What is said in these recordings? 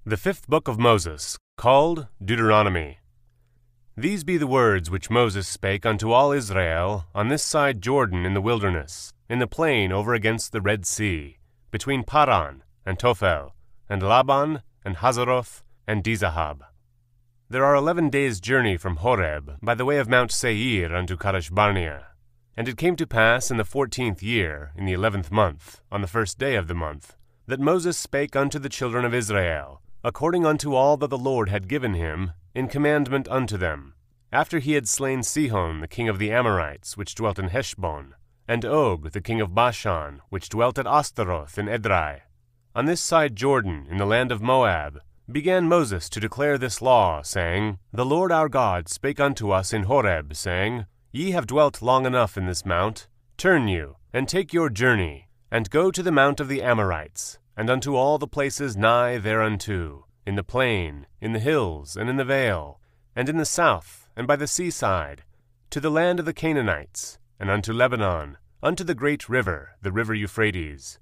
The fifth book of Moses, called Deuteronomy. These be the words which Moses spake unto all Israel on this side Jordan in the wilderness, in the plain over against the Red Sea, between Paran and Tophel, and Laban, and Hazeroth, and Dizahab. There are 11 days' journey from Horeb by the way of Mount Seir unto Kadesh-barnea. And it came to pass in the 14th year, in the 11th month, on the first day of the month, that Moses spake unto the children of Israel, according unto all that the Lord had given him, in commandment unto them, after he had slain Sihon the king of the Amorites, which dwelt in Heshbon, and Og the king of Bashan, which dwelt at Ashtaroth in Edrei. On this side Jordan, in the land of Moab, began Moses to declare this law, saying, The Lord our God spake unto us in Horeb, saying, Ye have dwelt long enough in this mount. Turn you, and take your journey, and go to the mount of the Amorites, and unto all the places nigh thereunto, in the plain, in the hills, and in the vale, and in the south, and by the seaside, to the land of the Canaanites, and unto Lebanon, unto the great river, the river Euphrates.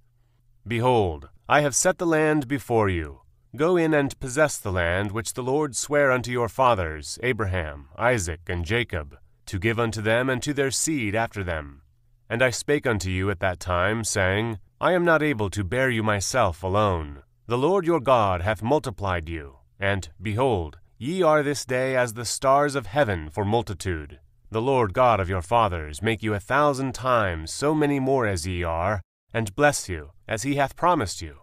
Behold, I have set the land before you. Go in and possess the land which the Lord sware unto your fathers, Abraham, Isaac, and Jacob, to give unto them and to their seed after them. And I spake unto you at that time, saying, I am not able to bear you myself alone. The Lord your God hath multiplied you, and, behold, ye are this day as the stars of heaven for multitude. The Lord God of your fathers make you 1,000 times so many more as ye are, and bless you, as he hath promised you.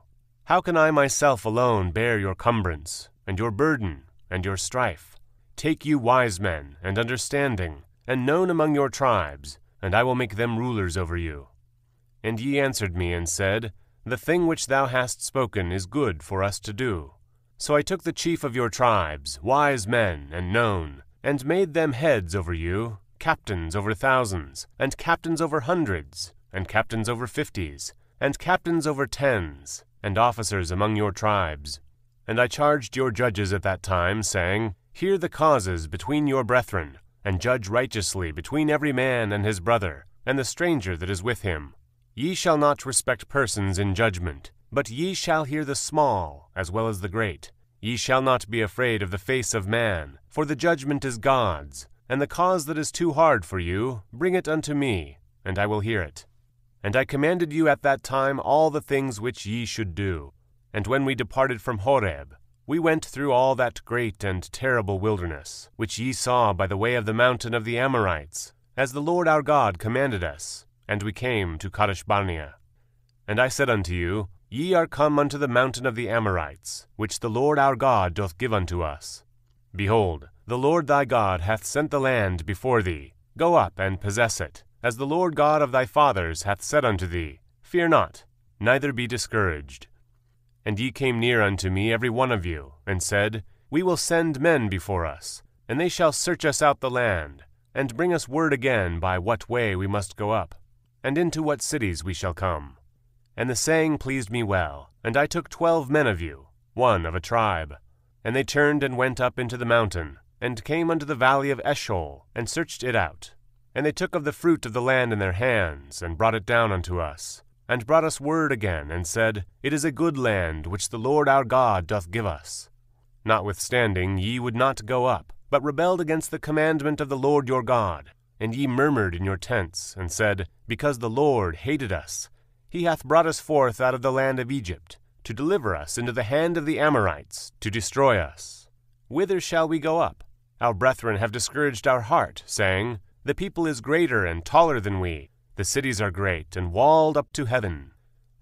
How can I myself alone bear your cumbrance, and your burden, and your strife? Take you wise men, and understanding, and known among your tribes, and I will make them rulers over you. And ye answered me and said, The thing which thou hast spoken is good for us to do. So I took the chief of your tribes, wise men and known, and made them heads over you, captains over thousands, and captains over hundreds, and captains over 50s, and captains over 10s, and officers among your tribes. And I charged your judges at that time, saying, Hear the causes between your brethren, and judge righteously between every man and his brother, and the stranger that is with him. Ye shall not respect persons in judgment, but ye shall hear the small as well as the great. Ye shall not be afraid of the face of man, for the judgment is God's, and the cause that is too hard for you, bring it unto me, and I will hear it. And I commanded you at that time all the things which ye should do. And when we departed from Horeb, we went through all that great and terrible wilderness, which ye saw by the way of the mountain of the Amorites, as the Lord our God commanded us, and we came to Kadesh-barnea. And I said unto you, Ye are come unto the mountain of the Amorites, which the Lord our God doth give unto us. Behold, the Lord thy God hath sent the land before thee. Go up and possess it, as the Lord God of thy fathers hath said unto thee. Fear not, neither be discouraged. And ye came near unto me every one of you, and said, We will send men before us, and they shall search us out the land, and bring us word again by what way we must go up, and into what cities we shall come. And the saying pleased me well, and I took 12 men of you, one of a tribe. And they turned and went up into the mountain, and came unto the valley of Eshcol, and searched it out. And they took of the fruit of the land in their hands, and brought it down unto us, and brought us word again, and said, It is a good land which the Lord our God doth give us. Notwithstanding ye would not go up, but rebelled against the commandment of the Lord your God. And ye murmured in your tents, and said, Because the Lord hated us, he hath brought us forth out of the land of Egypt, to deliver us into the hand of the Amorites, to destroy us. Whither shall we go up? Our brethren have discouraged our heart, saying, The people is greater and taller than we. The cities are great, and walled up to heaven.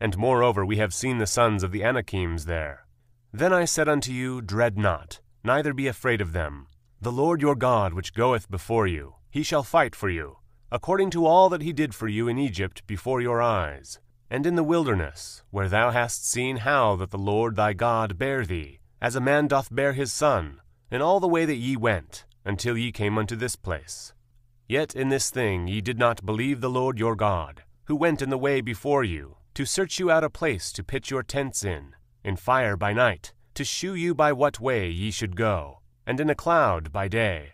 And moreover we have seen the sons of the Anakims there. Then I said unto you, Dread not, neither be afraid of them. The Lord your God which goeth before you, he shall fight for you, according to all that he did for you in Egypt before your eyes, and in the wilderness, where thou hast seen how that the Lord thy God bare thee, as a man doth bear his son, in all the way that ye went, until ye came unto this place. Yet in this thing ye did not believe the Lord your God, who went in the way before you, to search you out a place to pitch your tents in fire by night, to shew you by what way ye should go, and in a cloud by day.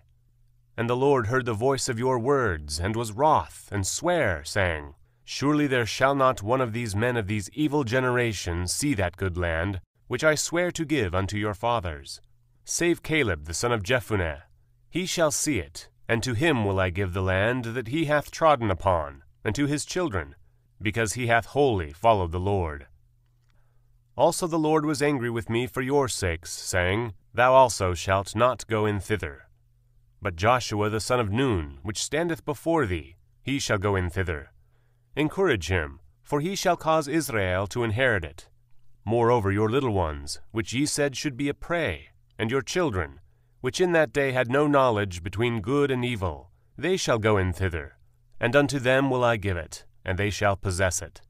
And the Lord heard the voice of your words, and was wroth, and sware, saying, Surely there shall not one of these men of these evil generations see that good land, which I swear to give unto your fathers, save Caleb the son of Jephunneh. He shall see it, and to him will I give the land that he hath trodden upon, and to his children, because he hath wholly followed the Lord. Also the Lord was angry with me for your sakes, saying, Thou also shalt not go in thither. But Joshua the son of Nun, which standeth before thee, he shall go in thither. Encourage him, for he shall cause Israel to inherit it. Moreover your little ones, which ye said should be a prey, and your children, which in that day had no knowledge between good and evil, they shall go in thither, and unto them will I give it, and they shall possess it.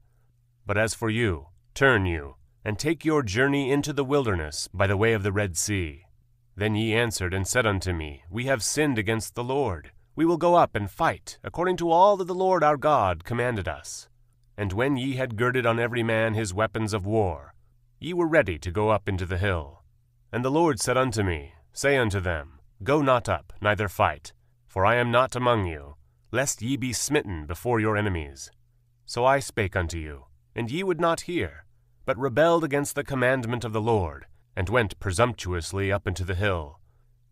But as for you, turn you, and take your journey into the wilderness by the way of the Red Sea. Then ye answered and said unto me, We have sinned against the Lord. We will go up and fight, according to all that the Lord our God commanded us. And when ye had girded on every man his weapons of war, ye were ready to go up into the hill. And the Lord said unto me, Say unto them, Go not up, neither fight, for I am not among you, lest ye be smitten before your enemies. So I spake unto you, and ye would not hear, but rebelled against the commandment of the Lord, and went presumptuously up into the hill.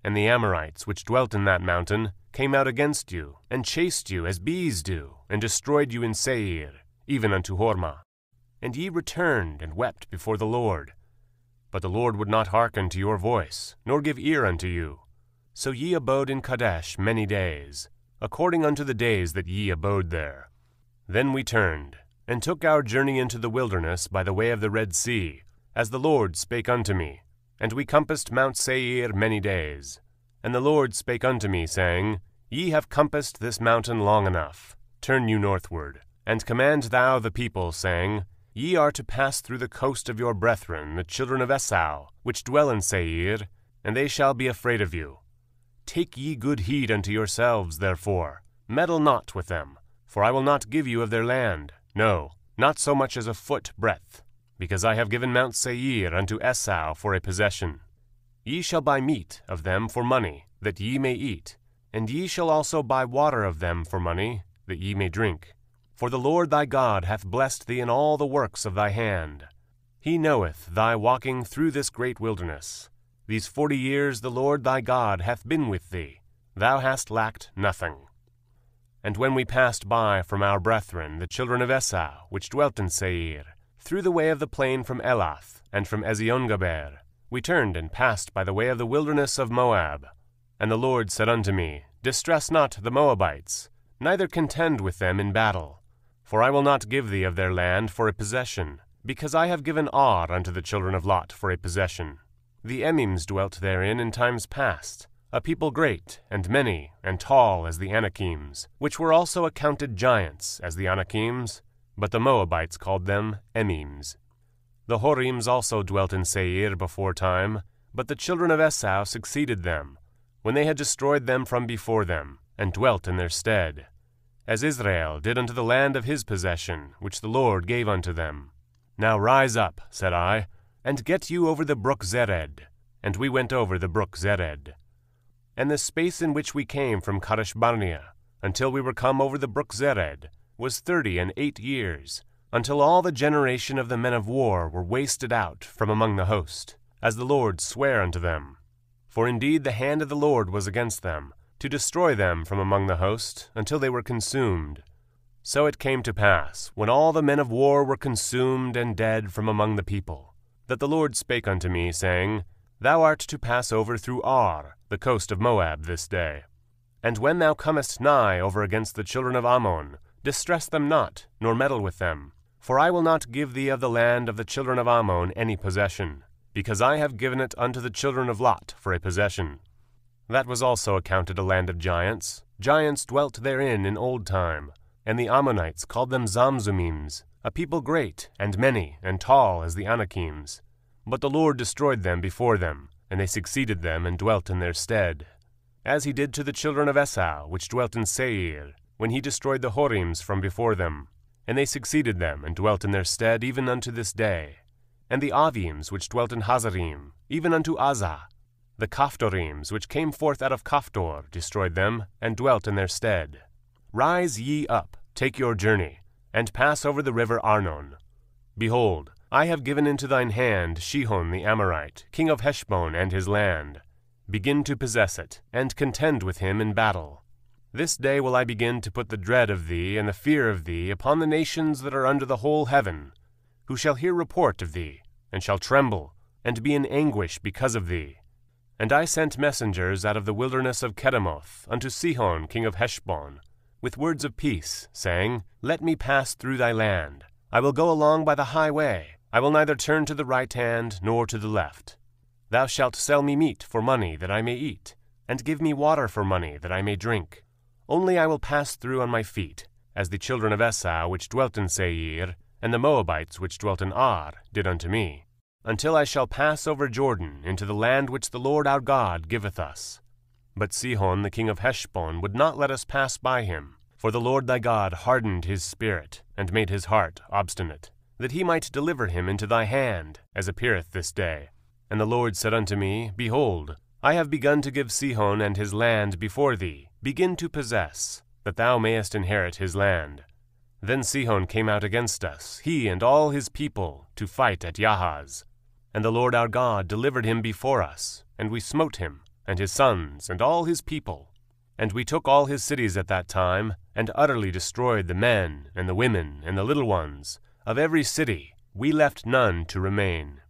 And the Amorites which dwelt in that mountain came out against you, and chased you as bees do, and destroyed you in Seir, even unto Hormah. And ye returned and wept before the Lord. But the Lord would not hearken to your voice, nor give ear unto you. So ye abode in Kadesh many days, according unto the days that ye abode there. Then we turned, and took our journey into the wilderness by the way of the Red Sea, as the Lord spake unto me. And we compassed Mount Seir many days. And the Lord spake unto me, saying, Ye have compassed this mountain long enough. Turn you northward, and command thou the people, saying, Ye are to pass through the coast of your brethren, the children of Esau, which dwell in Seir, and they shall be afraid of you. Take ye good heed unto yourselves, therefore, meddle not with them, for I will not give you of their land, no, not so much as a foot breadth, because I have given Mount Seir unto Esau for a possession. Ye shall buy meat of them for money, that ye may eat, and ye shall also buy water of them for money, that ye may drink. For the Lord thy God hath blessed thee in all the works of thy hand. He knoweth thy walking through this great wilderness. These 40 years the Lord thy God hath been with thee. Thou hast lacked nothing. And when we passed by from our brethren, the children of Esau, which dwelt in Seir, through the way of the plain from Elath, and from Eziongaber, we turned and passed by the way of the wilderness of Moab. And the Lord said unto me, Distress not the Moabites, neither contend with them in battle. For I will not give thee of their land for a possession, because I have given Ar unto the children of Lot for a possession. The Emims dwelt therein in times past, a people great, and many, and tall as the Anakims, which were also accounted giants as the Anakims, but the Moabites called them Emims. The Horims also dwelt in Seir before time, but the children of Esau succeeded them, when they had destroyed them from before them, and dwelt in their stead, as Israel did unto the land of his possession, which the Lord gave unto them. Now rise up, said I, and get you over the brook Zered. And we went over the brook Zered. And the space in which we came from Kadesh Barnea, until we were come over the brook Zered, was 38 years, until all the generation of the men of war were wasted out from among the host, as the Lord sware unto them. For indeed the hand of the Lord was against them, to destroy them from among the host, until they were consumed. So it came to pass, when all the men of war were consumed and dead from among the people, that the Lord spake unto me, saying, Thou art to pass over through Ar, the coast of Moab, this day. And when thou comest nigh over against the children of Ammon, distress them not, nor meddle with them. For I will not give thee of the land of the children of Ammon any possession, because I have given it unto the children of Lot for a possession. That was also accounted a land of giants. Giants dwelt therein in old time, and the Ammonites called them Zamzumims, a people great, and many, and tall as the Anakims. But the Lord destroyed them before them, and they succeeded them and dwelt in their stead. As he did to the children of Esau, which dwelt in Seir, when he destroyed the Horims from before them. And they succeeded them and dwelt in their stead even unto this day. And the Avims, which dwelt in Hazarim, even unto Azah. The Kaphtorims, which came forth out of Kaphtor, destroyed them, and dwelt in their stead. Rise ye up, take your journey, and pass over the river Arnon. Behold, I have given into thine hand Sihon the Amorite, king of Heshbon and his land. Begin to possess it, and contend with him in battle. This day will I begin to put the dread of thee and the fear of thee upon the nations that are under the whole heaven, who shall hear report of thee, and shall tremble, and be in anguish because of thee. And I sent messengers out of the wilderness of Kedemoth unto Sihon king of Heshbon, with words of peace, saying, Let me pass through thy land. I will go along by the highway. I will neither turn to the right hand nor to the left. Thou shalt sell me meat for money that I may eat, and give me water for money that I may drink. Only I will pass through on my feet, as the children of Esau which dwelt in Seir, and the Moabites which dwelt in Ar did unto me, until I shall pass over Jordan into the land which the Lord our God giveth us. But Sihon the king of Heshbon would not let us pass by him, for the Lord thy God hardened his spirit, and made his heart obstinate, that he might deliver him into thy hand, as appeareth this day. And the Lord said unto me, Behold, I have begun to give Sihon and his land before thee. Begin to possess, that thou mayest inherit his land. Then Sihon came out against us, he and all his people, to fight at Yahaz. And the Lord our God delivered him before us, and we smote him, and his sons, and all his people. And we took all his cities at that time, and utterly destroyed the men, and the women, and the little ones. Of every city we left none to remain.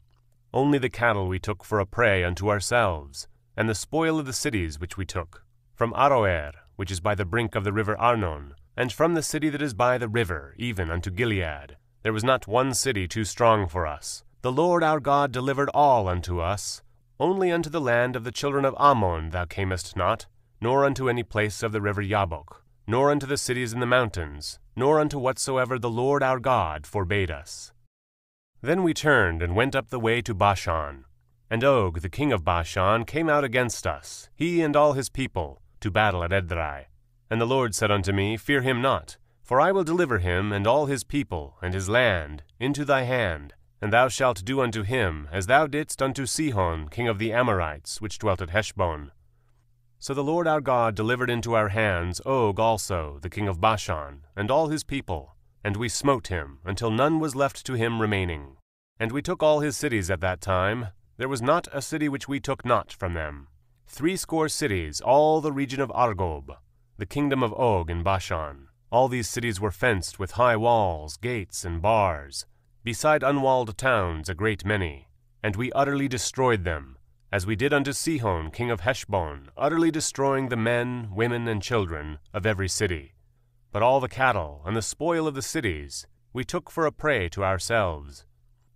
Only the cattle we took for a prey unto ourselves, and the spoil of the cities which we took, from Aroer, which is by the brink of the river Arnon, and from the city that is by the river, even unto Gilead. There was not one city too strong for us. The Lord our God delivered all unto us. Only unto the land of the children of Ammon thou camest not, nor unto any place of the river Jabbok, nor unto the cities in the mountains, nor unto whatsoever the Lord our God forbade us. Then we turned and went up the way to Bashan. And Og the king of Bashan came out against us, he and all his people, to battle at Edrei. And the Lord said unto me, Fear him not, for I will deliver him and all his people and his land into thy hand, and thou shalt do unto him as thou didst unto Sihon king of the Amorites, which dwelt at Heshbon. So the Lord our God delivered into our hands Og also, the king of Bashan, and all his people, and we smote him, until none was left to him remaining. And we took all his cities at that time. There was not a city which we took not from them. 80 cities, all the region of Argob, the kingdom of Og in Bashan. All these cities were fenced with high walls, gates, and bars, beside unwalled towns a great many. And we utterly destroyed them, as we did unto Sihon king of Heshbon, utterly destroying the men, women, and children of every city. But all the cattle and the spoil of the cities we took for a prey to ourselves.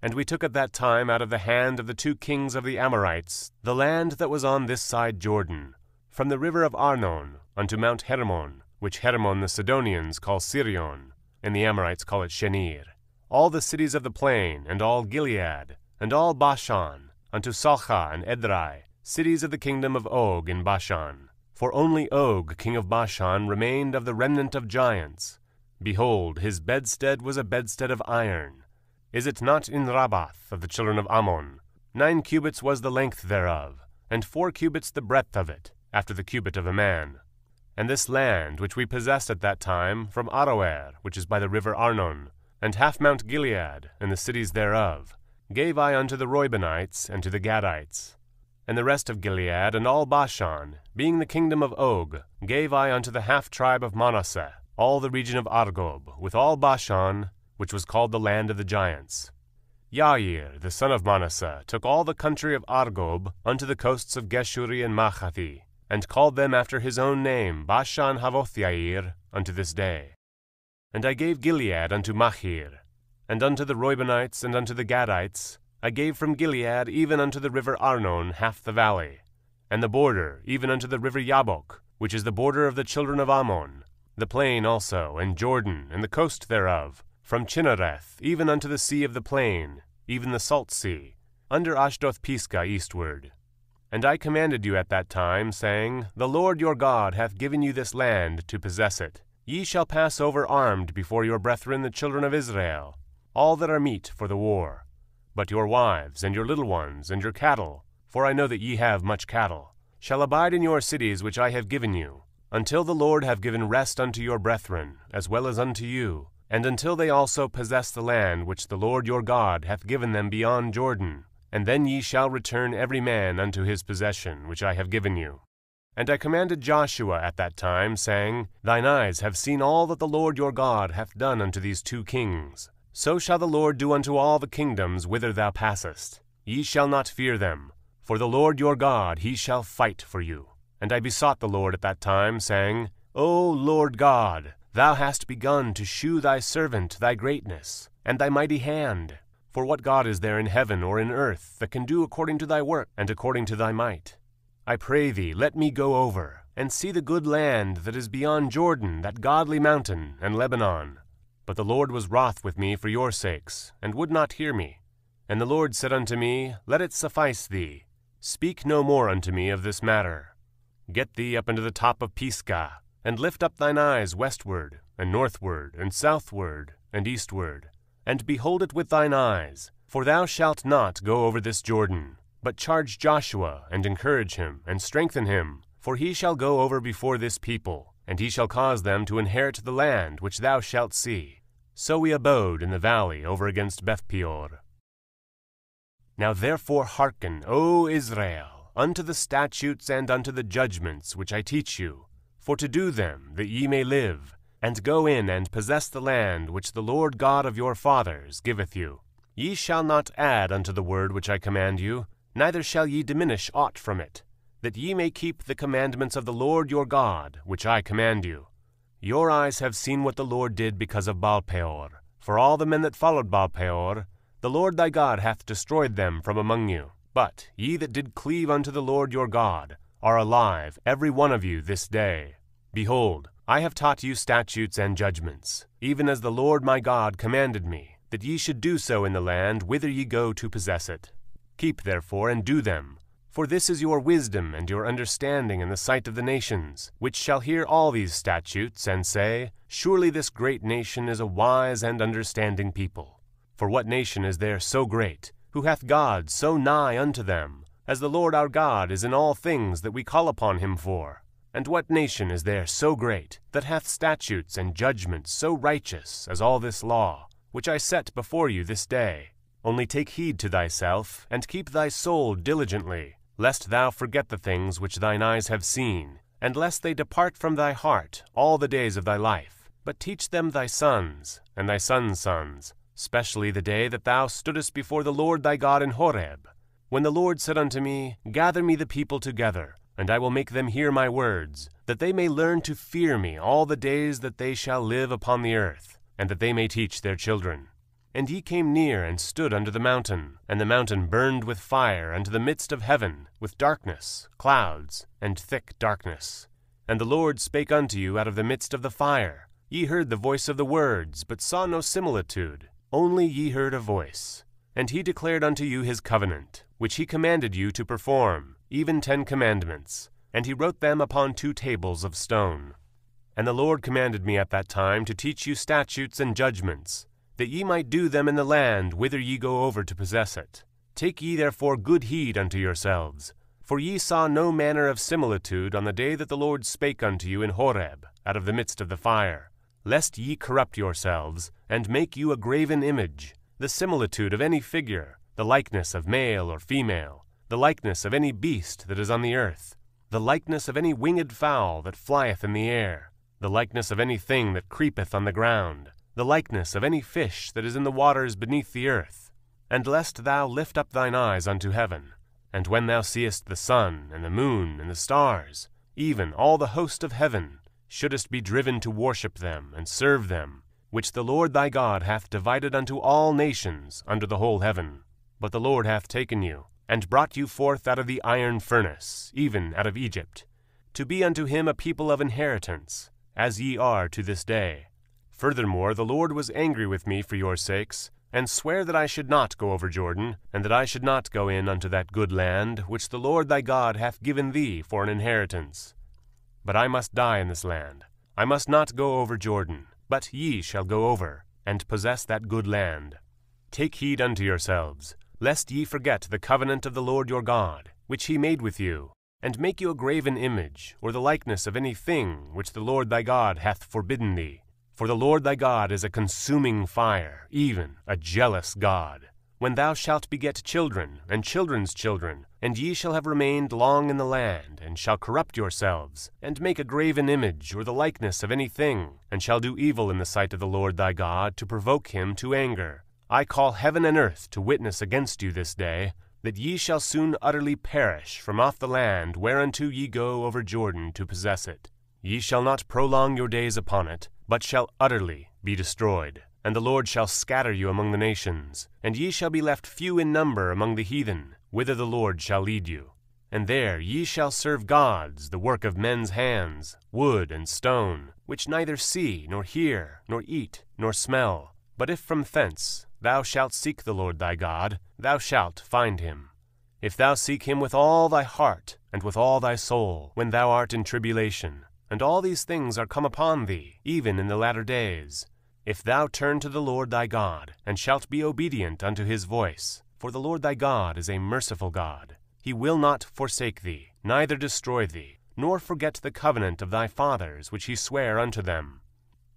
And we took at that time out of the hand of the 2 kings of the Amorites the land that was on this side Jordan, from the river of Arnon unto Mount Hermon, which Hermon the Sidonians call Sirion, and the Amorites call it Shenir, all the cities of the plain, and all Gilead, and all Bashan, unto Salcha and Edrei, cities of the kingdom of Og in Bashan. For only Og king of Bashan remained of the remnant of giants. Behold, his bedstead was a bedstead of iron. Is it not in Rabbath of the children of Ammon? 9 cubits was the length thereof, and 4 cubits the breadth of it, after the cubit of a man. And this land which we possessed at that time, from Aroer, which is by the river Arnon, and half Mount Gilead, and the cities thereof, gave I unto the Reubenites and to the Gadites. And the rest of Gilead and all Bashan, being the kingdom of Og, gave I unto the half-tribe of Manasseh, all the region of Argob, with all Bashan, which was called the land of the giants. Yair, the son of Manasseh, took all the country of Argob unto the coasts of Geshuri and Machathi, and called them after his own name Bashan Havoth Yair unto this day. And I gave Gilead unto Machir, and unto the Reubenites and unto the Gadites I gave from Gilead even unto the river Arnon half the valley, and the border even unto the river Jabbok, which is the border of the children of Ammon, the plain also, and Jordan, and the coast thereof, from Chinnereth even unto the sea of the plain, even the salt sea, under Ashdoth-Pisgah eastward. And I commanded you at that time, saying, The Lord your God hath given you this land to possess it. Ye shall pass over armed before your brethren the children of Israel, all that are meet for the war. But your wives, and your little ones, and your cattle, for I know that ye have much cattle, shall abide in your cities which I have given you, until the Lord have given rest unto your brethren, as well as unto you, and until they also possess the land which the Lord your God hath given them beyond Jordan, and then ye shall return every man unto his possession which I have given you. And I commanded Joshua at that time, saying, Thine eyes have seen all that the Lord your God hath done unto these 2 kings. So shall the Lord do unto all the kingdoms whither thou passest. Ye shall not fear them, for the Lord your God, he shall fight for you. And I besought the Lord at that time, saying, O Lord God, thou hast begun to shew thy servant thy greatness, and thy mighty hand. For what God is there in heaven or in earth that can do according to thy work, and according to thy might? I pray thee, let me go over, and see the good land that is beyond Jordan, that godly mountain, and Lebanon. But the Lord was wroth with me for your sakes, and would not hear me. And the Lord said unto me, Let it suffice thee. Speak no more unto me of this matter. Get thee up unto the top of Pisgah, and lift up thine eyes westward, and northward, and southward, and eastward, and behold it with thine eyes. For thou shalt not go over this Jordan, but charge Joshua, and encourage him, and strengthen him, for he shall go over before this people, and he shall cause them to inherit the land which thou shalt see. So we abode in the valley over against Bethpeor. Now therefore hearken, O Israel, unto the statutes and unto the judgments which I teach you, for to do them, that ye may live, and go in and possess the land which the Lord God of your fathers giveth you. Ye shall not add unto the word which I command you, neither shall ye diminish aught from it, that ye may keep the commandments of the Lord your God, which I command you. Your eyes have seen what the Lord did because of Baalpeor. For all the men that followed Baalpeor, the Lord thy God hath destroyed them from among you. But ye that did cleave unto the Lord your God are alive, every one of you, this day. Behold, I have taught you statutes and judgments, even as the Lord my God commanded me, that ye should do so in the land whither ye go to possess it. Keep therefore and do them, for this is your wisdom and your understanding in the sight of the nations, which shall hear all these statutes, and say, Surely this great nation is a wise and understanding people. For what nation is there so great, who hath God so nigh unto them, as the Lord our God is in all things that we call upon him for? And what nation is there so great, that hath statutes and judgments so righteous as all this law, which I set before you this day? Only take heed to thyself, and keep thy soul diligently, lest thou forget the things which thine eyes have seen, and lest they depart from thy heart all the days of thy life. But teach them thy sons, and thy sons' sons, specially the day that thou stoodest before the Lord thy God in Horeb, when the Lord said unto me, Gather me the people together, and I will make them hear my words, that they may learn to fear me all the days that they shall live upon the earth, and that they may teach their children. And ye came near and stood under the mountain, and the mountain burned with fire unto the midst of heaven, with darkness, clouds, and thick darkness. And the Lord spake unto you out of the midst of the fire. Ye heard the voice of the words, but saw no similitude, only ye heard a voice. And he declared unto you his covenant, which he commanded you to perform, even 10 commandments, and he wrote them upon 2 tables of stone. And the Lord commanded me at that time to teach you statutes and judgments, that ye might do them in the land whither ye go over to possess it. Take ye therefore good heed unto yourselves, for ye saw no manner of similitude on the day that the Lord spake unto you in Horeb, out of the midst of the fire, lest ye corrupt yourselves, and make you a graven image, the similitude of any figure, the likeness of male or female, the likeness of any beast that is on the earth, the likeness of any winged fowl that flieth in the air, the likeness of any thing that creepeth on the ground, the likeness of any fish that is in the waters beneath the earth. And lest thou lift up thine eyes unto heaven, and when thou seest the sun, and the moon, and the stars, even all the host of heaven, shouldest be driven to worship them, and serve them, which the Lord thy God hath divided unto all nations under the whole heaven. But the Lord hath taken you, and brought you forth out of the iron furnace, even out of Egypt, to be unto him a people of inheritance, as ye are to this day. Furthermore, the Lord was angry with me for your sakes, and sware that I should not go over Jordan, and that I should not go in unto that good land, which the Lord thy God hath given thee for an inheritance. But I must die in this land. I must not go over Jordan, but ye shall go over, and possess that good land. Take heed unto yourselves, lest ye forget the covenant of the Lord your God, which he made with you, and make you a graven image, or the likeness of any thing which the Lord thy God hath forbidden thee. For the Lord thy God is a consuming fire, even a jealous God. When thou shalt beget children, and children's children, and ye shall have remained long in the land, and shall corrupt yourselves, and make a graven image, or the likeness of any thing, and shall do evil in the sight of the Lord thy God, to provoke him to anger, I call heaven and earth to witness against you this day, that ye shall soon utterly perish from off the land whereunto ye go over Jordan to possess it. Ye shall not prolong your days upon it, but shall utterly be destroyed. And the Lord shall scatter you among the nations, and ye shall be left few in number among the heathen, whither the Lord shall lead you. And there ye shall serve gods, the work of men's hands, wood and stone, which neither see, nor hear, nor eat, nor smell. But if from thence thou shalt seek the Lord thy God, thou shalt find him. If thou seek him with all thy heart, and with all thy soul, when thou art in tribulation, and all these things are come upon thee, even in the latter days, if thou turn to the Lord thy God, and shalt be obedient unto his voice, for the Lord thy God is a merciful God. He will not forsake thee, neither destroy thee, nor forget the covenant of thy fathers which he sware unto them.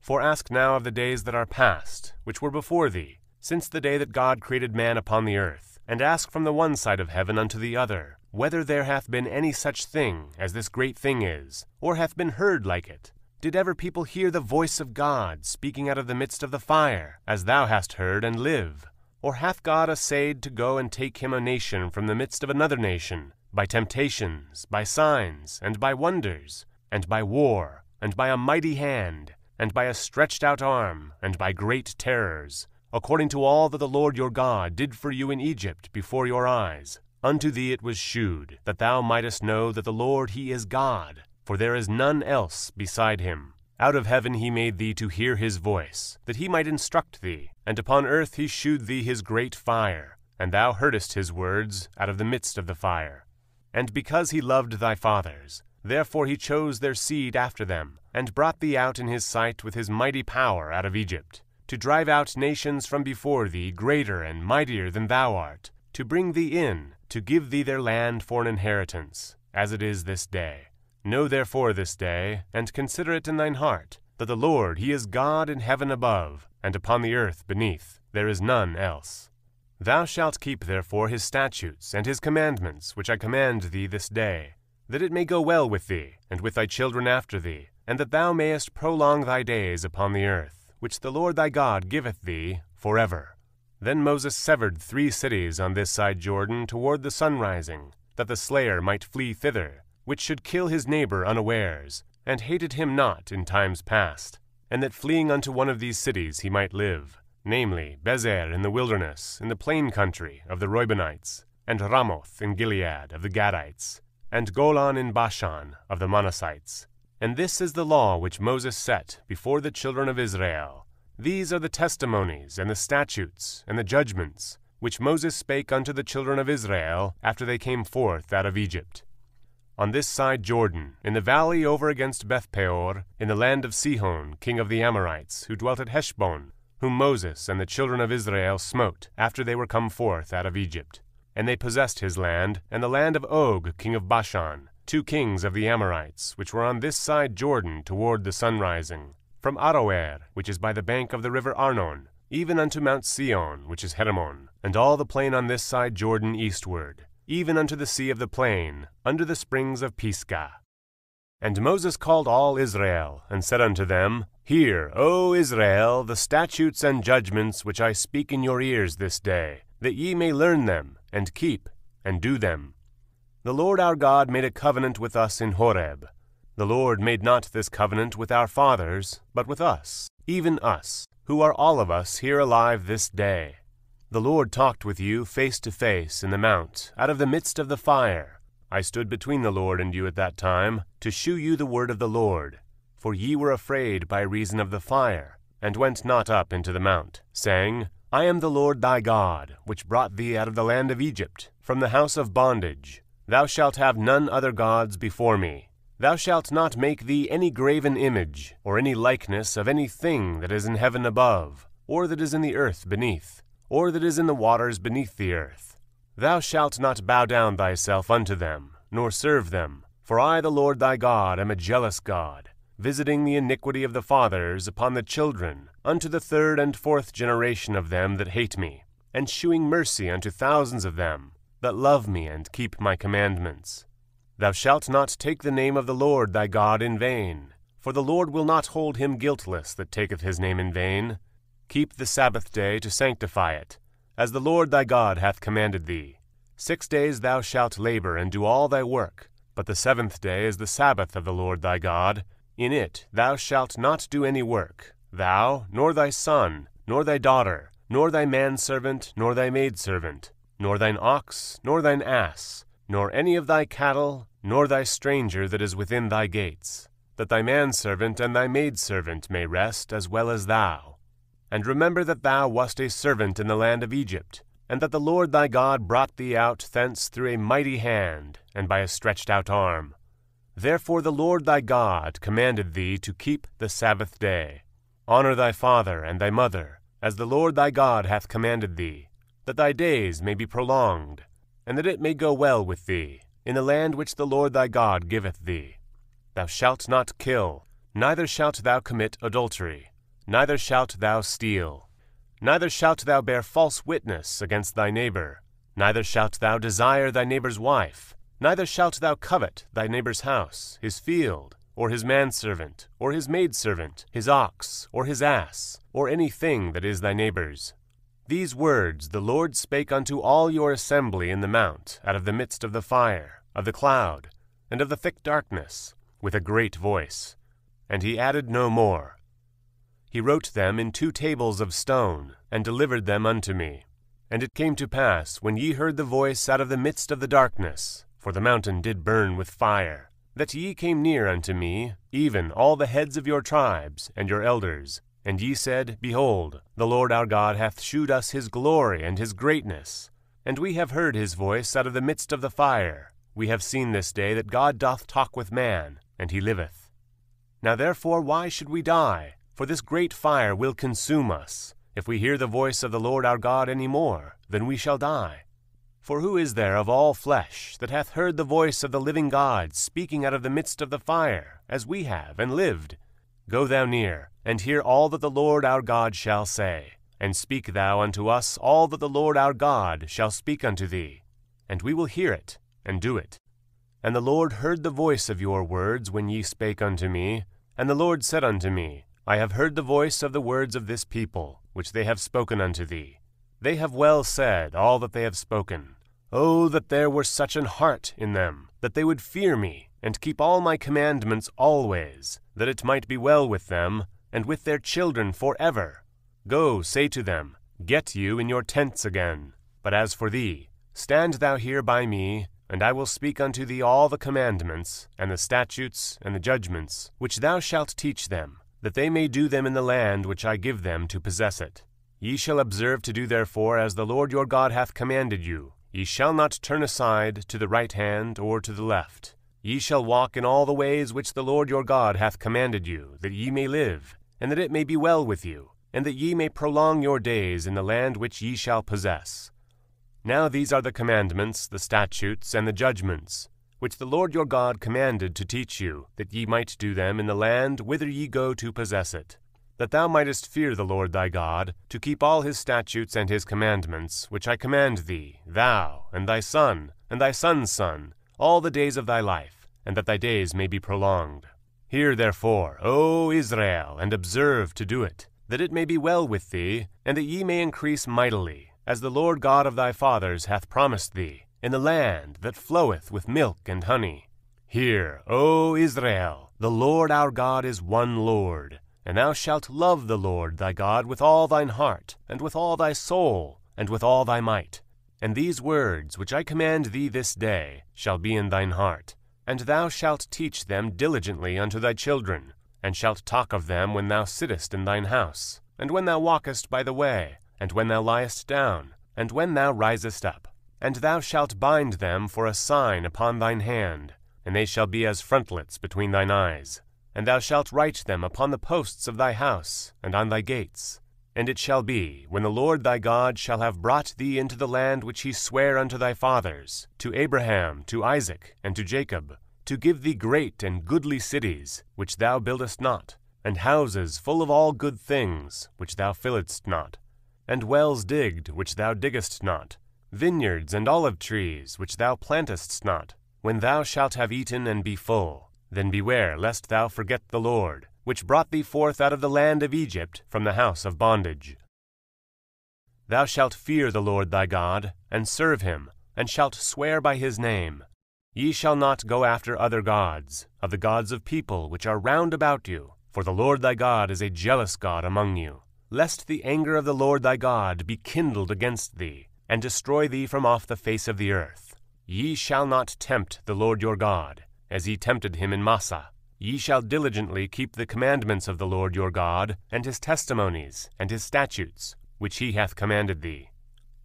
For ask now of the days that are past, which were before thee, since the day that God created man upon the earth, and ask from the one side of heaven unto the other, whether there hath been any such thing as this great thing is, or hath been heard like it. Did ever people hear the voice of God speaking out of the midst of the fire, as thou hast heard, and live? Or hath God assayed to go and take him a nation from the midst of another nation, by temptations, by signs, and by wonders, and by war, and by a mighty hand, and by a stretched out arm, and by great terrors, according to all that the Lord your God did for you in Egypt before your eyes? Unto thee it was shewed, that thou mightest know that the Lord he is God, for there is none else beside him. Out of heaven he made thee to hear his voice, that he might instruct thee, and upon earth he shewed thee his great fire, and thou heardest his words out of the midst of the fire. And because he loved thy fathers, therefore he chose their seed after them, and brought thee out in his sight with his mighty power out of Egypt, to drive out nations from before thee greater and mightier than thou art, to bring thee in, to give thee their land for an inheritance, as it is this day. Know therefore this day, and consider it in thine heart, that the Lord he is God in heaven above, and upon the earth beneath. There is none else. Thou shalt keep therefore his statutes and his commandments, which I command thee this day, that it may go well with thee, and with thy children after thee, and that thou mayest prolong thy days upon the earth, which the Lord thy God giveth thee forever. Then Moses severed 3 cities on this side Jordan toward the sunrising, that the slayer might flee thither, which should kill his neighbor unawares, and hated him not in times past, and that fleeing unto one of these cities he might live, namely Bezer in the wilderness, in the plain country of the Reubenites, and Ramoth in Gilead of the Gadites, and Golan in Bashan of the Manassites. And this is the law which Moses set before the children of Israel. These are the testimonies, and the statutes, and the judgments, which Moses spake unto the children of Israel after they came forth out of Egypt. On this side Jordan, in the valley over against Bethpeor, in the land of Sihon, king of the Amorites, who dwelt at Heshbon, whom Moses and the children of Israel smote after they were come forth out of Egypt. And they possessed his land, and the land of Og, king of Bashan, 2 kings of the Amorites, which were on this side Jordan toward the sunrising, from Aroer, which is by the bank of the river Arnon, even unto Mount Sion, which is Hermon, and all the plain on this side Jordan eastward, even unto the sea of the plain, under the springs of Pisgah. And Moses called all Israel, and said unto them, Hear, O Israel, the statutes and judgments which I speak in your ears this day, that ye may learn them, and keep, and do them. The Lord our God made a covenant with us in Horeb. The Lord made not this covenant with our fathers, but with us, even us, who are all of us here alive this day. The Lord talked with you face to face in the mount, out of the midst of the fire. I stood between the Lord and you at that time, to shew you the word of the Lord. For ye were afraid by reason of the fire, and went not up into the mount, saying, I am the Lord thy God, which brought thee out of the land of Egypt, from the house of bondage. Thou shalt have none other gods before me. Thou shalt not make thee any graven image, or any likeness of any thing that is in heaven above, or that is in the earth beneath, or that is in the waters beneath the earth. Thou shalt not bow down thyself unto them, nor serve them. For I, the Lord thy God, am a jealous God, visiting the iniquity of the fathers upon the children, unto the third and fourth generation of them that hate me, and shewing mercy unto thousands of them that love me and keep my commandments. Thou shalt not take the name of the Lord thy God in vain, for the Lord will not hold him guiltless that taketh his name in vain. Keep the Sabbath day to sanctify it, as the Lord thy God hath commanded thee. 6 days thou shalt labor and do all thy work, but the 7th day is the Sabbath of the Lord thy God. In it thou shalt not do any work, thou, nor thy son, nor thy daughter, nor thy manservant, nor thy maidservant, nor thine ox, nor thine ass, nor any of thy cattle, nor thy stranger that is within thy gates, that thy manservant and thy maidservant may rest as well as thou. And remember that thou wast a servant in the land of Egypt, and that the Lord thy God brought thee out thence through a mighty hand, and by a stretched out arm. Therefore the Lord thy God commanded thee to keep the Sabbath day. Honor thy father and thy mother, as the Lord thy God hath commanded thee, that thy days may be prolonged, and that it may go well with thee, in the land which the Lord thy God giveth thee. Thou shalt not kill, neither shalt thou commit adultery, neither shalt thou steal, neither shalt thou bear false witness against thy neighbor, neither shalt thou desire thy neighbor's wife, neither shalt thou covet thy neighbor's house, his field, or his manservant, or his maidservant, his ox, or his ass, or any thing that is thy neighbor's. These words the Lord spake unto all your assembly in the mount, out of the midst of the fire, of the cloud, and of the thick darkness, with a great voice. And he added no more. He wrote them in 2 tables of stone, and delivered them unto me. And it came to pass, when ye heard the voice out of the midst of the darkness, for the mountain did burn with fire, that ye came near unto me, even all the heads of your tribes, and your elders. And ye said, Behold, the Lord our God hath shewed us his glory and his greatness. And we have heard his voice out of the midst of the fire. We have seen this day that God doth talk with man, and he liveth. Now therefore why should we die? For this great fire will consume us. If we hear the voice of the Lord our God any more, then we shall die. For who is there of all flesh that hath heard the voice of the living God speaking out of the midst of the fire, as we have, and lived? Go thou near, and hear all that the Lord our God shall say, and speak thou unto us all that the Lord our God shall speak unto thee, and we will hear it, and do it. And the Lord heard the voice of your words when ye spake unto me, and the Lord said unto me, I have heard the voice of the words of this people, which they have spoken unto thee. They have well said all that they have spoken. Oh, that there were such an heart in them, that they would fear me, and keep all my commandments always, that it might be well with them, and with their children forever. Go, say to them, Get you in your tents again. But as for thee, stand thou here by me, and I will speak unto thee all the commandments, and the statutes, and the judgments, which thou shalt teach them, that they may do them in the land which I give them to possess it. Ye shall observe to do therefore as the Lord your God hath commanded you. Ye shall not turn aside to the right hand or to the left. Ye shall walk in all the ways which the Lord your God hath commanded you, that ye may live, and that it may be well with you, and that ye may prolong your days in the land which ye shall possess. Now these are the commandments, the statutes, and the judgments, which the Lord your God commanded to teach you, that ye might do them in the land whither ye go to possess it, that thou mightest fear the Lord thy God, to keep all his statutes and his commandments, which I command thee, thou, and thy son, and thy son's son, all the days of thy life, and that thy days may be prolonged. Hear therefore, O Israel, and observe to do it, that it may be well with thee, and that ye may increase mightily, as the Lord God of thy fathers hath promised thee, in the land that floweth with milk and honey. Hear, O Israel, the Lord our God is one Lord, and thou shalt love the Lord thy God with all thine heart, and with all thy soul, and with all thy might. And these words which I command thee this day shall be in thine heart, and thou shalt teach them diligently unto thy children, and shalt talk of them when thou sittest in thine house, and when thou walkest by the way, and when thou liest down, and when thou risest up. And thou shalt bind them for a sign upon thine hand, and they shall be as frontlets between thine eyes. And thou shalt write them upon the posts of thy house, and on thy gates. And it shall be, when the Lord thy God shall have brought thee into the land which he sware unto thy fathers, to Abraham, to Isaac, and to Jacob, to give thee great and goodly cities, which thou buildest not, and houses full of all good things, which thou filledst not, and wells digged, which thou diggest not, vineyards and olive trees, which thou plantest not. When thou shalt have eaten and be full, then beware lest thou forget the Lord, which brought thee forth out of the land of Egypt from the house of bondage. Thou shalt fear the Lord thy God, and serve him, and shalt swear by his name. Ye shall not go after other gods, of the gods of people which are round about you, for the Lord thy God is a jealous God among you, lest the anger of the Lord thy God be kindled against thee, and destroy thee from off the face of the earth. Ye shall not tempt the Lord your God, as ye tempted him in Massah. Ye shall diligently keep the commandments of the Lord your God, and his testimonies, and his statutes, which he hath commanded thee.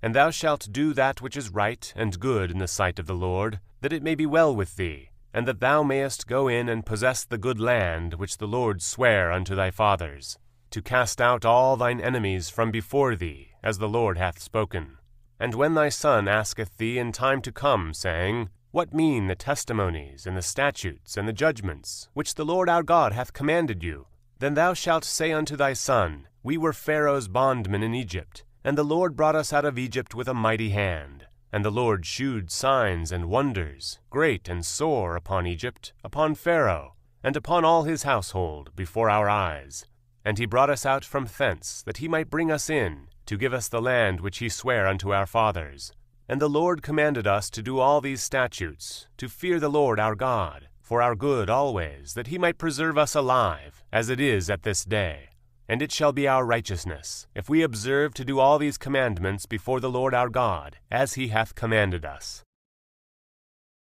And thou shalt do that which is right and good in the sight of the Lord, that it may be well with thee, and that thou mayest go in and possess the good land which the Lord sware unto thy fathers, to cast out all thine enemies from before thee, as the Lord hath spoken. And when thy son asketh thee in time to come, saying, What mean the testimonies, and the statutes, and the judgments, which the Lord our God hath commanded you? Then thou shalt say unto thy son, We were Pharaoh's bondmen in Egypt, and the Lord brought us out of Egypt with a mighty hand. And the Lord shewed signs and wonders, great and sore, upon Egypt, upon Pharaoh, and upon all his household, before our eyes. And he brought us out from thence, that he might bring us in, to give us the land which he sware unto our fathers. And the Lord commanded us to do all these statutes, to fear the Lord our God, for our good always, that he might preserve us alive, as it is at this day. And it shall be our righteousness, if we observe to do all these commandments before the Lord our God, as he hath commanded us.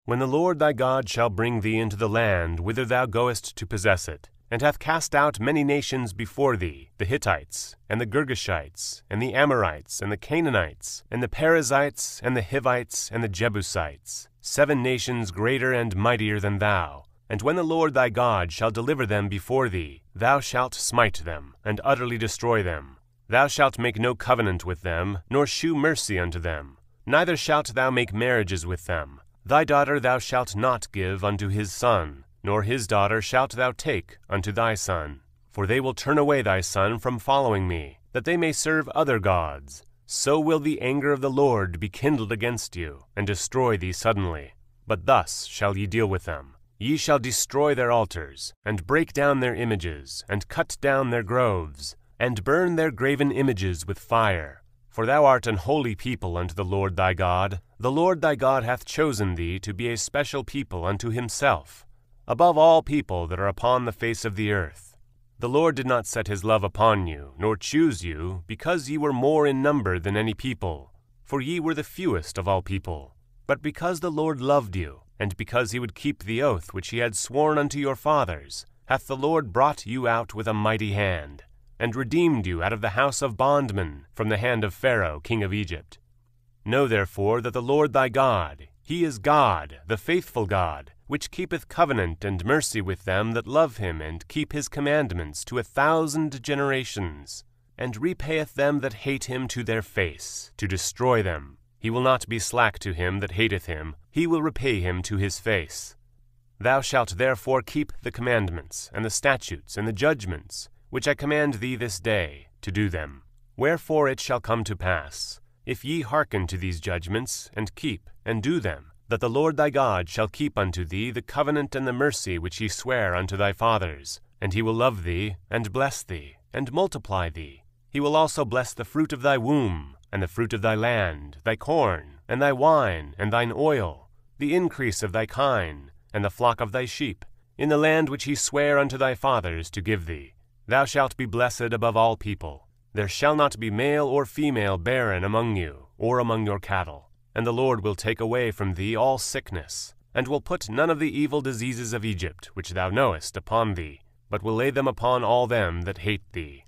When the Lord thy God shall bring thee into the land whither thou goest to possess it, and hath cast out many nations before thee, the Hittites, and the Girgashites, and the Amorites, and the Canaanites, and the Perizzites, and the Hivites, and the Jebusites, 7 nations greater and mightier than thou. And when the Lord thy God shall deliver them before thee, thou shalt smite them, and utterly destroy them. Thou shalt make no covenant with them, nor shew mercy unto them, neither shalt thou make marriages with them. Thy daughter thou shalt not give unto his son, nor his daughter shalt thou take unto thy son. For they will turn away thy son from following me, that they may serve other gods. So will the anger of the Lord be kindled against you, and destroy thee suddenly. But thus shall ye deal with them. Ye shall destroy their altars, and break down their images, and cut down their groves, and burn their graven images with fire. For thou art an holy people unto the Lord thy God. The Lord thy God hath chosen thee to be a special people unto himself, above all people that are upon the face of the earth. The Lord did not set his love upon you, nor choose you, because ye were more in number than any people, for ye were the fewest of all people, but because the Lord loved you, and because he would keep the oath which he had sworn unto your fathers, hath the Lord brought you out with a mighty hand, and redeemed you out of the house of bondmen, from the hand of Pharaoh king of Egypt. Know therefore that the Lord thy God, he is God, the faithful God, which keepeth covenant and mercy with them that love him and keep his commandments to 1,000 generations, and repayeth them that hate him to their face, to destroy them. He will not be slack to him that hateth him, he will repay him to his face. Thou shalt therefore keep the commandments, and the statutes, and the judgments, which I command thee this day, to do them. Wherefore it shall come to pass, if ye hearken to these judgments, and keep, and do them, that the Lord thy God shall keep unto thee the covenant and the mercy which he sware unto thy fathers, and he will love thee, and bless thee, and multiply thee. He will also bless the fruit of thy womb, and the fruit of thy land, thy corn, and thy wine, and thine oil, the increase of thy kine, and the flock of thy sheep, in the land which he sware unto thy fathers to give thee. Thou shalt be blessed above all people. There shall not be male or female barren among you, or among your cattle. And the Lord will take away from thee all sickness, and will put none of the evil diseases of Egypt, which thou knowest, upon thee, but will lay them upon all them that hate thee.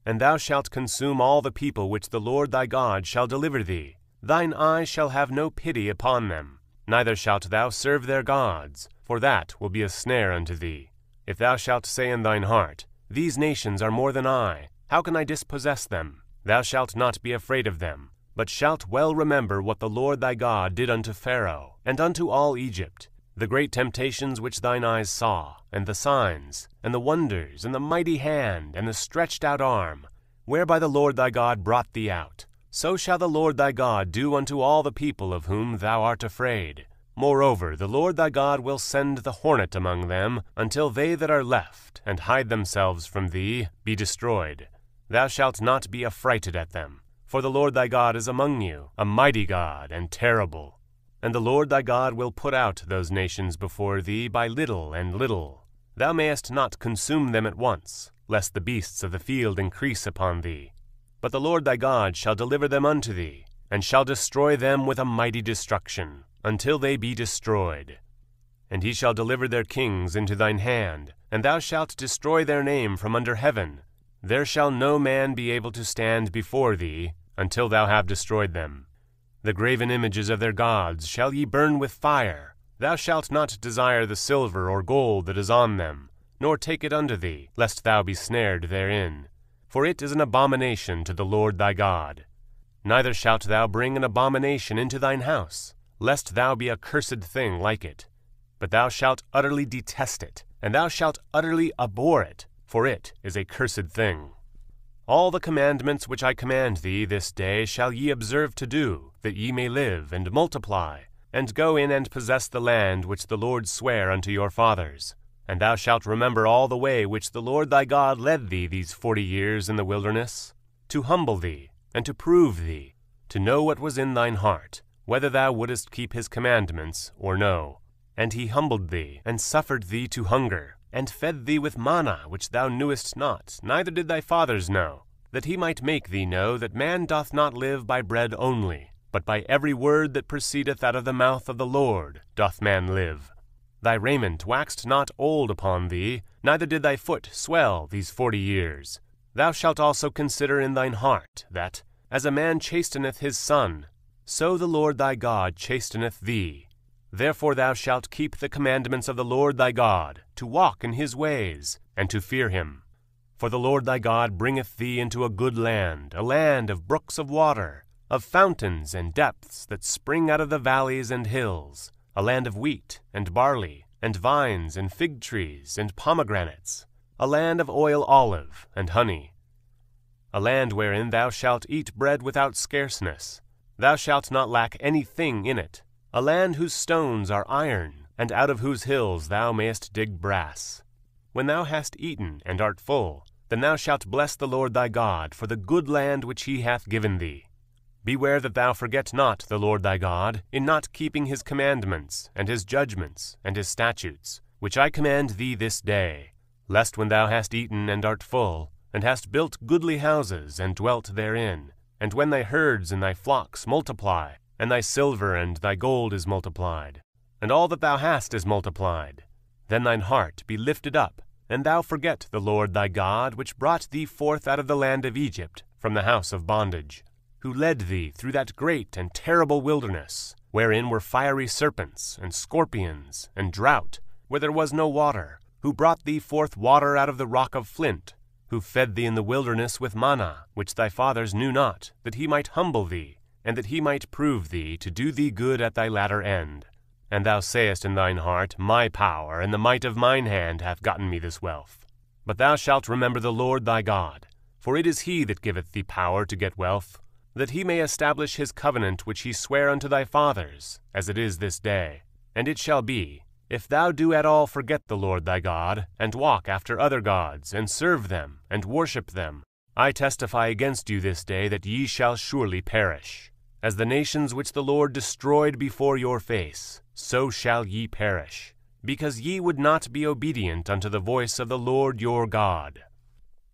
And thou shalt consume all the people which the Lord thy God shall deliver thee. Thine eye shall have no pity upon them, neither shalt thou serve their gods, for that will be a snare unto thee. If thou shalt say in thine heart, These nations are more than I, how can I dispossess them? Thou shalt not be afraid of them, but shalt well remember what the Lord thy God did unto Pharaoh, and unto all Egypt. the great temptations which thine eyes saw, and the signs, and the wonders, and the mighty hand, and the stretched out arm, whereby the Lord thy God brought thee out, so shall the Lord thy God do unto all the people of whom thou art afraid. Moreover, the Lord thy God will send the hornet among them, until they that are left, and hide themselves from thee, be destroyed. Thou shalt not be affrighted at them. For the Lord thy God is among you, a mighty God and terrible. And the Lord thy God will put out those nations before thee by little and little. Thou mayest not consume them at once, lest the beasts of the field increase upon thee. But the Lord thy God shall deliver them unto thee, and shall destroy them with a mighty destruction, until they be destroyed. And he shall deliver their kings into thine hand, and thou shalt destroy their name from under heaven. There shall no man be able to stand before thee, until thou have destroyed them. The graven images of their gods shall ye burn with fire. Thou shalt not desire the silver or gold that is on them, nor take it unto thee, lest thou be snared therein. For it is an abomination to the Lord thy God. Neither shalt thou bring an abomination into thine house, lest thou be a cursed thing like it. But thou shalt utterly detest it, and thou shalt utterly abhor it, for it is a cursed thing. All the commandments which I command thee this day shall ye observe to do, that ye may live and multiply, and go in and possess the land which the Lord sware unto your fathers. And thou shalt remember all the way which the Lord thy God led thee these 40 years in the wilderness, to humble thee, and to prove thee, to know what was in thine heart, whether thou wouldest keep his commandments or no. And he humbled thee, and suffered thee to hunger, and fed thee with manna which thou knewest not, neither did thy fathers know, that he might make thee know that man doth not live by bread only, but by every word that proceedeth out of the mouth of the Lord doth man live. Thy raiment waxed not old upon thee, neither did thy foot swell these 40 years. Thou shalt also consider in thine heart that, as a man chasteneth his son, so the Lord thy God chasteneth thee. Therefore thou shalt keep the commandments of the Lord thy God, to walk in his ways, and to fear him. For the Lord thy God bringeth thee into a good land, a land of brooks of water, of fountains and depths that spring out of the valleys and hills, a land of wheat and barley, and vines and fig trees and pomegranates, a land of oil olive and honey, a land wherein thou shalt eat bread without scarceness. Thou shalt not lack any thing in it, a land whose stones are iron, and out of whose hills thou mayest dig brass. When thou hast eaten and art full, then thou shalt bless the Lord thy God for the good land which he hath given thee. Beware that thou forget not the Lord thy God, in not keeping his commandments, and his judgments, and his statutes, which I command thee this day, lest when thou hast eaten and art full, and hast built goodly houses, and dwelt therein, and when thy herds and thy flocks multiply, and thy silver and thy gold is multiplied, and all that thou hast is multiplied, then thine heart be lifted up, and thou forget the Lord thy God, which brought thee forth out of the land of Egypt, from the house of bondage, who led thee through that great and terrible wilderness, wherein were fiery serpents, and scorpions, and drought, where there was no water, who brought thee forth water out of the rock of flint, who fed thee in the wilderness with manna, which thy fathers knew not, that he might humble thee, and that he might prove thee to do thee good at thy latter end. And thou sayest in thine heart, My power and the might of mine hand hath gotten me this wealth. But thou shalt remember the Lord thy God, for it is he that giveth thee power to get wealth, that he may establish his covenant which he sware unto thy fathers, as it is this day. And it shall be, if thou do at all forget the Lord thy God, and walk after other gods, and serve them, and worship them, I testify against you this day that ye shall surely perish. As the nations which the Lord destroyed before your face, so shall ye perish, because ye would not be obedient unto the voice of the Lord your God.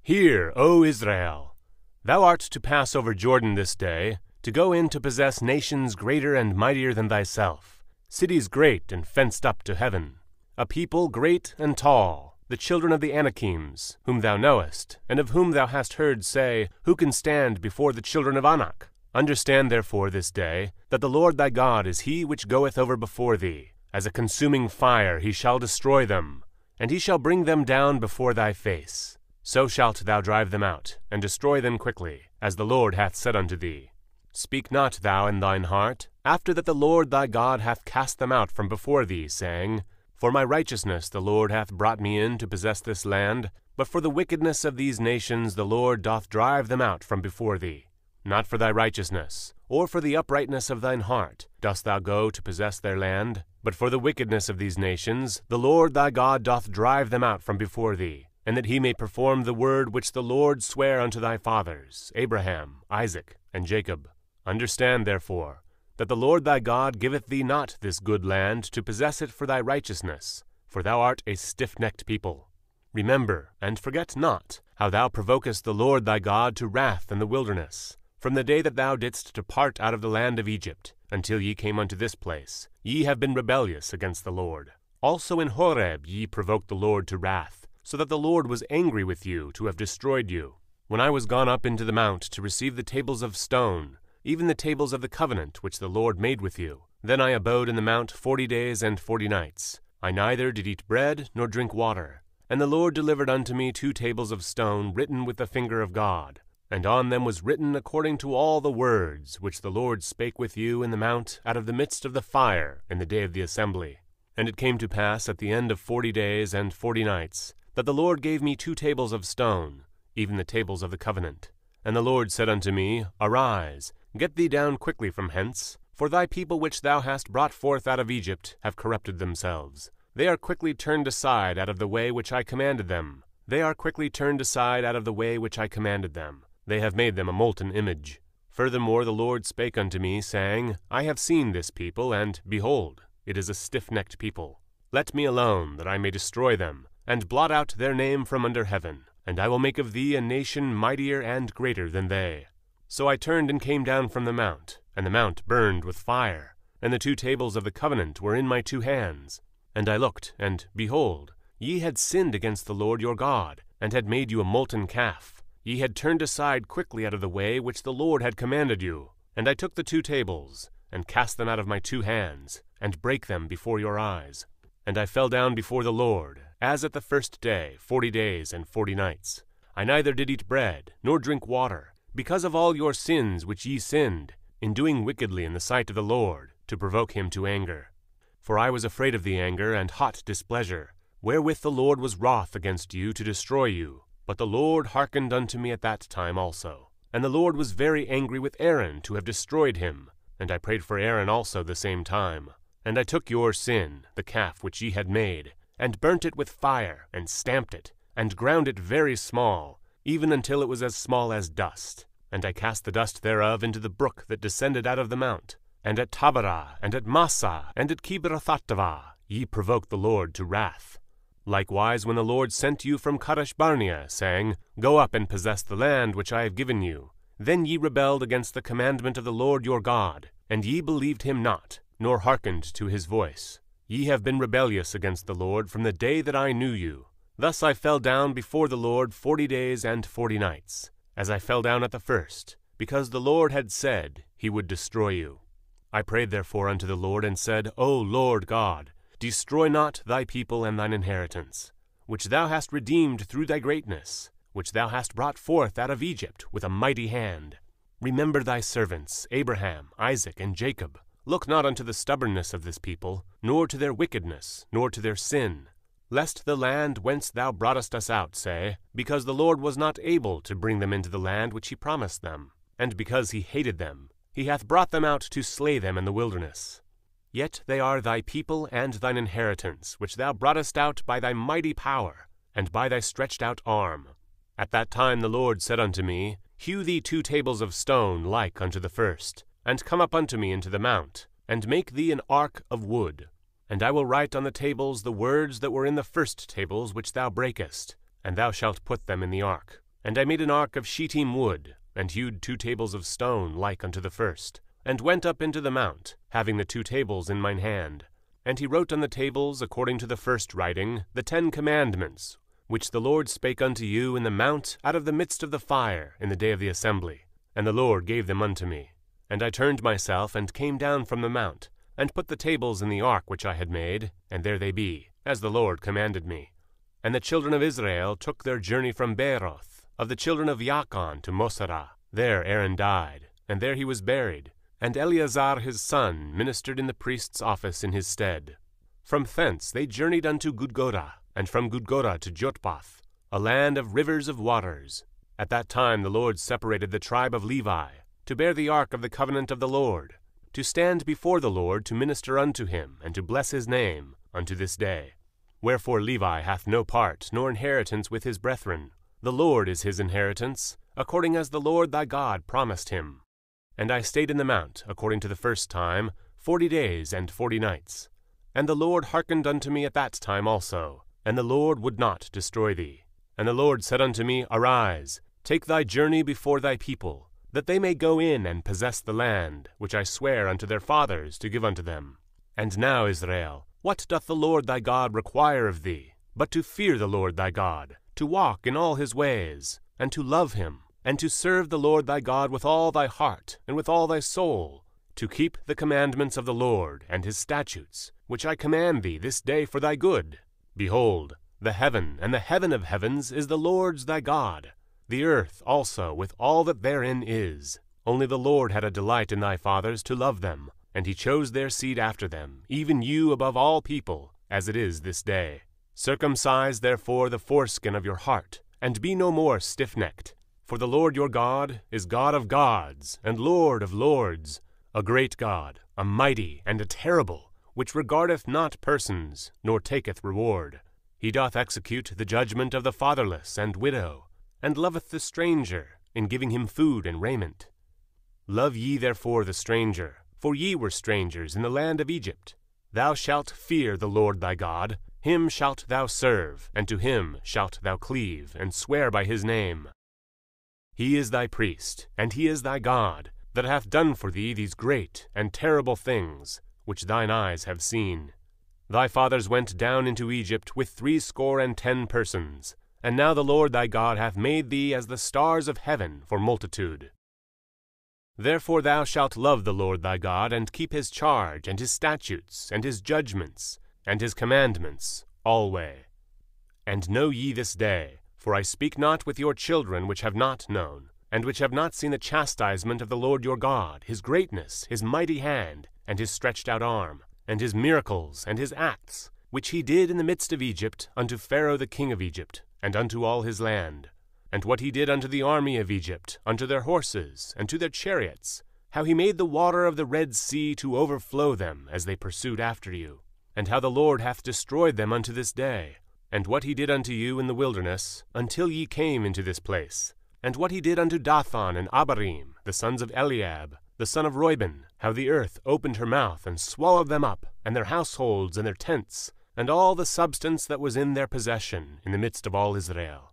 Hear, O Israel, thou art to pass over Jordan this day, to go in to possess nations greater and mightier than thyself, cities great and fenced up to heaven, a people great and tall, the children of the Anakims, whom thou knowest, and of whom thou hast heard say, Who can stand before the children of Anak? Understand therefore this day, that the Lord thy God is he which goeth over before thee. As a consuming fire he shall destroy them, and he shall bring them down before thy face. So shalt thou drive them out, and destroy them quickly, as the Lord hath said unto thee. Speak not thou in thine heart, after that the Lord thy God hath cast them out from before thee, saying, For my righteousness the Lord hath brought me in to possess this land, but for the wickedness of these nations the Lord doth drive them out from before thee. Not for thy righteousness, or for the uprightness of thine heart, dost thou go to possess their land, but for the wickedness of these nations the Lord thy God doth drive them out from before thee, and that he may perform the word which the Lord sware unto thy fathers, Abraham, Isaac, and Jacob. Understand, therefore, that the Lord thy God giveth thee not this good land to possess it for thy righteousness, for thou art a stiff-necked people. Remember, and forget not, how thou provokest the Lord thy God to wrath in the wilderness. From the day that thou didst depart out of the land of Egypt, until ye came unto this place, ye have been rebellious against the Lord. Also in Horeb ye provoked the Lord to wrath, so that the Lord was angry with you to have destroyed you. When I was gone up into the mount to receive the tables of stone, even the tables of the covenant which the Lord made with you, then I abode in the mount 40 days and 40 nights. I neither did eat bread nor drink water. And the Lord delivered unto me 2 tables of stone written with the finger of God, and on them was written according to all the words which the Lord spake with you in the mount out of the midst of the fire in the day of the assembly. And it came to pass at the end of 40 days and 40 nights, that the Lord gave me 2 tables of stone, even the tables of the covenant. And the Lord said unto me, Arise, get thee down quickly from hence, for thy people which thou hast brought forth out of Egypt have corrupted themselves. They are quickly turned aside out of the way which I commanded them. They are quickly turned aside out of the way which I commanded them. They have made them a molten image. Furthermore the Lord spake unto me, saying, I have seen this people, and, behold, it is a stiff-necked people. Let me alone, that I may destroy them, and blot out their name from under heaven. And I will make of thee a nation mightier and greater than they. So I turned and came down from the mount, and the mount burned with fire, and the 2 tables of the covenant were in my 2 hands. And I looked, and, behold, ye had sinned against the Lord your God, and had made you a molten calf. Ye had turned aside quickly out of the way which the Lord had commanded you. And I took the 2 tables, and cast them out of my 2 hands, and brake them before your eyes. And I fell down before the Lord, as at the first day, 40 days and 40 nights. I neither did eat bread, nor drink water, because of all your sins which ye sinned, in doing wickedly in the sight of the Lord, to provoke him to anger. For I was afraid of the anger and hot displeasure, wherewith the Lord was wroth against you to destroy you. But the Lord hearkened unto me at that time also. And the Lord was very angry with Aaron to have destroyed him. And I prayed for Aaron also the same time. And I took your sin, the calf which ye had made, and burnt it with fire, and stamped it, and ground it very small, even until it was as small as dust. And I cast the dust thereof into the brook that descended out of the mount. And at Taberah, and at Massah, and at Kibroth-hattaavah, ye provoked the Lord to wrath. Likewise, when the Lord sent you from Kadesh-barnea, saying, Go up and possess the land which I have given you, then ye rebelled against the commandment of the Lord your God, and ye believed him not, nor hearkened to his voice. Ye have been rebellious against the Lord from the day that I knew you. Thus I fell down before the Lord 40 days and 40 nights, as I fell down at the first, because the Lord had said he would destroy you. I prayed therefore unto the Lord, and said, O Lord God, destroy not thy people and thine inheritance, which thou hast redeemed through thy greatness, which thou hast brought forth out of Egypt with a mighty hand. Remember thy servants, Abraham, Isaac, and Jacob. Look not unto the stubbornness of this people, nor to their wickedness, nor to their sin, lest the land whence thou broughtest us out say, Because the Lord was not able to bring them into the land which he promised them, and because he hated them, he hath brought them out to slay them in the wilderness. Yet they are thy people and thine inheritance, which thou broughtest out by thy mighty power, and by thy stretched out arm. At that time the Lord said unto me, Hew thee 2 tables of stone like unto the first, and come up unto me into the mount, and make thee an ark of wood. And I will write on the tables the words that were in the first tables which thou brakest, and thou shalt put them in the ark. And I made an ark of shittim wood, and hewed 2 tables of stone like unto the first, and went up into the mount, having the 2 tables in mine hand. And he wrote on the tables, according to the first writing, the 10 commandments, which the Lord spake unto you in the mount out of the midst of the fire in the day of the assembly. And the Lord gave them unto me. And I turned myself, and came down from the mount, and put the tables in the ark which I had made, and there they be, as the Lord commanded me. And the children of Israel took their journey from Beeroth, of the children of Jaakon to Moserah. There Aaron died, and there he was buried, and Eleazar his son ministered in the priest's office in his stead. From thence they journeyed unto Gudgoda, and from Gudgoda to Jotbath, a land of rivers of waters. At that time the Lord separated the tribe of Levi, to bear the ark of the covenant of the Lord, to stand before the Lord to minister unto him, and to bless his name, unto this day. Wherefore Levi hath no part nor inheritance with his brethren. The Lord is his inheritance, according as the Lord thy God promised him. And I stayed in the mount, according to the first time, 40 days and 40 nights. And the Lord hearkened unto me at that time also, and the Lord would not destroy thee. And the Lord said unto me, Arise, take thy journey before thy people, that they may go in and possess the land, which I swear unto their fathers to give unto them. And now, Israel, what doth the Lord thy God require of thee, but to fear the Lord thy God, to walk in all his ways, and to love him, and to serve the Lord thy God with all thy heart and with all thy soul, to keep the commandments of the Lord and his statutes, which I command thee this day for thy good? Behold, the heaven and the heaven of heavens is the Lord's thy God, the earth also with all that therein is. Only the Lord had a delight in thy fathers to love them, and he chose their seed after them, even you above all people, as it is this day. Circumcise therefore the foreskin of your heart, and be no more stiff-necked. For the Lord your God is God of gods, and Lord of lords, a great God, a mighty and a terrible, which regardeth not persons, nor taketh reward. He doth execute the judgment of the fatherless and widow, and loveth the stranger, in giving him food and raiment. Love ye therefore the stranger, for ye were strangers in the land of Egypt. Thou shalt fear the Lord thy God, him shalt thou serve, and to him shalt thou cleave, and swear by his name. He is thy priest, and he is thy God, that hath done for thee these great and terrible things, which thine eyes have seen. Thy fathers went down into Egypt with 70 persons, and now the Lord thy God hath made thee as the stars of heaven for multitude. Therefore thou shalt love the Lord thy God, and keep his charge, and his statutes, and his judgments, and his commandments, alway. And know ye this day, for I speak not with your children which have not known, and which have not seen the chastisement of the Lord your God, his greatness, his mighty hand, and his stretched out arm, and his miracles, and his acts, which he did in the midst of Egypt, unto Pharaoh the king of Egypt, and unto all his land. And what he did unto the army of Egypt, unto their horses, and to their chariots, how he made the water of the Red Sea to overflow them, as they pursued after you, and how the Lord hath destroyed them unto this day, and what he did unto you in the wilderness, until ye came into this place, and what he did unto Dathan and Abiram, the sons of Eliab, the son of Reuben, how the earth opened her mouth and swallowed them up, and their households and their tents, and all the substance that was in their possession, in the midst of all Israel.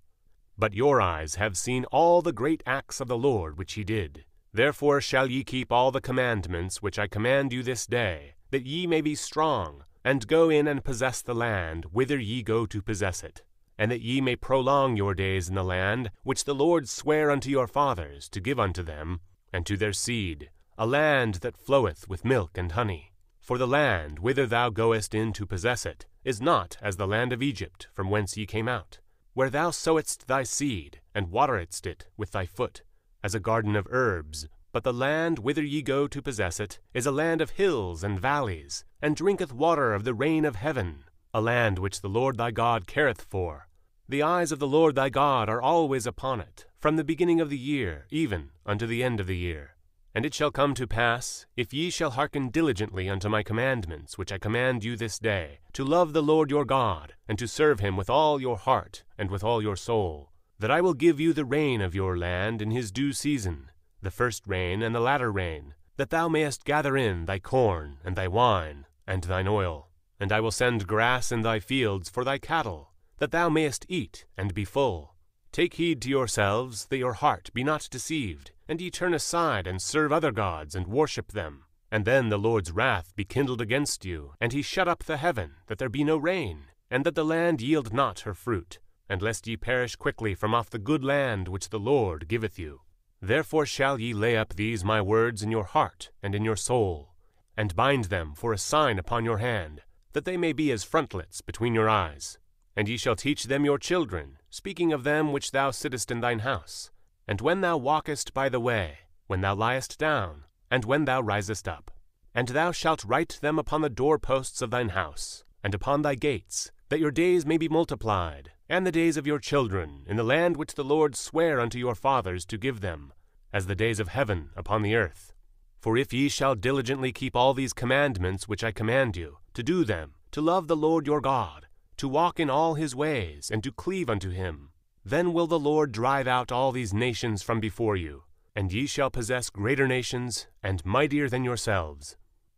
But your eyes have seen all the great acts of the Lord which he did. Therefore shall ye keep all the commandments which I command you this day, that ye may be strong, and go in and possess the land whither ye go to possess it, and that ye may prolong your days in the land which the Lord sware unto your fathers to give unto them, and to their seed, a land that floweth with milk and honey. For the land whither thou goest in to possess it is not as the land of Egypt from whence ye came out, where thou sowedst thy seed, and wateredst it with thy foot, as a garden of herbs. But the land whither ye go to possess it is a land of hills and valleys, and drinketh water of the rain of heaven, a land which the Lord thy God careth for. The eyes of the Lord thy God are always upon it, from the beginning of the year even unto the end of the year. And it shall come to pass, if ye shall hearken diligently unto my commandments which I command you this day, to love the Lord your God, and to serve him with all your heart and with all your soul, that I will give you the rain of your land in his due season, the first rain and the latter rain, that thou mayest gather in thy corn and thy wine and thine oil. And I will send grass in thy fields for thy cattle, that thou mayest eat and be full. Take heed to yourselves, that your heart be not deceived, and ye turn aside and serve other gods and worship them. And then the Lord's wrath be kindled against you, and he shut up the heaven, that there be no rain, and that the land yield not her fruit, and lest ye perish quickly from off the good land which the Lord giveth you. Therefore shall ye lay up these my words in your heart and in your soul, and bind them for a sign upon your hand, that they may be as frontlets between your eyes. And ye shall teach them your children, speaking of them which thou sittest in thine house. And when thou walkest by the way, when thou liest down, and when thou risest up. And thou shalt write them upon the doorposts of thine house, and upon thy gates, that your days may be multiplied, and the days of your children, in the land which the Lord sware unto your fathers to give them, as the days of heaven upon the earth. For if ye shall diligently keep all these commandments which I command you, to do them, to love the Lord your God, to walk in all his ways, and to cleave unto him, then will the Lord drive out all these nations from before you, and ye shall possess greater nations, and mightier than yourselves.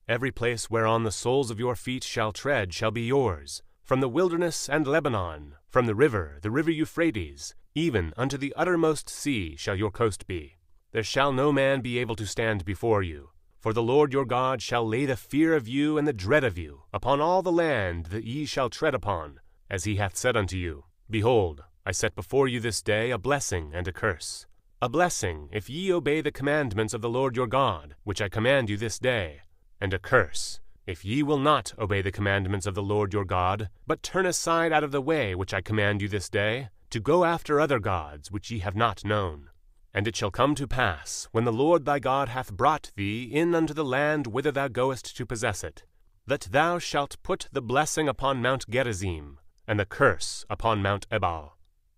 Every place whereon the soles of your feet shall tread shall be yours, from the wilderness and Lebanon, from the river Euphrates, even unto the uttermost sea shall your coast be. There shall no man be able to stand before you. For the Lord your God shall lay the fear of you and the dread of you upon all the land that ye shall tread upon, as he hath said unto you, Behold, I set before you this day a blessing and a curse. A blessing, if ye obey the commandments of the Lord your God, which I command you this day, and a curse, if ye will not obey the commandments of the Lord your God, but turn aside out of the way which I command you this day, to go after other gods which ye have not known. And it shall come to pass, when the Lord thy God hath brought thee in unto the land whither thou goest to possess it, that thou shalt put the blessing upon Mount Gerizim, and the curse upon Mount Ebal.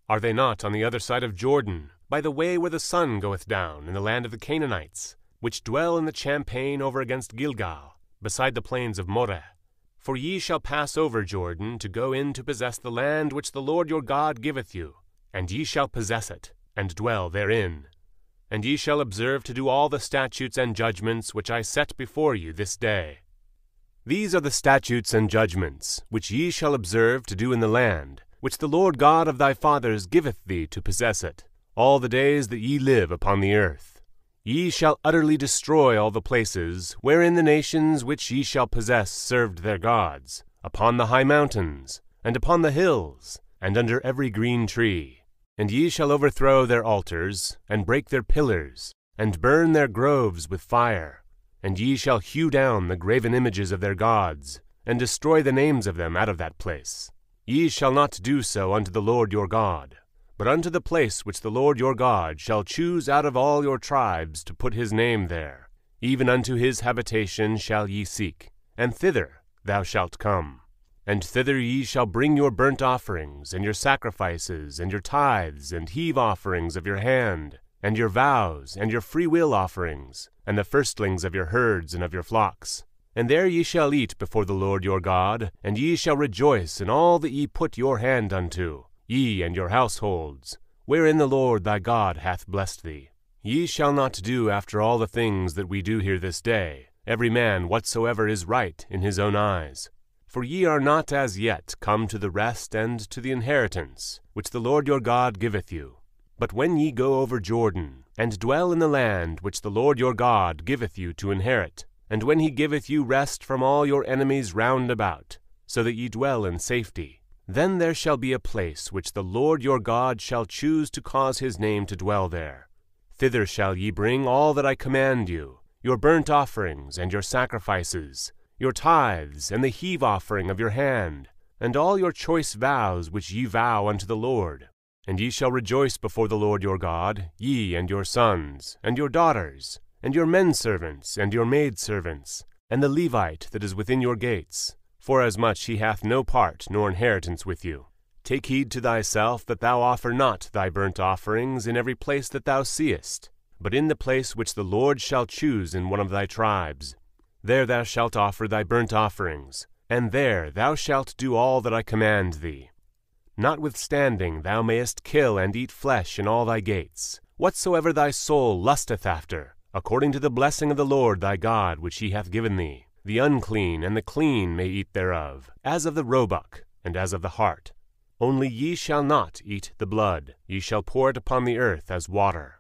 Are they not on the other side of Jordan, by the way where the sun goeth down, in the land of the Canaanites, which dwell in the champaign over against Gilgal, beside the plains of Moreh? For ye shall pass over Jordan to go in to possess the land which the Lord your God giveth you, and ye shall possess it, and dwell therein. And ye shall observe to do all the statutes and judgments which I set before you this day. These are the statutes and judgments which ye shall observe to do in the land, which the Lord God of thy fathers giveth thee to possess it, all the days that ye live upon the earth. Ye shall utterly destroy all the places wherein the nations which ye shall possess served their gods, upon the high mountains, and upon the hills, and under every green tree. And ye shall overthrow their altars, and break their pillars, and burn their groves with fire. And ye shall hew down the graven images of their gods, and destroy the names of them out of that place. Ye shall not do so unto the Lord your God, but unto the place which the Lord your God shall choose out of all your tribes to put his name there, even unto his habitation shall ye seek, and thither thou shalt come. And thither ye shall bring your burnt offerings, and your sacrifices, and your tithes, and heave offerings of your hand, and your vows, and your freewill offerings, and the firstlings of your herds and of your flocks. And there ye shall eat before the Lord your God, and ye shall rejoice in all that ye put your hand unto, ye and your households, wherein the Lord thy God hath blessed thee. Ye shall not do after all the things that we do here this day, every man whatsoever is right in his own eyes. For ye are not as yet come to the rest and to the inheritance, which the Lord your God giveth you. But when ye go over Jordan, and dwell in the land which the Lord your God giveth you to inherit, and when he giveth you rest from all your enemies round about, so that ye dwell in safety, then there shall be a place which the Lord your God shall choose to cause his name to dwell there. Thither shall ye bring all that I command you, your burnt offerings and your sacrifices, your tithes and the heave offering of your hand, and all your choice vows which ye vow unto the Lord. And ye shall rejoice before the Lord your God, ye and your sons, and your daughters, and your menservants, and your maidservants, and the Levite that is within your gates, forasmuch he hath no part nor inheritance with you. Take heed to thyself that thou offer not thy burnt offerings in every place that thou seest, but in the place which the Lord shall choose in one of thy tribes. There thou shalt offer thy burnt offerings, and there thou shalt do all that I command thee. Notwithstanding thou mayest kill and eat flesh in all thy gates, whatsoever thy soul lusteth after, according to the blessing of the Lord thy God which he hath given thee. The unclean and the clean may eat thereof, as of the roebuck, and as of the hart. Only ye shall not eat the blood, ye shall pour it upon the earth as water.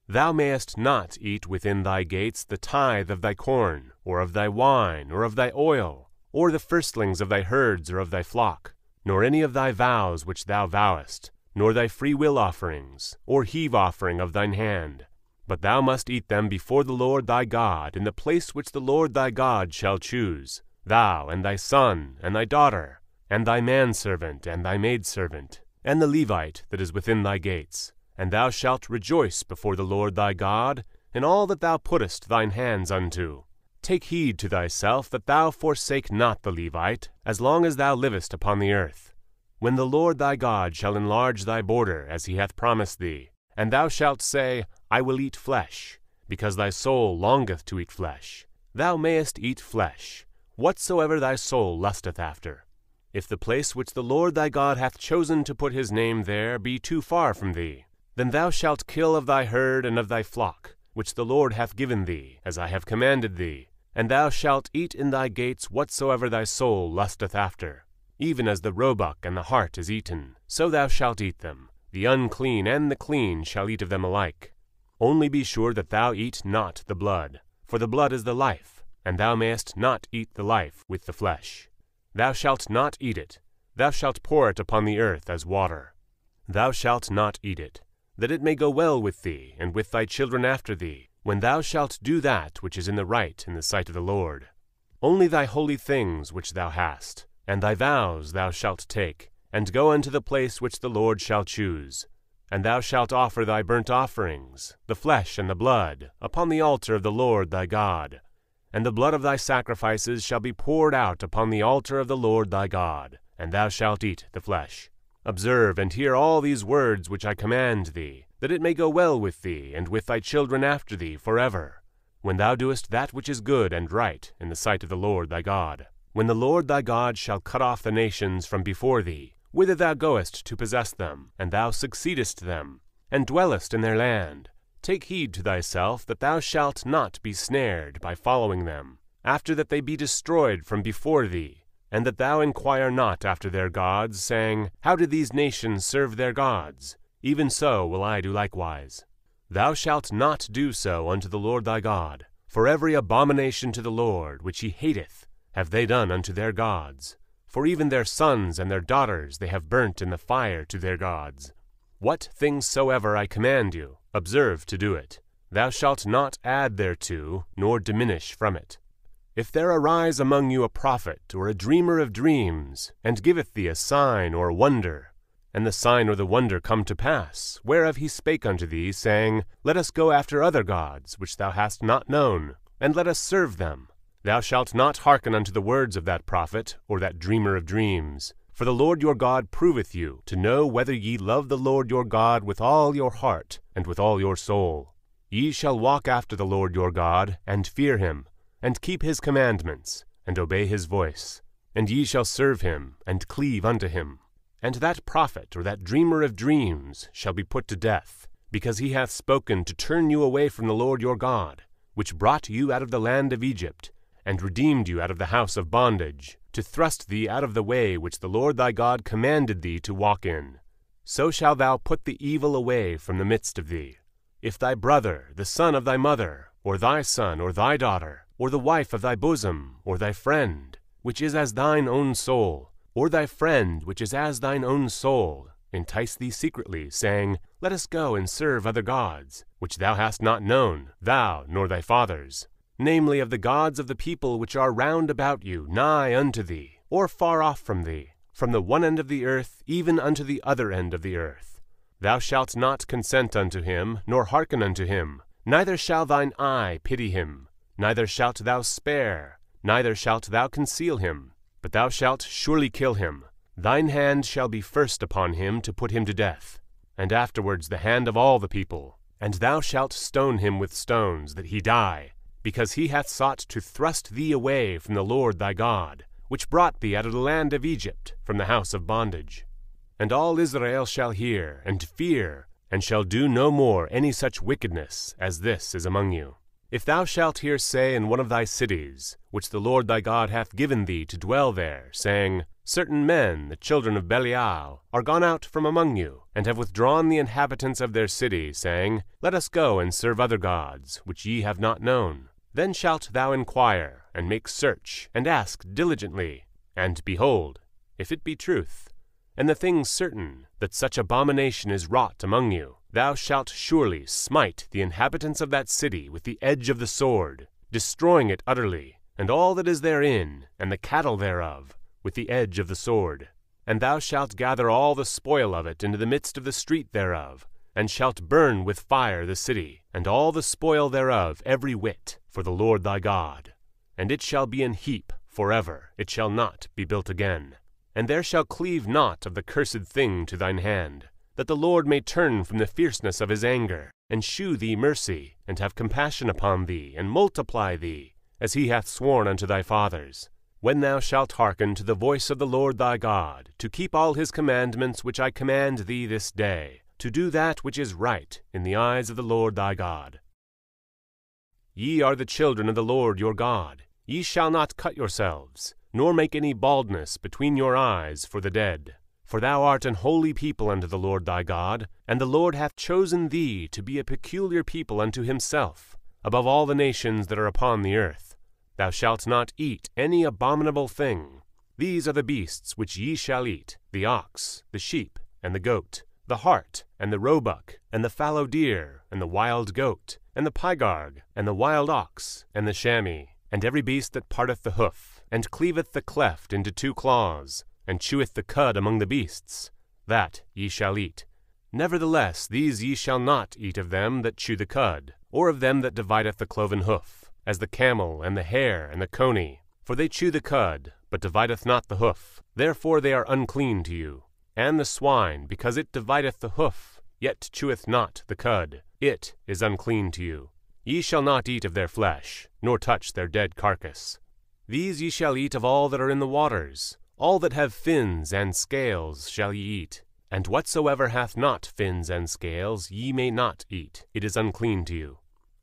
Thou mayest not eat within thy gates the tithe of thy corn, or of thy wine, or of thy oil, or the firstlings of thy herds or of thy flock, nor any of thy vows which thou vowest, nor thy freewill offerings, or heave offering of thine hand. But thou must eat them before the Lord thy God in the place which the Lord thy God shall choose, thou and thy son and thy daughter, and thy manservant and thy maidservant, and the Levite that is within thy gates. And thou shalt rejoice before the Lord thy God, in all that thou puttest thine hands unto. Take heed to thyself that thou forsake not the Levite, as long as thou livest upon the earth. When the Lord thy God shall enlarge thy border, as he hath promised thee, and thou shalt say, I will eat flesh, because thy soul longeth to eat flesh, thou mayest eat flesh, whatsoever thy soul lusteth after. If the place which the Lord thy God hath chosen to put his name there be too far from thee, then thou shalt kill of thy herd and of thy flock, which the Lord hath given thee, as I have commanded thee, and thou shalt eat in thy gates whatsoever thy soul lusteth after. Even as the roebuck and the hart is eaten, so thou shalt eat them. The unclean and the clean shall eat of them alike. Only be sure that thou eat not the blood, for the blood is the life, and thou mayest not eat the life with the flesh. Thou shalt not eat it, thou shalt pour it upon the earth as water. Thou shalt not eat it, that it may go well with thee, and with thy children after thee, when thou shalt do that which is in the right in the sight of the Lord. Only thy holy things which thou hast, and thy vows thou shalt take, and go unto the place which the Lord shall choose. And thou shalt offer thy burnt offerings, the flesh and the blood, upon the altar of the Lord thy God. And the blood of thy sacrifices shall be poured out upon the altar of the Lord thy God, and thou shalt eat the flesh. Observe and hear all these words which I command thee, that it may go well with thee, and with thy children after thee forever, when thou doest that which is good and right in the sight of the Lord thy God. When the Lord thy God shall cut off the nations from before thee, whither thou goest to possess them, and thou succeedest them, and dwellest in their land, take heed to thyself that thou shalt not be snared by following them, after that they be destroyed from before thee, and that thou inquire not after their gods, saying, How did these nations serve their gods? Even so will I do likewise. Thou shalt not do so unto the Lord thy God, for every abomination to the Lord which he hateth have they done unto their gods. For even their sons and their daughters they have burnt in the fire to their gods. What things soever I command you, observe to do it. Thou shalt not add thereto, nor diminish from it. If there arise among you a prophet or a dreamer of dreams, and giveth thee a sign or wonder, and the sign or the wonder come to pass, whereof he spake unto thee, saying, Let us go after other gods, which thou hast not known, and let us serve them, thou shalt not hearken unto the words of that prophet or that dreamer of dreams. For the Lord your God proveth you, to know whether ye love the Lord your God with all your heart and with all your soul. Ye shall walk after the Lord your God, and fear him, and keep his commandments, and obey his voice. And ye shall serve him, and cleave unto him. And that prophet or that dreamer of dreams shall be put to death, because he hath spoken to turn you away from the Lord your God, which brought you out of the land of Egypt, and redeemed you out of the house of bondage, to thrust thee out of the way which the Lord thy God commanded thee to walk in. So shalt thou put the evil away from the midst of thee. If thy brother, the son of thy mother, or thy son, or thy daughter, or the wife of thy bosom, or thy friend, which is as thine own soul, or thy friend, which is as thine own soul, entice thee secretly, saying, Let us go and serve other gods, which thou hast not known, thou nor thy fathers, namely of the gods of the people which are round about you, nigh unto thee, or far off from thee, from the one end of the earth even unto the other end of the earth. Thou shalt not consent unto him, nor hearken unto him, neither shall thine eye pity him, neither shalt thou spare, neither shalt thou conceal him, but thou shalt surely kill him. Thine hand shall be first upon him to put him to death, and afterwards the hand of all the people. And thou shalt stone him with stones, that he die, because he hath sought to thrust thee away from the Lord thy God, which brought thee out of the land of Egypt, from the house of bondage. And all Israel shall hear, and fear, and shall do no more any such wickedness as this is among you. If thou shalt hear say in one of thy cities, which the Lord thy God hath given thee to dwell there, saying, Certain men, the children of Belial, are gone out from among you, and have withdrawn the inhabitants of their city, saying, Let us go and serve other gods, which ye have not known. Then shalt thou inquire, and make search, and ask diligently. And behold, if it be truth, and the thing certain, that such abomination is wrought among you, thou shalt surely smite the inhabitants of that city with the edge of the sword, destroying it utterly, and all that is therein, and the cattle thereof, with the edge of the sword. And thou shalt gather all the spoil of it into the midst of the street thereof, and shalt burn with fire the city, and all the spoil thereof every whit, for the Lord thy God. And it shall be an heap forever, it shall not be built again. And there shall cleave naught of the cursed thing to thine hand, that the Lord may turn from the fierceness of his anger, and shew thee mercy, and have compassion upon thee, and multiply thee, as he hath sworn unto thy fathers, when thou shalt hearken to the voice of the Lord thy God, to keep all his commandments which I command thee this day, to do that which is right in the eyes of the Lord thy God. Ye are the children of the Lord your God. Ye shall not cut yourselves, nor make any baldness between your eyes for the dead. For thou art an holy people unto the Lord thy God, and the Lord hath chosen thee to be a peculiar people unto himself, above all the nations that are upon the earth. Thou shalt not eat any abominable thing. These are the beasts which ye shall eat, the ox, the sheep, and the goat, the hart, and the roebuck, and the fallow deer, and the wild goat, and the pygarg, and the wild ox, and the chamois, and every beast that parteth the hoof, and cleaveth the cleft into two claws, and cheweth the cud among the beasts, that ye shall eat. Nevertheless these ye shall not eat of them that chew the cud, or of them that divideth the cloven hoof, as the camel, and the hare, and the coney. For they chew the cud, but divideth not the hoof, therefore they are unclean to you. And the swine, because it divideth the hoof, yet cheweth not the cud, it is unclean to you. Ye shall not eat of their flesh, nor touch their dead carcass. These ye shall eat of all that are in the waters. All that have fins and scales shall ye eat. And whatsoever hath not fins and scales ye may not eat, it is unclean to you.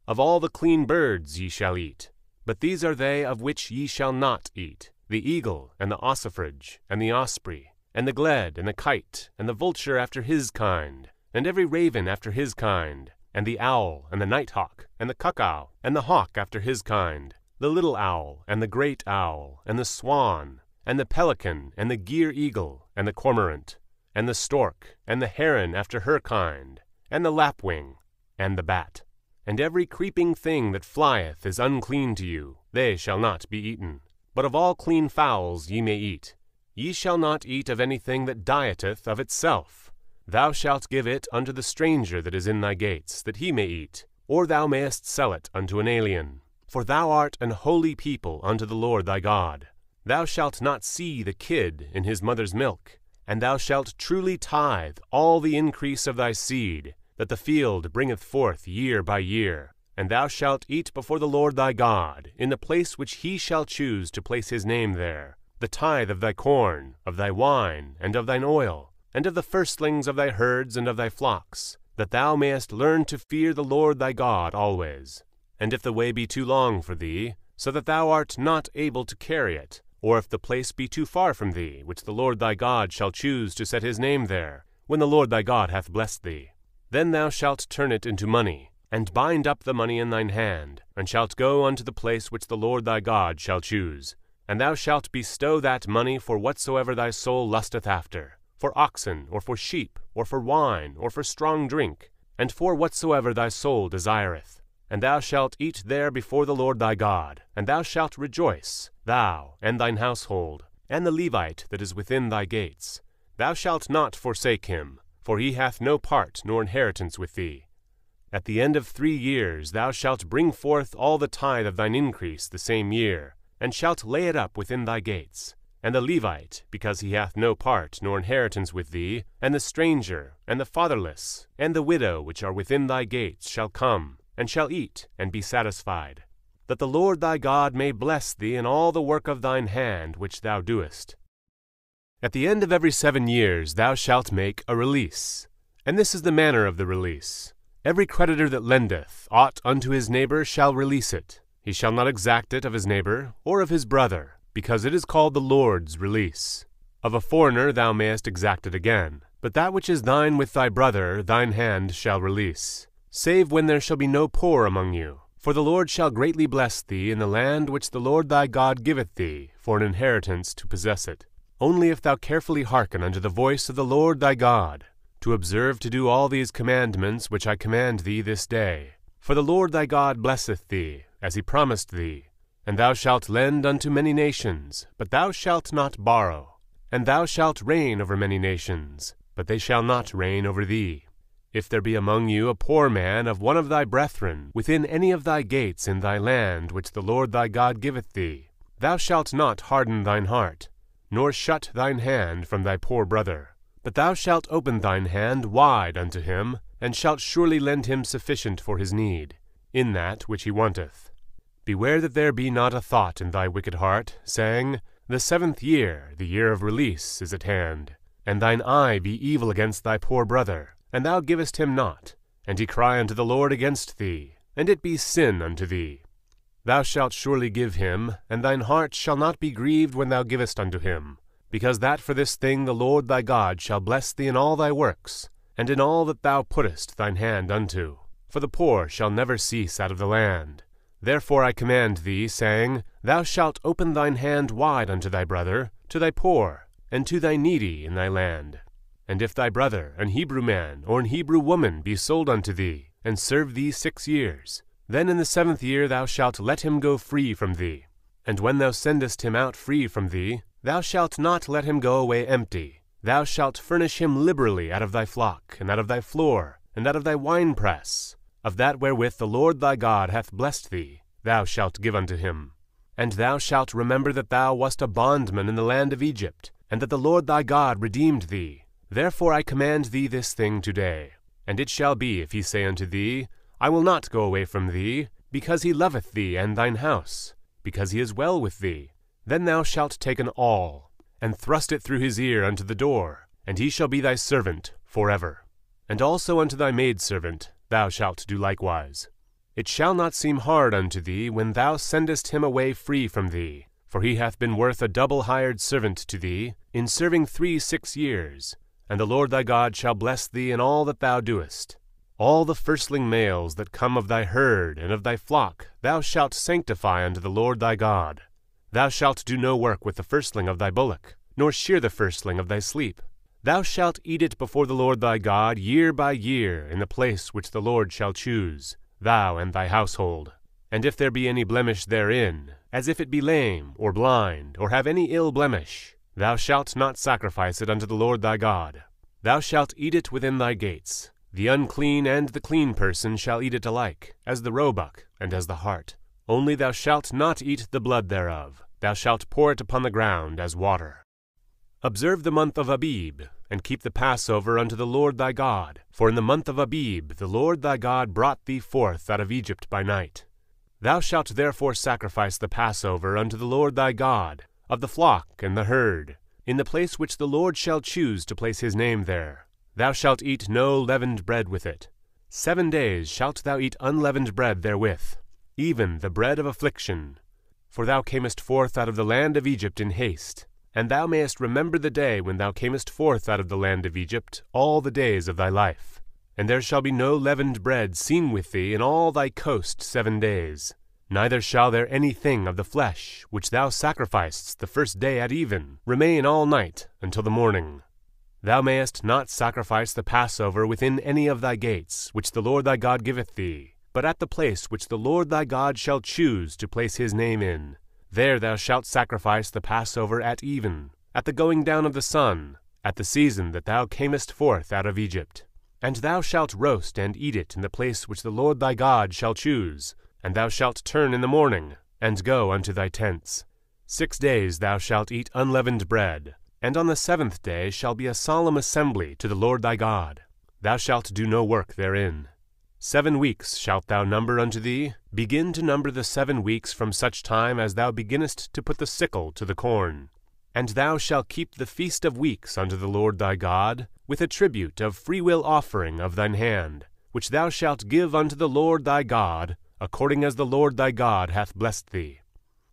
Of all the clean birds ye shall eat, but these are they of which ye shall not eat, the eagle, and the ossifrage, and the osprey, and the gled, and the kite, and the vulture after his kind, and every raven after his kind, and the owl, and the nighthawk, and the cuckow, and the hawk after his kind, the little owl, and the great owl, and the swan, and the pelican, and the gier eagle, and the cormorant, and the stork, and the heron after her kind, and the lapwing, and the bat. And every creeping thing that flieth is unclean to you, they shall not be eaten. But of all clean fowls ye may eat. Ye shall not eat of anything that dieteth of itself. Thou shalt give it unto the stranger that is in thy gates, that he may eat, or thou mayest sell it unto an alien. For thou art an holy people unto the Lord thy God. Thou shalt not see the kid in his mother's milk, and thou shalt truly tithe all the increase of thy seed, that the field bringeth forth year by year. And thou shalt eat before the Lord thy God, in the place which he shall choose to place his name there, the tithe of thy corn, of thy wine, and of thine oil, and of the firstlings of thy herds and of thy flocks, that thou mayest learn to fear the Lord thy God always. And if the way be too long for thee, so that thou art not able to carry it, or if the place be too far from thee, which the Lord thy God shall choose to set his name there, when the Lord thy God hath blessed thee, then thou shalt turn it into money, and bind up the money in thine hand, and shalt go unto the place which the Lord thy God shall choose. And thou shalt bestow that money for whatsoever thy soul lusteth after, for oxen, or for sheep, or for wine, or for strong drink, and for whatsoever thy soul desireth. And thou shalt eat there before the Lord thy God, and thou shalt rejoice, thou, and thine household, and the Levite that is within thy gates. Thou shalt not forsake him, for he hath no part nor inheritance with thee. At the end of 3 years thou shalt bring forth all the tithe of thine increase the same year, and shalt lay it up within thy gates. And the Levite, because he hath no part nor inheritance with thee, and the stranger, and the fatherless, and the widow which are within thy gates shall come, and shall eat, and be satisfied, that the Lord thy God may bless thee in all the work of thine hand which thou doest. At the end of every 7 years thou shalt make a release. And this is the manner of the release. Every creditor that lendeth aught unto his neighbor shall release it. He shall not exact it of his neighbor, or of his brother, because it is called the Lord's release. Of a foreigner thou mayest exact it again, but that which is thine with thy brother thine hand shall release, save when there shall be no poor among you. For the Lord shall greatly bless thee in the land which the Lord thy God giveth thee for an inheritance to possess it. Only if thou carefully hearken unto the voice of the Lord thy God, to observe to do all these commandments which I command thee this day. For the Lord thy God blesseth thee, as he promised thee. And thou shalt lend unto many nations, but thou shalt not borrow. And thou shalt reign over many nations, but they shall not reign over thee. If there be among you a poor man of one of thy brethren within any of thy gates in thy land which the Lord thy God giveth thee, thou shalt not harden thine heart, nor shut thine hand from thy poor brother, but thou shalt open thine hand wide unto him, and shalt surely lend him sufficient for his need, in that which he wanteth. Beware that there be not a thought in thy wicked heart, saying, The 7th year, the year of release, is at hand, and thine eye be evil against thy poor brother, and thou givest him not, and he cry unto the Lord against thee, and it be sin unto thee. Thou shalt surely give him, and thine heart shall not be grieved when thou givest unto him, because that for this thing the Lord thy God shall bless thee in all thy works, and in all that thou puttest thine hand unto. For the poor shall never cease out of the land. Therefore I command thee, saying, Thou shalt open thine hand wide unto thy brother, to thy poor, and to thy needy in thy land. And if thy brother, an Hebrew man, or an Hebrew woman, be sold unto thee, and serve thee 6 years, then in the 7th year thou shalt let him go free from thee. And when thou sendest him out free from thee, thou shalt not let him go away empty. Thou shalt furnish him liberally out of thy flock, and out of thy floor, and out of thy winepress. Of that wherewith the Lord thy God hath blessed thee, thou shalt give unto him. And thou shalt remember that thou wast a bondman in the land of Egypt, and that the Lord thy God redeemed thee. Therefore I command thee this thing today. And it shall be, if he say unto thee, I will not go away from thee, because he loveth thee and thine house, because he is well with thee, then thou shalt take an awl, and thrust it through his ear unto the door, and he shall be thy servant forever. And also unto thy maidservant thou shalt do likewise. It shall not seem hard unto thee when thou sendest him away free from thee, for he hath been worth a double hired servant to thee, in serving 6 years. And the Lord thy God shall bless thee in all that thou doest. All the firstling males that come of thy herd and of thy flock thou shalt sanctify unto the Lord thy God. Thou shalt do no work with the firstling of thy bullock, nor shear the firstling of thy sleep. Thou shalt eat it before the Lord thy God year by year in the place which the Lord shall choose, thou and thy household. And if there be any blemish therein, as if it be lame, or blind, or have any ill blemish, thou shalt not sacrifice it unto the Lord thy God. Thou shalt eat it within thy gates. The unclean and the clean person shall eat it alike, as the roebuck and as the hart. Only thou shalt not eat the blood thereof. Thou shalt pour it upon the ground as water. Observe the month of Abib, and keep the Passover unto the Lord thy God. For in the month of Abib the Lord thy God brought thee forth out of Egypt by night. Thou shalt therefore sacrifice the Passover unto the Lord thy God, of the flock and the herd, in the place which the Lord shall choose to place his name there. Thou shalt eat no leavened bread with it. 7 days shalt thou eat unleavened bread therewith, even the bread of affliction. For thou camest forth out of the land of Egypt in haste, and thou mayest remember the day when thou camest forth out of the land of Egypt all the days of thy life. And there shall be no leavened bread seen with thee in all thy coast 7 days. Neither shall there any thing of the flesh, which thou sacrificedst the first day at even, remain all night until the morning. Thou mayest not sacrifice the Passover within any of thy gates, which the Lord thy God giveth thee, but at the place which the Lord thy God shall choose to place his name in. There thou shalt sacrifice the Passover at even, at the going down of the sun, at the season that thou camest forth out of Egypt. And thou shalt roast and eat it in the place which the Lord thy God shall choose. And thou shalt turn in the morning, and go unto thy tents. 6 days thou shalt eat unleavened bread, and on the 7th day shall be a solemn assembly to the Lord thy God. Thou shalt do no work therein. 7 weeks shalt thou number unto thee. Begin to number the 7 weeks from such time as thou beginnest to put the sickle to the corn. And thou shalt keep the feast of weeks unto the Lord thy God, with a tribute of freewill offering of thine hand, which thou shalt give unto the Lord thy God, according as the Lord thy God hath blessed thee.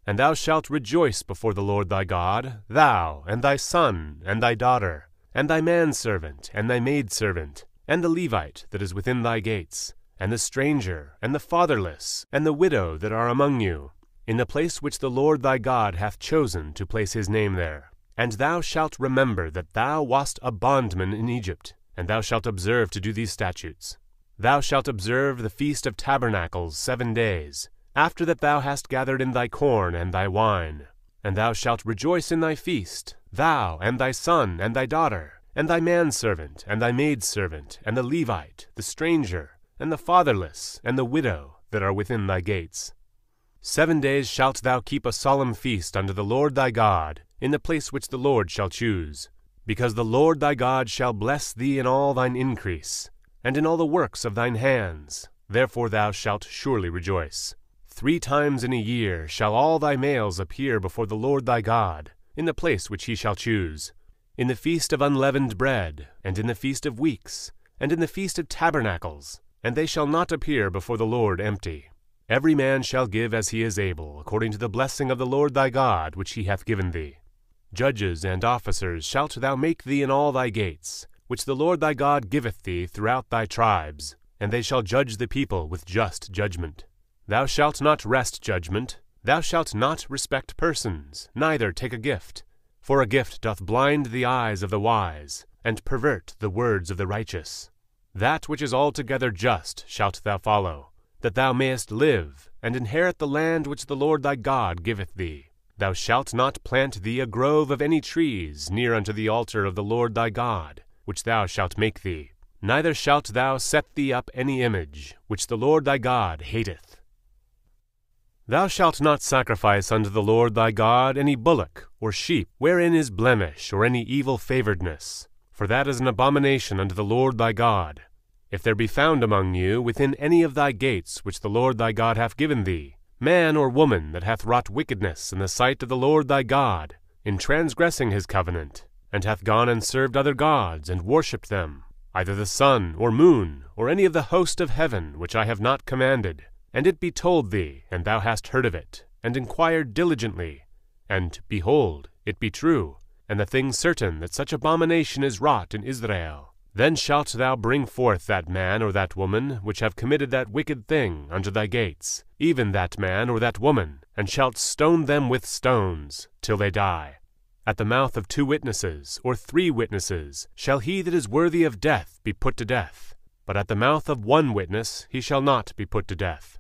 And thou shalt rejoice before the Lord thy God, thou, and thy son, and thy daughter, and thy manservant, and thy maidservant, and the Levite that is within thy gates, and the stranger, and the fatherless, and the widow that are among you, in the place which the Lord thy God hath chosen to place his name there. And thou shalt remember that thou wast a bondman in Egypt, and thou shalt observe to do these statutes. Thou shalt observe the Feast of Tabernacles 7 days, after that thou hast gathered in thy corn and thy wine. And thou shalt rejoice in thy feast, thou, and thy son, and thy daughter, and thy manservant, and thy maidservant, and the Levite, the stranger, and the fatherless, and the widow that are within thy gates. 7 days shalt thou keep a solemn feast unto the Lord thy God, in the place which the Lord shall choose, because the Lord thy God shall bless thee in all thine increase, and in all the works of thine hands. Therefore thou shalt surely rejoice. 3 times in a year shall all thy males appear before the Lord thy God, in the place which he shall choose, in the feast of unleavened bread, and in the feast of weeks, and in the feast of tabernacles, and they shall not appear before the Lord empty. Every man shall give as he is able, according to the blessing of the Lord thy God, which he hath given thee. Judges and officers shalt thou make thee in all thy gates, which the Lord thy God giveth thee throughout thy tribes, and they shall judge the people with just judgment. Thou shalt not wrest judgment, thou shalt not respect persons, neither take a gift. For a gift doth blind the eyes of the wise, and pervert the words of the righteous. That which is altogether just shalt thou follow, that thou mayest live, and inherit the land which the Lord thy God giveth thee. Thou shalt not plant thee a grove of any trees near unto the altar of the Lord thy God, which thou shalt make thee. Neither shalt thou set thee up any image, which the Lord thy God hateth. Thou shalt not sacrifice unto the Lord thy God any bullock or sheep, wherein is blemish or any evil favoredness, for that is an abomination unto the Lord thy God. If there be found among you within any of thy gates which the Lord thy God hath given thee, man or woman that hath wrought wickedness in the sight of the Lord thy God, in transgressing his covenant, and hath gone and served other gods, and worshipped them, either the sun or moon, or any of the host of heaven, which I have not commanded, and it be told thee, and thou hast heard of it, and inquired diligently, and, behold, it be true, and the thing certain that such abomination is wrought in Israel, then shalt thou bring forth that man or that woman which have committed that wicked thing unto thy gates, even that man or that woman, and shalt stone them with stones, till they die. At the mouth of 2 witnesses, or 3 witnesses, shall he that is worthy of death be put to death, but at the mouth of 1 witness he shall not be put to death.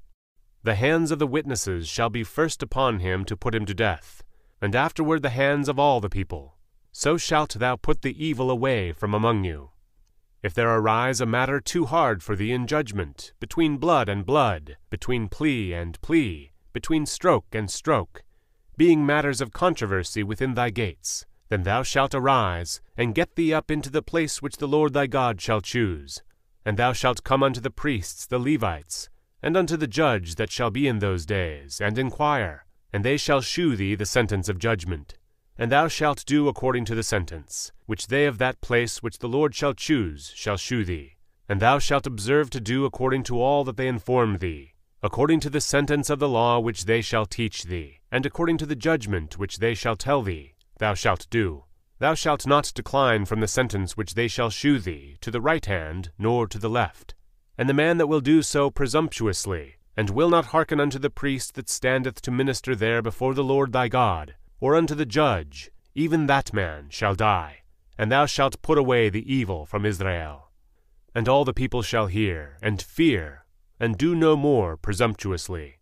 The hands of the witnesses shall be first upon him to put him to death, and afterward the hands of all the people. So shalt thou put the evil away from among you. If there arise a matter too hard for thee in judgment, between blood and blood, between plea and plea, between stroke and stroke, being matters of controversy within thy gates, then thou shalt arise, and get thee up into the place which the Lord thy God shall choose. And thou shalt come unto the priests the Levites, and unto the judge that shall be in those days, and inquire, and they shall shew thee the sentence of judgment. And thou shalt do according to the sentence, which they of that place which the Lord shall choose shall shew thee. And thou shalt observe to do according to all that they inform thee, according to the sentence of the law which they shall teach thee, and according to the judgment which they shall tell thee, thou shalt do. Thou shalt not decline from the sentence which they shall shew thee, to the right hand, nor to the left. And the man that will do so presumptuously, and will not hearken unto the priest that standeth to minister there before the Lord thy God, or unto the judge, even that man shall die, and thou shalt put away the evil from Israel. And all the people shall hear, and fear, and do no more presumptuously.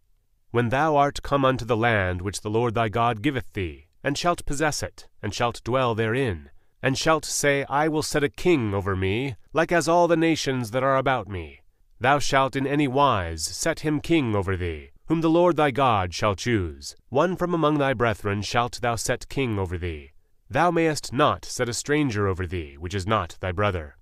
When thou art come unto the land which the Lord thy God giveth thee, and shalt possess it, and shalt dwell therein, and shalt say, I will set a king over me, like as all the nations that are about me. Thou shalt in any wise set him king over thee, whom the Lord thy God shall choose. One from among thy brethren shalt thou set king over thee. Thou mayest not set a stranger over thee, which is not thy brother.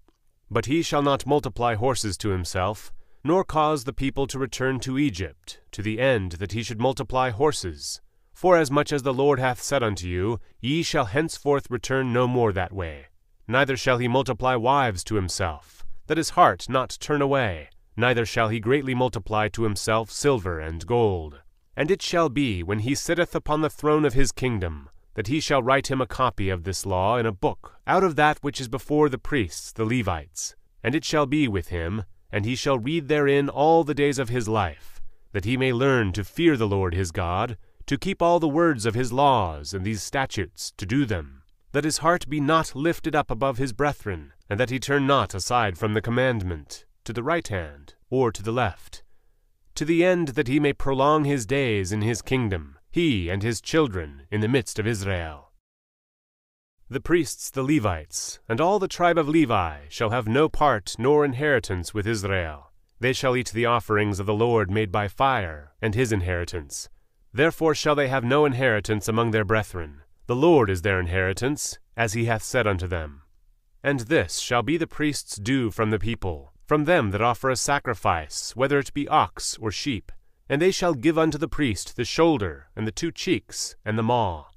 But he shall not multiply horses to himself, nor cause the people to return to Egypt, to the end that he should multiply horses. Forasmuch as the Lord hath said unto you, Ye shall henceforth return no more that way. Neither shall he multiply wives to himself, that his heart not turn away. Neither shall he greatly multiply to himself silver and gold. And it shall be, when he sitteth upon the throne of his kingdom, that he shall write him a copy of this law in a book, out of that which is before the priests the Levites. And it shall be with him, and he shall read therein all the days of his life, that he may learn to fear the Lord his God, to keep all the words of his laws and these statutes, to do them, that his heart be not lifted up above his brethren, and that he turn not aside from the commandment, to the right hand, or to the left, to the end that he may prolong his days in his kingdom, he and his children in the midst of Israel. The priests the Levites, and all the tribe of Levi, shall have no part nor inheritance with Israel. They shall eat the offerings of the Lord made by fire, and his inheritance. Therefore shall they have no inheritance among their brethren. The Lord is their inheritance, as he hath said unto them. And this shall be the priest's due from the people, from them that offer a sacrifice, whether it be ox or sheep. And they shall give unto the priest the shoulder, and the 2 cheeks, and the maw.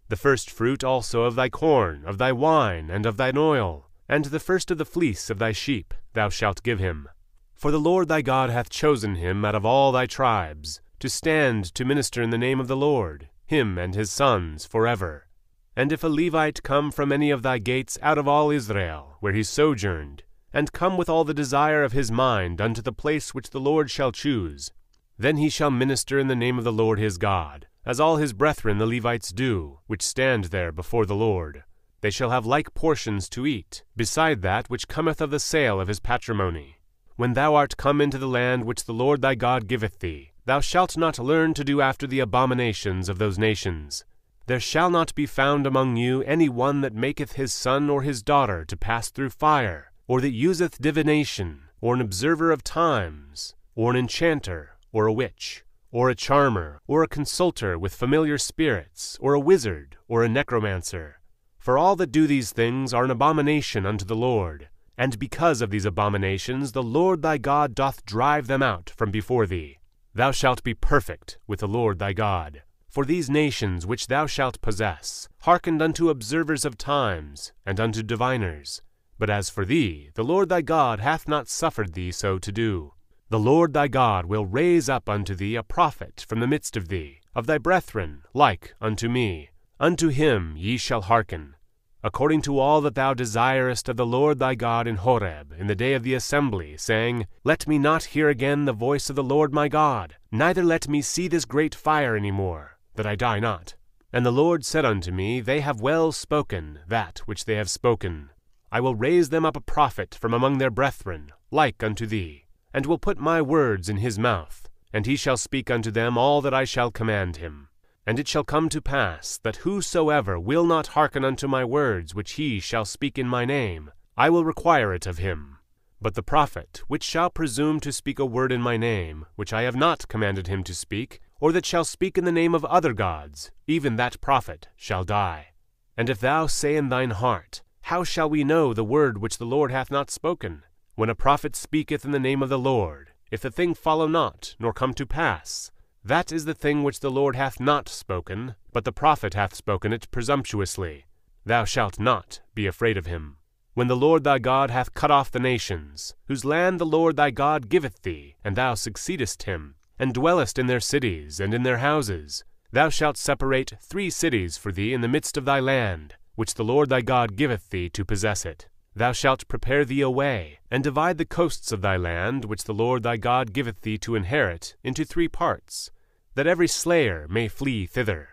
The first fruit also of thy corn, of thy wine, and of thine oil, and the first of the fleece of thy sheep thou shalt give him. For the Lord thy God hath chosen him out of all thy tribes, to stand to minister in the name of the Lord, him and his sons forever. And if a Levite come from any of thy gates out of all Israel, where he sojourned, and come with all the desire of his mind unto the place which the Lord shall choose, then he shall minister in the name of the Lord his God, as all his brethren the Levites do, which stand there before the Lord. They shall have like portions to eat, beside that which cometh of the sale of his patrimony. When thou art come into the land which the Lord thy God giveth thee, thou shalt not learn to do after the abominations of those nations. There shall not be found among you any one that maketh his son or his daughter to pass through fire, or that useth divination, or an observer of times, or an enchanter, or a witch, or a charmer, or a consulter with familiar spirits, or a wizard, or a necromancer. For all that do these things are an abomination unto the Lord, and because of these abominations the Lord thy God doth drive them out from before thee. Thou shalt be perfect with the Lord thy God. For these nations which thou shalt possess hearkened unto observers of times, and unto diviners. But as for thee, the Lord thy God hath not suffered thee so to do. The Lord thy God will raise up unto thee a prophet from the midst of thee, of thy brethren, like unto me. Unto him ye shall hearken, according to all that thou desirest of the Lord thy God in Horeb, in the day of the assembly, saying, Let me not hear again the voice of the Lord my God, neither let me see this great fire any more, that I die not. And the Lord said unto me, They have well spoken that which they have spoken. I will raise them up a prophet from among their brethren, like unto thee, and will put my words in his mouth, and he shall speak unto them all that I shall command him. And it shall come to pass, that whosoever will not hearken unto my words which he shall speak in my name, I will require it of him. But the prophet which shall presume to speak a word in my name, which I have not commanded him to speak, or that shall speak in the name of other gods, even that prophet shall die. And if thou say in thine heart, How shall we know the word which the Lord hath not spoken? When a prophet speaketh in the name of the Lord, if the thing follow not, nor come to pass, that is the thing which the Lord hath not spoken, but the prophet hath spoken it presumptuously. Thou shalt not be afraid of him. When the Lord thy God hath cut off the nations, whose land the Lord thy God giveth thee, and thou succeedest him, and dwellest in their cities and in their houses, thou shalt separate 3 cities for thee in the midst of thy land, which the Lord thy God giveth thee to possess it. Thou shalt prepare thee a way, and divide the coasts of thy land, which the Lord thy God giveth thee to inherit, into 3 parts, that every slayer may flee thither.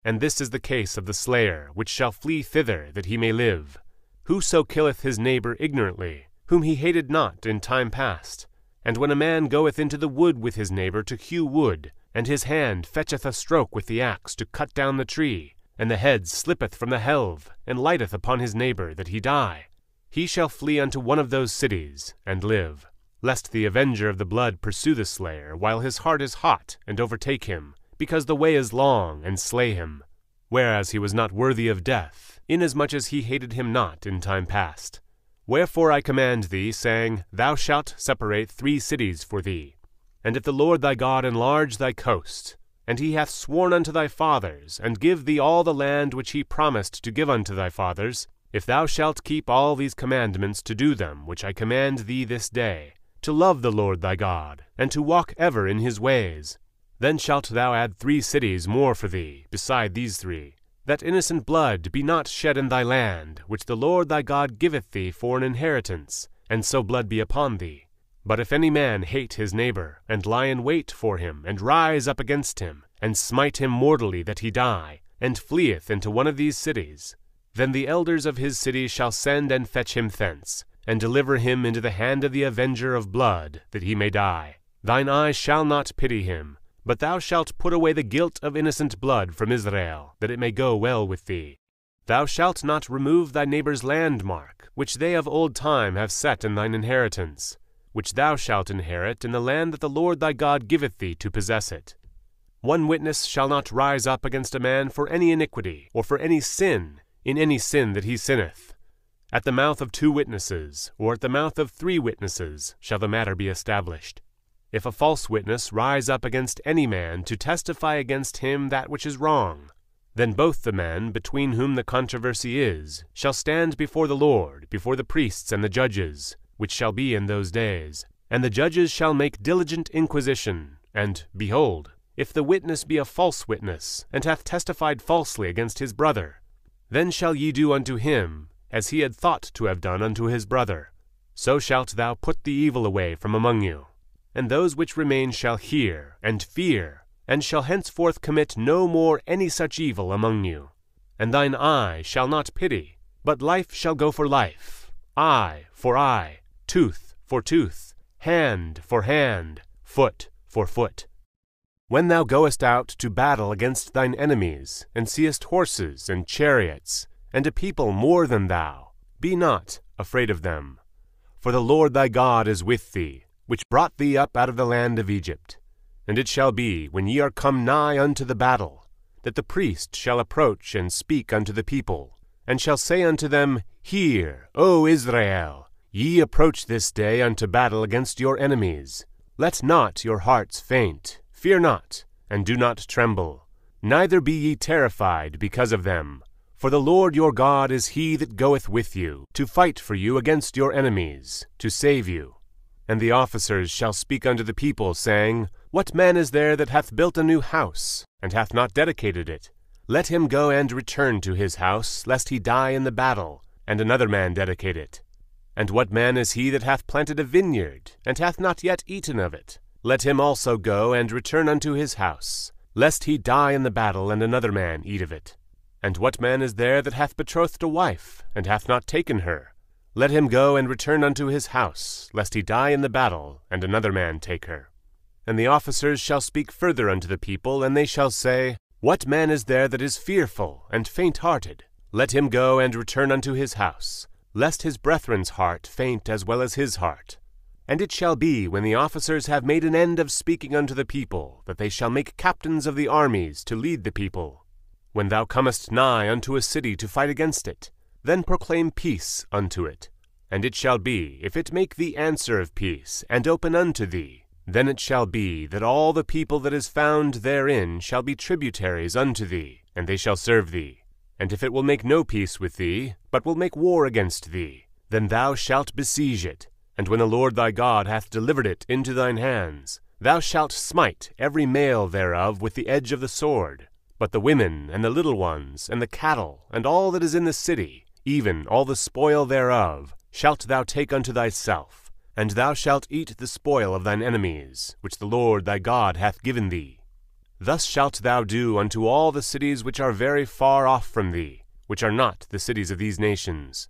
And this is the case of the slayer, which shall flee thither, that he may live. Whoso killeth his neighbor ignorantly, whom he hated not in time past, and when a man goeth into the wood with his neighbor to hew wood, and his hand fetcheth a stroke with the axe to cut down the tree, and the head slippeth from the helve, and lighteth upon his neighbor, that he die, he shall flee unto one of those cities, and live, lest the avenger of the blood pursue the slayer, while his heart is hot, and overtake him, because the way is long, and slay him, whereas he was not worthy of death, inasmuch as he hated him not in time past. Wherefore I command thee, saying, Thou shalt separate 3 cities for thee. And if the Lord thy God enlarge thy coast, and he hath sworn unto thy fathers, and give thee all the land which he promised to give unto thy fathers, if thou shalt keep all these commandments to do them, which I command thee this day, to love the Lord thy God, and to walk ever in his ways, then shalt thou add 3 cities more for thee, beside these 3, that innocent blood be not shed in thy land, which the Lord thy God giveth thee for an inheritance, and so blood be upon thee. But if any man hate his neighbor, and lie in wait for him, and rise up against him, and smite him mortally that he die, and fleeth into one of these cities, then the elders of his city shall send and fetch him thence, and deliver him into the hand of the avenger of blood, that he may die. Thine eye shall not pity him, but thou shalt put away the guilt of innocent blood from Israel, that it may go well with thee. Thou shalt not remove thy neighbor's landmark, which they of old time have set in thine inheritance, which thou shalt inherit in the land that the Lord thy God giveth thee to possess it. One witness shall not rise up against a man for any iniquity, or for any sin, in any sin that he sinneth. At the mouth of 2 witnesses, or at the mouth of 3 witnesses, shall the matter be established. If a false witness rise up against any man to testify against him that which is wrong, then both the men between whom the controversy is shall stand before the Lord, before the priests and the judges, which shall be in those days. And the judges shall make diligent inquisition, and, behold, if the witness be a false witness, and hath testified falsely against his brother, then shall ye do unto him as he had thought to have done unto his brother. So shalt thou put the evil away from among you. And those which remain shall hear, and fear, and shall henceforth commit no more any such evil among you. And thine eye shall not pity, but life shall go for life, eye for eye, tooth for tooth, hand for hand, foot for foot. When thou goest out to battle against thine enemies, and seest horses and chariots, and a people more than thou, be not afraid of them. For the Lord thy God is with thee, which brought thee up out of the land of Egypt. And it shall be, when ye are come nigh unto the battle, that the priest shall approach and speak unto the people, and shall say unto them, Hear, O Israel, ye approach this day unto battle against your enemies. Let not your hearts faint, fear not, and do not tremble, neither be ye terrified because of them. For the Lord your God is he that goeth with you, to fight for you against your enemies, to save you. And the officers shall speak unto the people, saying, What man is there that hath built a new house, and hath not dedicated it? Let him go and return to his house, lest he die in the battle, and another man dedicate it. And what man is he that hath planted a vineyard, and hath not yet eaten of it? Let him also go and return unto his house, lest he die in the battle, and another man eat of it. And what man is there that hath betrothed a wife, and hath not taken her? Let him go and return unto his house, lest he die in the battle, and another man take her. And the officers shall speak further unto the people, and they shall say, What man is there that is fearful and faint-hearted? Let him go and return unto his house, lest his brethren's heart faint as well as his heart. And it shall be, when the officers have made an end of speaking unto the people, that they shall make captains of the armies to lead the people. When thou comest nigh unto a city to fight against it, then proclaim peace unto it. And it shall be, if it make thee answer of peace, and open unto thee, then it shall be that all the people that is found therein shall be tributaries unto thee, and they shall serve thee. And if it will make no peace with thee, but will make war against thee, then thou shalt besiege it. And when the Lord thy God hath delivered it into thine hands, thou shalt smite every male thereof with the edge of the sword. But the women, and the little ones, and the cattle, and all that is in the city, even all the spoil thereof, shalt thou take unto thyself, and thou shalt eat the spoil of thine enemies, which the Lord thy God hath given thee. Thus shalt thou do unto all the cities which are very far off from thee, which are not the cities of these nations.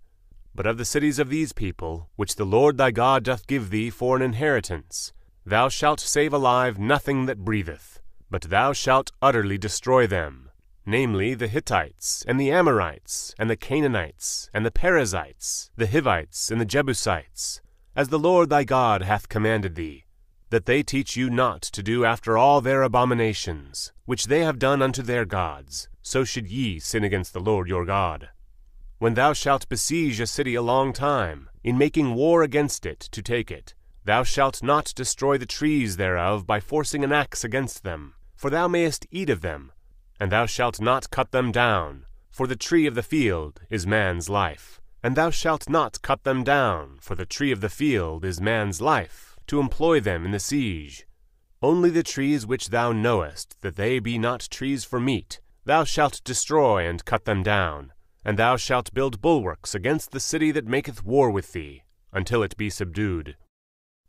But of the cities of these people, which the Lord thy God doth give thee for an inheritance, thou shalt save alive nothing that breatheth, but thou shalt utterly destroy them, namely the Hittites, and the Amorites, and the Canaanites, and the Perizzites, the Hivites, and the Jebusites, as the Lord thy God hath commanded thee, that they teach you not to do after all their abominations, which they have done unto their gods, so should ye sin against the Lord your God. When thou shalt besiege a city a long time, in making war against it to take it, thou shalt not destroy the trees thereof by forcing an axe against them, for thou mayest eat of them, and thou shalt not cut them down, for the tree of the field is man's life. And thou shalt not cut them down, for the tree of the field is man's life, to employ them in the siege. Only the trees which thou knowest that they be not trees for meat, thou shalt destroy and cut them down, and thou shalt build bulwarks against the city that maketh war with thee, until it be subdued.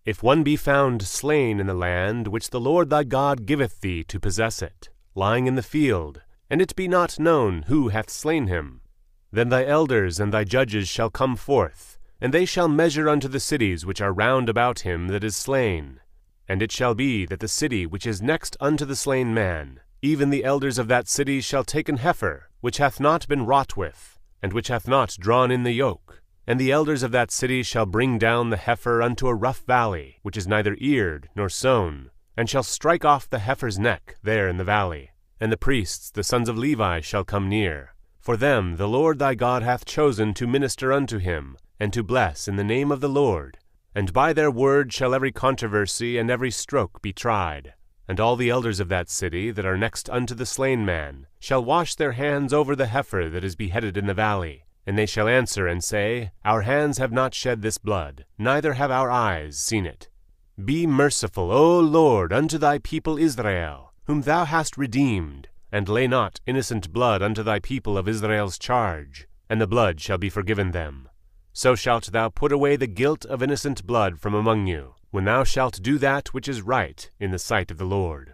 If one be found slain in the land which the Lord thy God giveth thee to possess it, lying in the field, and it be not known who hath slain him, then thy elders and thy judges shall come forth, and they shall measure unto the cities which are round about him that is slain. And it shall be that the city which is next unto the slain man, even the elders of that city shall take an heifer, which hath not been wrought with, and which hath not drawn in the yoke. And the elders of that city shall bring down the heifer unto a rough valley, which is neither eared nor sown, and shall strike off the heifer's neck there in the valley. And the priests, the sons of Levi, shall come near. For them the Lord thy God hath chosen to minister unto him, and to bless in the name of the Lord. And by their word shall every controversy and every stroke be tried. And all the elders of that city that are next unto the slain man shall wash their hands over the heifer that is beheaded in the valley. And they shall answer and say, Our hands have not shed this blood, neither have our eyes seen it. Be merciful, O Lord, unto thy people Israel, whom thou hast redeemed, and lay not innocent blood unto thy people of Israel's charge, and the blood shall be forgiven them. So shalt thou put away the guilt of innocent blood from among you, when thou shalt do that which is right in the sight of the Lord.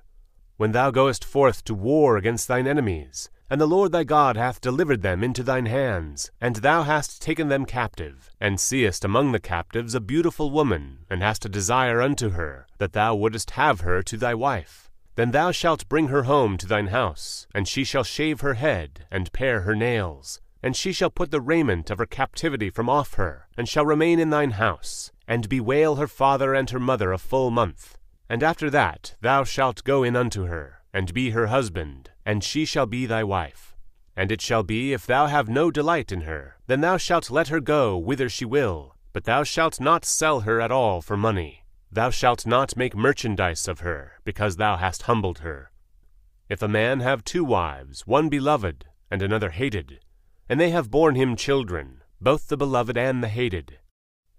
When thou goest forth to war against thine enemies, and the Lord thy God hath delivered them into thine hands, and thou hast taken them captive, and seest among the captives a beautiful woman, and hast a desire unto her, that thou wouldest have her to thy wife, then thou shalt bring her home to thine house, and she shall shave her head, and pare her nails, and she shall put the raiment of her captivity from off her, and shall remain in thine house, and bewail her father and her mother a full month. And after that thou shalt go in unto her, and be her husband, and she shall be thy wife. And it shall be, if thou have no delight in her, then thou shalt let her go whither she will, but thou shalt not sell her at all for money. Thou shalt not make merchandise of her, because thou hast humbled her. If a man have 2 wives, one beloved, and another hated, and they have borne him children, both the beloved and the hated,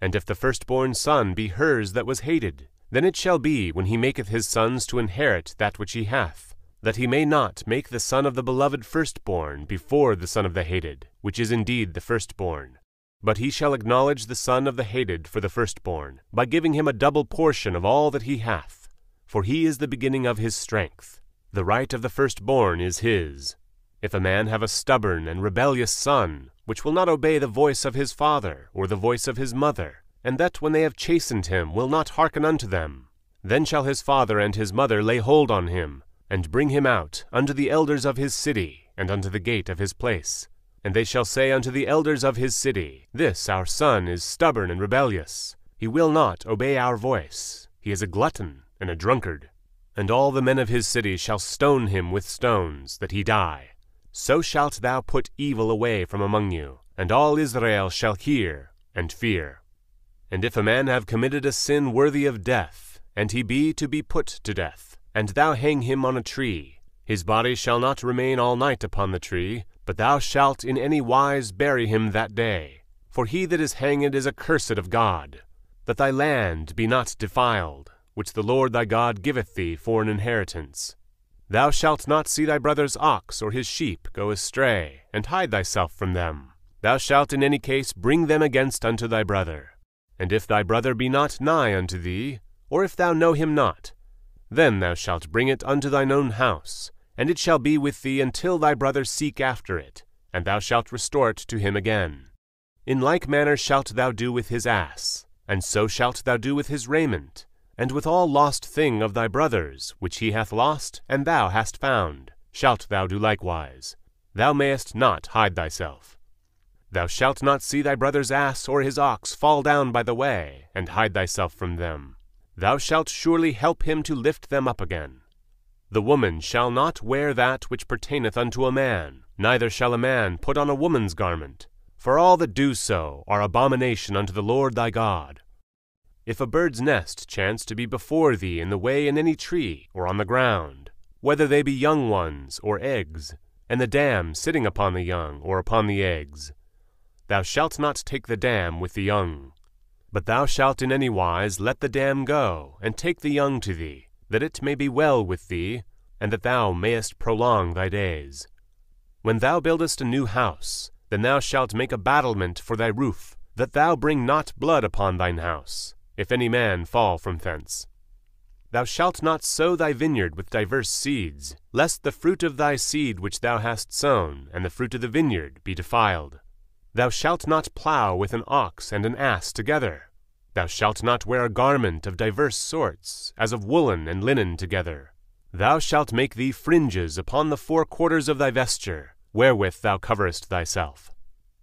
and if the firstborn son be hers that was hated, then it shall be, when he maketh his sons to inherit that which he hath, that he may not make the son of the beloved firstborn before the son of the hated, which is indeed the firstborn. But he shall acknowledge the son of the hated for the firstborn, by giving him a double portion of all that he hath. For he is the beginning of his strength. The right of the firstborn is his. If a man have a stubborn and rebellious son, which will not obey the voice of his father, or the voice of his mother, and that when they have chastened him will not hearken unto them, then shall his father and his mother lay hold on him, and bring him out unto the elders of his city, and unto the gate of his place. And they shall say unto the elders of his city, This our son is stubborn and rebellious. He will not obey our voice. He is a glutton and a drunkard. And all the men of his city shall stone him with stones, that he die. So shalt thou put evil away from among you, and all Israel shall hear and fear. And if a man have committed a sin worthy of death, and he be to be put to death, and thou hang him on a tree, his body shall not remain all night upon the tree, but thou shalt in any wise bury him that day. For he that is hanged is accursed of God. That thy land be not defiled, which the Lord thy God giveth thee for an inheritance. Thou shalt not see thy brother's ox or his sheep go astray, and hide thyself from them. Thou shalt in any case bring them against unto thy brother. And if thy brother be not nigh unto thee, or if thou know him not, then thou shalt bring it unto thine own house, and it shall be with thee until thy brother seek after it, and thou shalt restore it to him again. In like manner shalt thou do with his ass, and so shalt thou do with his raiment, and with all lost thing of thy brother's, which he hath lost, and thou hast found, shalt thou do likewise. Thou mayest not hide thyself. Thou shalt not see thy brother's ass or his ox fall down by the way, and hide thyself from them. Thou shalt surely help him to lift them up again. The woman shall not wear that which pertaineth unto a man, neither shall a man put on a woman's garment, for all that do so are abomination unto the Lord thy God. If a bird's nest chance to be before thee in the way in any tree, or on the ground, whether they be young ones or eggs, and the dam sitting upon the young or upon the eggs, thou shalt not take the dam with the young. But thou shalt in any wise let the dam go, and take the young to thee, that it may be well with thee, and that thou mayest prolong thy days. When thou buildest a new house, then thou shalt make a battlement for thy roof, that thou bring not blood upon thine house, if any man fall from thence. Thou shalt not sow thy vineyard with diverse seeds, lest the fruit of thy seed which thou hast sown, and the fruit of the vineyard, be defiled. Thou shalt not plow with an ox and an ass together. Thou shalt not wear a garment of diverse sorts, as of woolen and linen together. Thou shalt make thee fringes upon the 4 quarters of thy vesture, wherewith thou coverest thyself.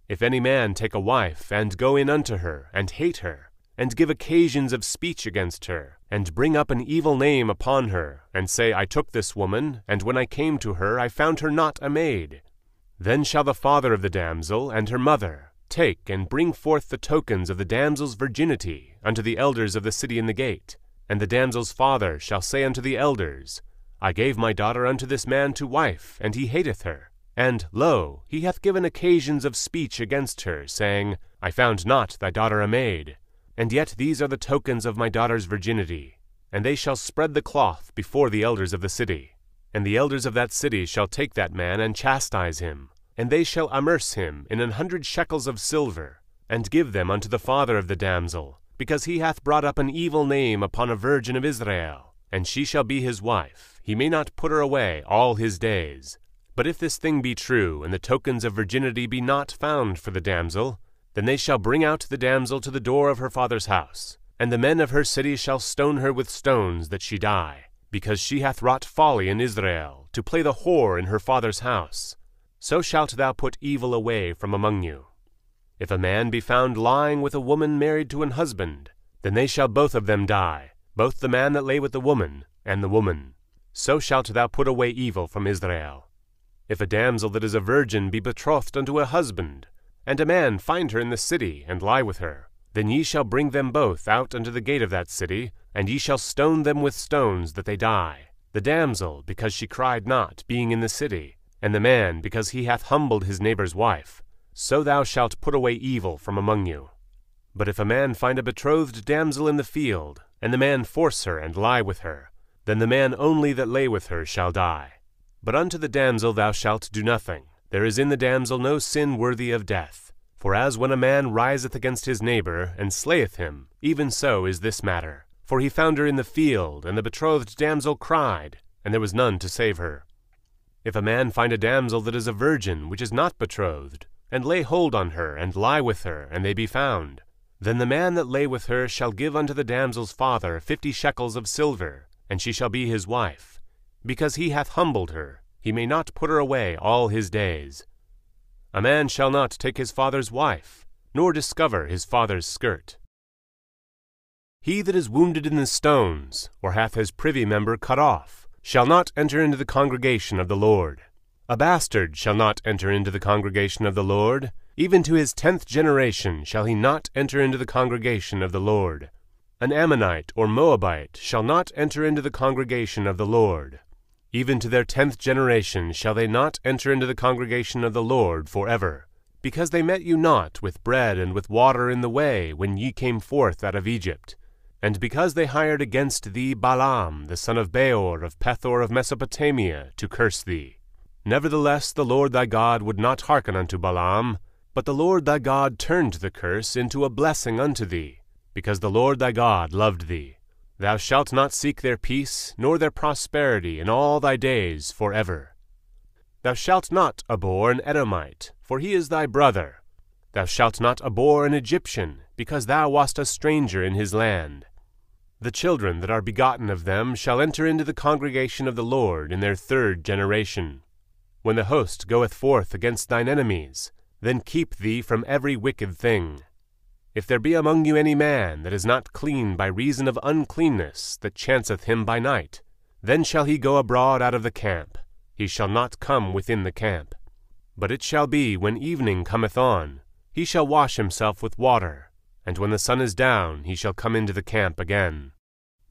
If any man take a wife, and go in unto her, and hate her, and give occasions of speech against her, and bring up an evil name upon her, and say, I took this woman, and when I came to her, I found her not a maid, then shall the father of the damsel and her mother take and bring forth the tokens of the damsel's virginity unto the elders of the city in the gate. And the damsel's father shall say unto the elders, I gave my daughter unto this man to wife, and he hateth her. And, lo, he hath given occasions of speech against her, saying, I found not thy daughter a maid. And yet these are the tokens of my daughter's virginity. And they shall spread the cloth before the elders of the city. And the elders of that city shall take that man and chastise him, and they shall amerce him in 100 shekels of silver, and give them unto the father of the damsel, because he hath brought up an evil name upon a virgin of Israel, and she shall be his wife. He may not put her away all his days. But if this thing be true, and the tokens of virginity be not found for the damsel, then they shall bring out the damsel to the door of her father's house, and the men of her city shall stone her with stones that she die, because she hath wrought folly in Israel, to play the whore in her father's house. So shalt thou put evil away from among you. If a man be found lying with a woman married to an husband, then they shall both of them die, both the man that lay with the woman, and the woman. So shalt thou put away evil from Israel. If a damsel that is a virgin be betrothed unto a husband, and a man find her in the city, and lie with her, then ye shall bring them both out unto the gate of that city, and ye shall stone them with stones that they die, the damsel because she cried not, being in the city, and the man because he hath humbled his neighbor's wife. So thou shalt put away evil from among you. But if a man find a betrothed damsel in the field, and the man force her and lie with her, then the man only that lay with her shall die. But unto the damsel thou shalt do nothing. There is in the damsel no sin worthy of death. For as when a man riseth against his neighbor, and slayeth him, even so is this matter. For he found her in the field, and the betrothed damsel cried, and there was none to save her. If a man find a damsel that is a virgin, which is not betrothed, and lay hold on her, and lie with her, and they be found, then the man that lay with her shall give unto the damsel's father 50 shekels of silver, and she shall be his wife. Because he hath humbled her, he may not put her away all his days. A man shall not take his father's wife, nor discover his father's skirt. He that is wounded in the stones, or hath his privy member cut off, shall not enter into the congregation of the Lord. A bastard shall not enter into the congregation of the Lord. Even to his 10th generation shall he not enter into the congregation of the Lord. An Ammonite or Moabite shall not enter into the congregation of the Lord. Even to their 10th generation shall they not enter into the congregation of the Lord forever, because they met you not with bread and with water in the way when ye came forth out of Egypt, and because they hired against thee Balaam the son of Beor of Pethor of Mesopotamia to curse thee. Nevertheless the Lord thy God would not hearken unto Balaam, but the Lord thy God turned the curse into a blessing unto thee, because the Lord thy God loved thee. Thou shalt not seek their peace, nor their prosperity in all thy days forever. Thou shalt not abhor an Edomite, for he is thy brother. Thou shalt not abhor an Egyptian, because thou wast a stranger in his land. The children that are begotten of them shall enter into the congregation of the Lord in their 3rd generation. When the host goeth forth against thine enemies, then keep thee from every wicked thing. If there be among you any man that is not clean by reason of uncleanness that chanceth him by night, then shall he go abroad out of the camp. He shall not come within the camp. But it shall be, when evening cometh on, he shall wash himself with water, and when the sun is down, he shall come into the camp again.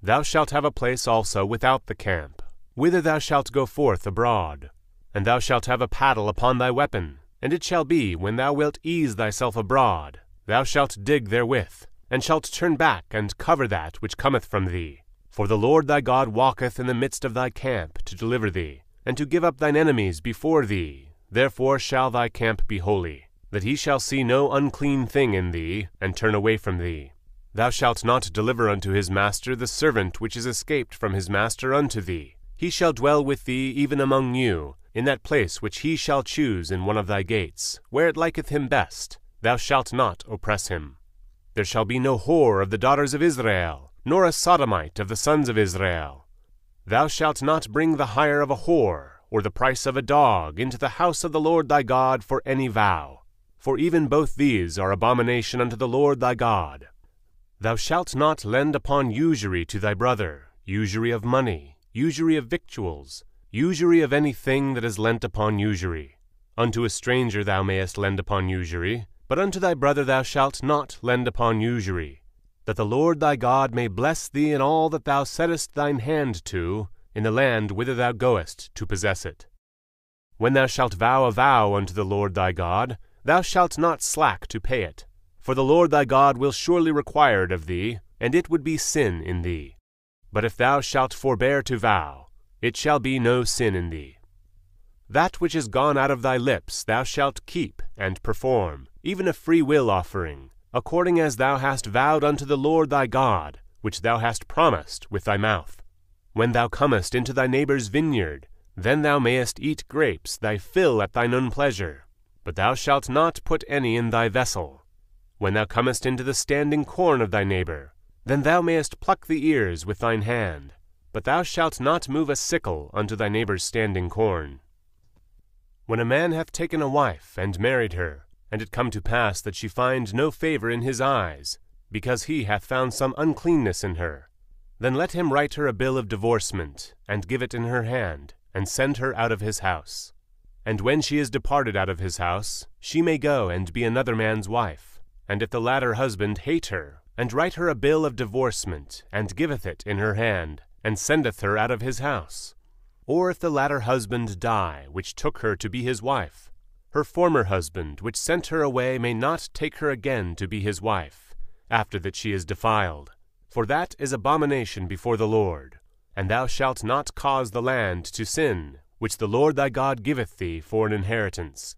Thou shalt have a place also without the camp, whither thou shalt go forth abroad. And thou shalt have a paddle upon thy weapon, and it shall be, when thou wilt ease thyself abroad, thou shalt dig therewith, and shalt turn back and cover that which cometh from thee. For the Lord thy God walketh in the midst of thy camp to deliver thee, and to give up thine enemies before thee. Therefore shall thy camp be holy, that he shall see no unclean thing in thee, and turn away from thee. Thou shalt not deliver unto his master the servant which is escaped from his master unto thee. He shall dwell with thee even among you, in that place which he shall choose in one of thy gates, where it liketh him best. Thou shalt not oppress him. There shall be no whore of the daughters of Israel, nor a sodomite of the sons of Israel. Thou shalt not bring the hire of a whore, or the price of a dog, into the house of the Lord thy God for any vow. for even both these are abomination unto the Lord thy God. Thou shalt not lend upon usury to thy brother, usury of money, usury of victuals, usury of any thing that is lent upon usury. Unto a stranger thou mayest lend upon usury, but unto thy brother thou shalt not lend upon usury, that the Lord thy God may bless thee in all that thou settest thine hand to, in the land whither thou goest to possess it. When thou shalt vow a vow unto the Lord thy God, thou shalt not slack to pay it, for the Lord thy God will surely require it of thee, and it would be sin in thee. But if thou shalt forbear to vow, it shall be no sin in thee. That which is gone out of thy lips thou shalt keep and perform, even a free will offering, according as thou hast vowed unto the Lord thy God, which thou hast promised with thy mouth. When thou comest into thy neighbor's vineyard, then thou mayest eat grapes thy fill at thine own pleasure, but thou shalt not put any in thy vessel. When thou comest into the standing corn of thy neighbor, then thou mayest pluck the ears with thine hand, but thou shalt not move a sickle unto thy neighbor's standing corn. When a man hath taken a wife and married her, and it come to pass that she find no favor in his eyes, because he hath found some uncleanness in her, then let him write her a bill of divorcement, and give it in her hand, and send her out of his house. And when she is departed out of his house, she may go and be another man's wife. And if the latter husband hate her, and write her a bill of divorcement, and giveth it in her hand, and sendeth her out of his house. Or if the latter husband die, which took her to be his wife, her former husband, which sent her away, may not take her again to be his wife, after that she is defiled. For that is abomination before the Lord. And thou shalt not cause the land to sin, which the Lord thy God giveth thee for an inheritance.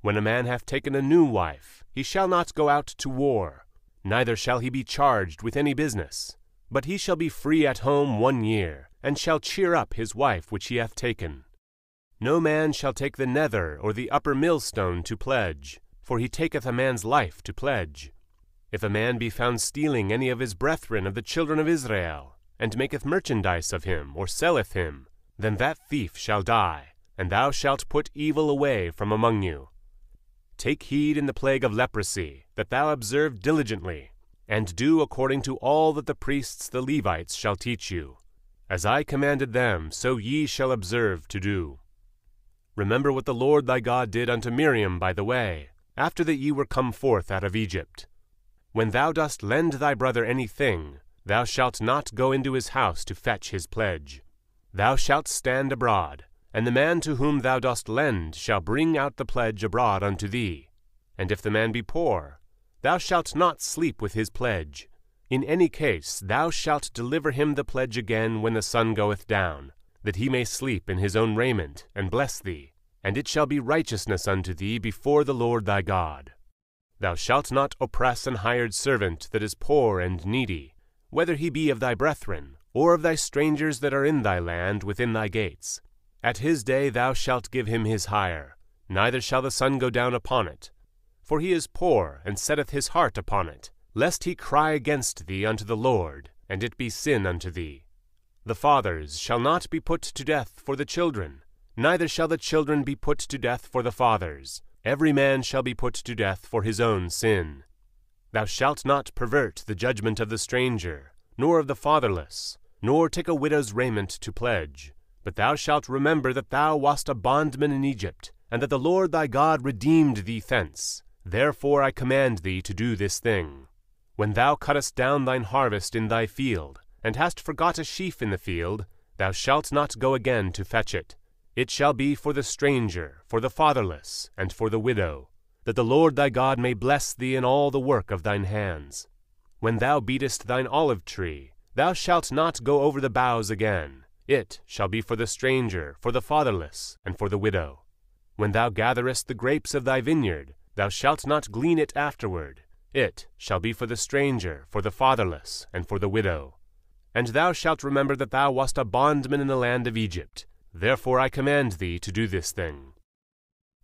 When a man hath taken a new wife, he shall not go out to war, neither shall he be charged with any business, but he shall be free at home 1 year, and shall cheer up his wife which he hath taken. No man shall take the nether or the upper millstone to pledge, for he taketh a man's life to pledge. If a man be found stealing any of his brethren of the children of Israel, and maketh merchandise of him, or selleth him, then that thief shall die, and thou shalt put evil away from among you. Take heed in the plague of leprosy, that thou observe diligently, and do according to all that the priests the Levites shall teach you. As I commanded them, so ye shall observe to do. Remember what the Lord thy God did unto Miriam by the way, after that ye were come forth out of Egypt. When thou dost lend thy brother any thing, thou shalt not go into his house to fetch his pledge. Thou shalt stand abroad, and the man to whom thou dost lend shall bring out the pledge abroad unto thee. And if the man be poor, thou shalt not sleep with his pledge. In any case thou shalt deliver him the pledge again when the sun goeth down, that he may sleep in his own raiment, and bless thee, and it shall be righteousness unto thee before the Lord thy God. Thou shalt not oppress an hired servant that is poor and needy, whether he be of thy brethren, or of thy strangers that are in thy land within thy gates. At his day thou shalt give him his hire, neither shall the sun go down upon it. For he is poor, and setteth his heart upon it, lest he cry against thee unto the Lord, and it be sin unto thee. The fathers shall not be put to death for the children, neither shall the children be put to death for the fathers. Every man shall be put to death for his own sin. Thou shalt not pervert the judgment of the stranger, nor of the fatherless, nor take a widow's raiment to pledge. But thou shalt remember that thou wast a bondman in Egypt, and that the Lord thy God redeemed thee thence. Therefore I command thee to do this thing. When thou cuttest down thine harvest in thy field, and hast forgot a sheaf in the field, thou shalt not go again to fetch it. It shall be for the stranger, for the fatherless, and for the widow, that the Lord thy God may bless thee in all the work of thine hands. When thou beatest thine olive tree, thou shalt not go over the boughs again. It shall be for the stranger, for the fatherless, and for the widow. When thou gatherest the grapes of thy vineyard, thou shalt not glean it afterward. It shall be for the stranger, for the fatherless, and for the widow. And thou shalt remember that thou wast a bondman in the land of Egypt. Therefore I command thee to do this thing.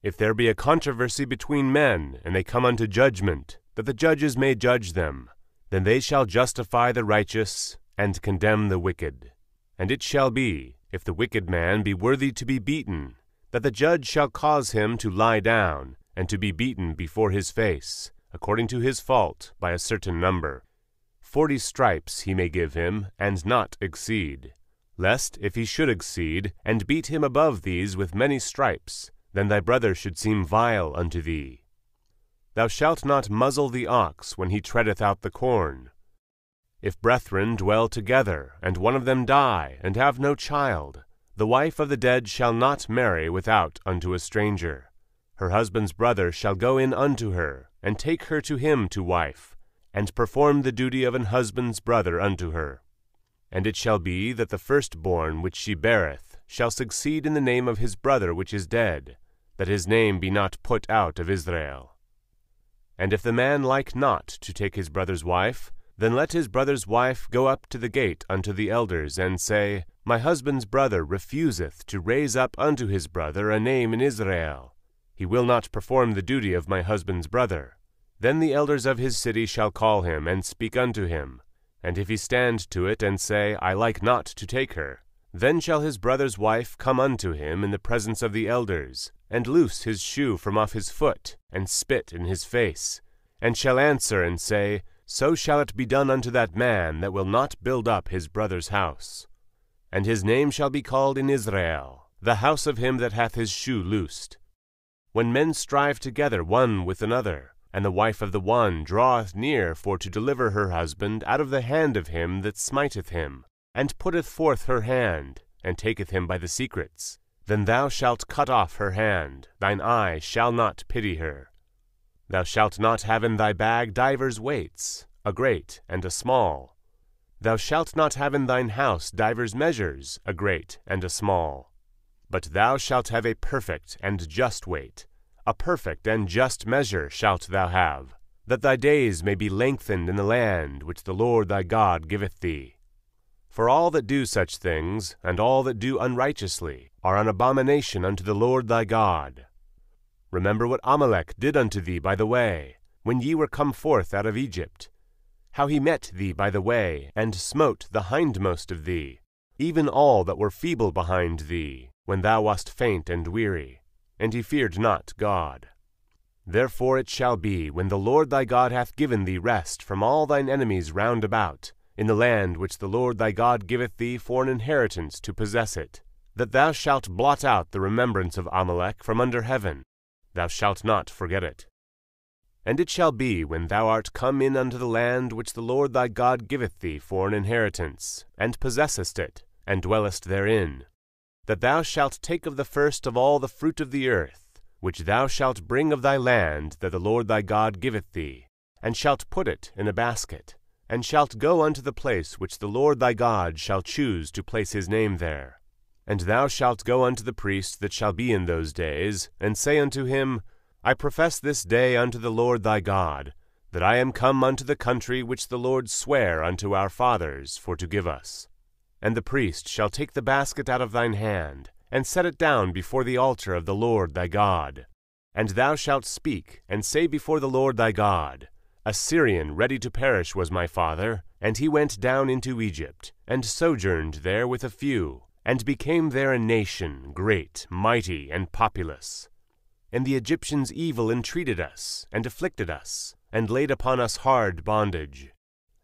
If there be a controversy between men, and they come unto judgment, that the judges may judge them, then they shall justify the righteous, and condemn the wicked. And it shall be, if the wicked man be worthy to be beaten, that the judge shall cause him to lie down, and to be beaten before his face, according to his fault, by a certain number. 40 stripes he may give him, and not exceed. Lest, if he should exceed, and beat him above these with many stripes, then thy brother should seem vile unto thee. Thou shalt not muzzle the ox when he treadeth out the corn. If brethren dwell together, and one of them die, and have no child, the wife of the dead shall not marry without unto a stranger. Her husband's brother shall go in unto her, and take her to him to wife, and perform the duty of an husband's brother unto her. And it shall be that the firstborn which she beareth shall succeed in the name of his brother which is dead, that his name be not put out of Israel. And if the man like not to take his brother's wife, then let his brother's wife go up to the gate unto the elders, and say, My husband's brother refuseth to raise up unto his brother a name in Israel. He will not perform the duty of my husband's brother. Then the elders of his city shall call him, and speak unto him. And if he stand to it, and say, I like not to take her, then shall his brother's wife come unto him in the presence of the elders, and loose his shoe from off his foot, and spit in his face, and shall answer and say, So shall it be done unto that man that will not build up his brother's house. And his name shall be called in Israel, the house of him that hath his shoe loosed. When men strive together one with another, and the wife of the one draweth near for to deliver her husband out of the hand of him that smiteth him, and putteth forth her hand, and taketh him by the secrets, then thou shalt cut off her hand, thine eye shall not pity her. Thou shalt not have in thy bag divers weights, a great and a small. Thou shalt not have in thine house divers measures, a great and a small. But thou shalt have a perfect and just weight, a perfect and just measure shalt thou have, that thy days may be lengthened in the land which the Lord thy God giveth thee. For all that do such things, and all that do unrighteously, are an abomination unto the Lord thy God. Remember what Amalek did unto thee by the way, when ye were come forth out of Egypt, how he met thee by the way, and smote the hindmost of thee, even all that were feeble behind thee, when thou wast faint and weary, and he feared not God. Therefore it shall be, when the Lord thy God hath given thee rest from all thine enemies round about, in the land which the Lord thy God giveth thee for an inheritance to possess it, that thou shalt blot out the remembrance of Amalek from under heaven. Thou shalt not forget it. And it shall be, when thou art come in unto the land which the Lord thy God giveth thee for an inheritance, and possessest it, and dwellest therein, that thou shalt take of the first of all the fruit of the earth, which thou shalt bring of thy land that the Lord thy God giveth thee, and shalt put it in a basket, and shalt go unto the place which the Lord thy God shall choose to place his name there. And thou shalt go unto the priest that shall be in those days, and say unto him, I profess this day unto the Lord thy God, that I am come unto the country which the Lord sware unto our fathers for to give us. And the priest shall take the basket out of thine hand, and set it down before the altar of the Lord thy God. And thou shalt speak, and say before the Lord thy God, A Syrian ready to perish was my father, and he went down into Egypt, and sojourned there with a few, and became there a nation, great, mighty, and populous. And the Egyptians evil entreated us, and afflicted us, and laid upon us hard bondage.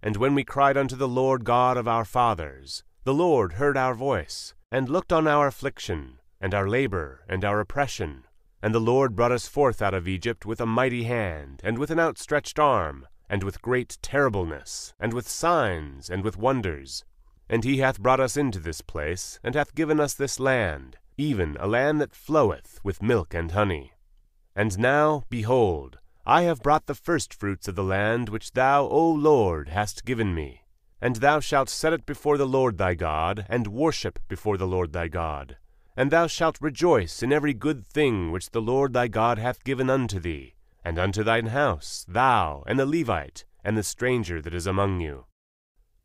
And when we cried unto the Lord God of our fathers, the Lord heard our voice, and looked on our affliction, and our labor, and our oppression. And the Lord brought us forth out of Egypt with a mighty hand, and with an outstretched arm, and with great terribleness, and with signs, and with wonders. And he hath brought us into this place, and hath given us this land, even a land that floweth with milk and honey. And now, behold, I have brought the firstfruits of the land which thou, O Lord, hast given me. And thou shalt set it before the Lord thy God, and worship before the Lord thy God. And thou shalt rejoice in every good thing which the Lord thy God hath given unto thee, and unto thine house, thou, and the Levite, and the stranger that is among you.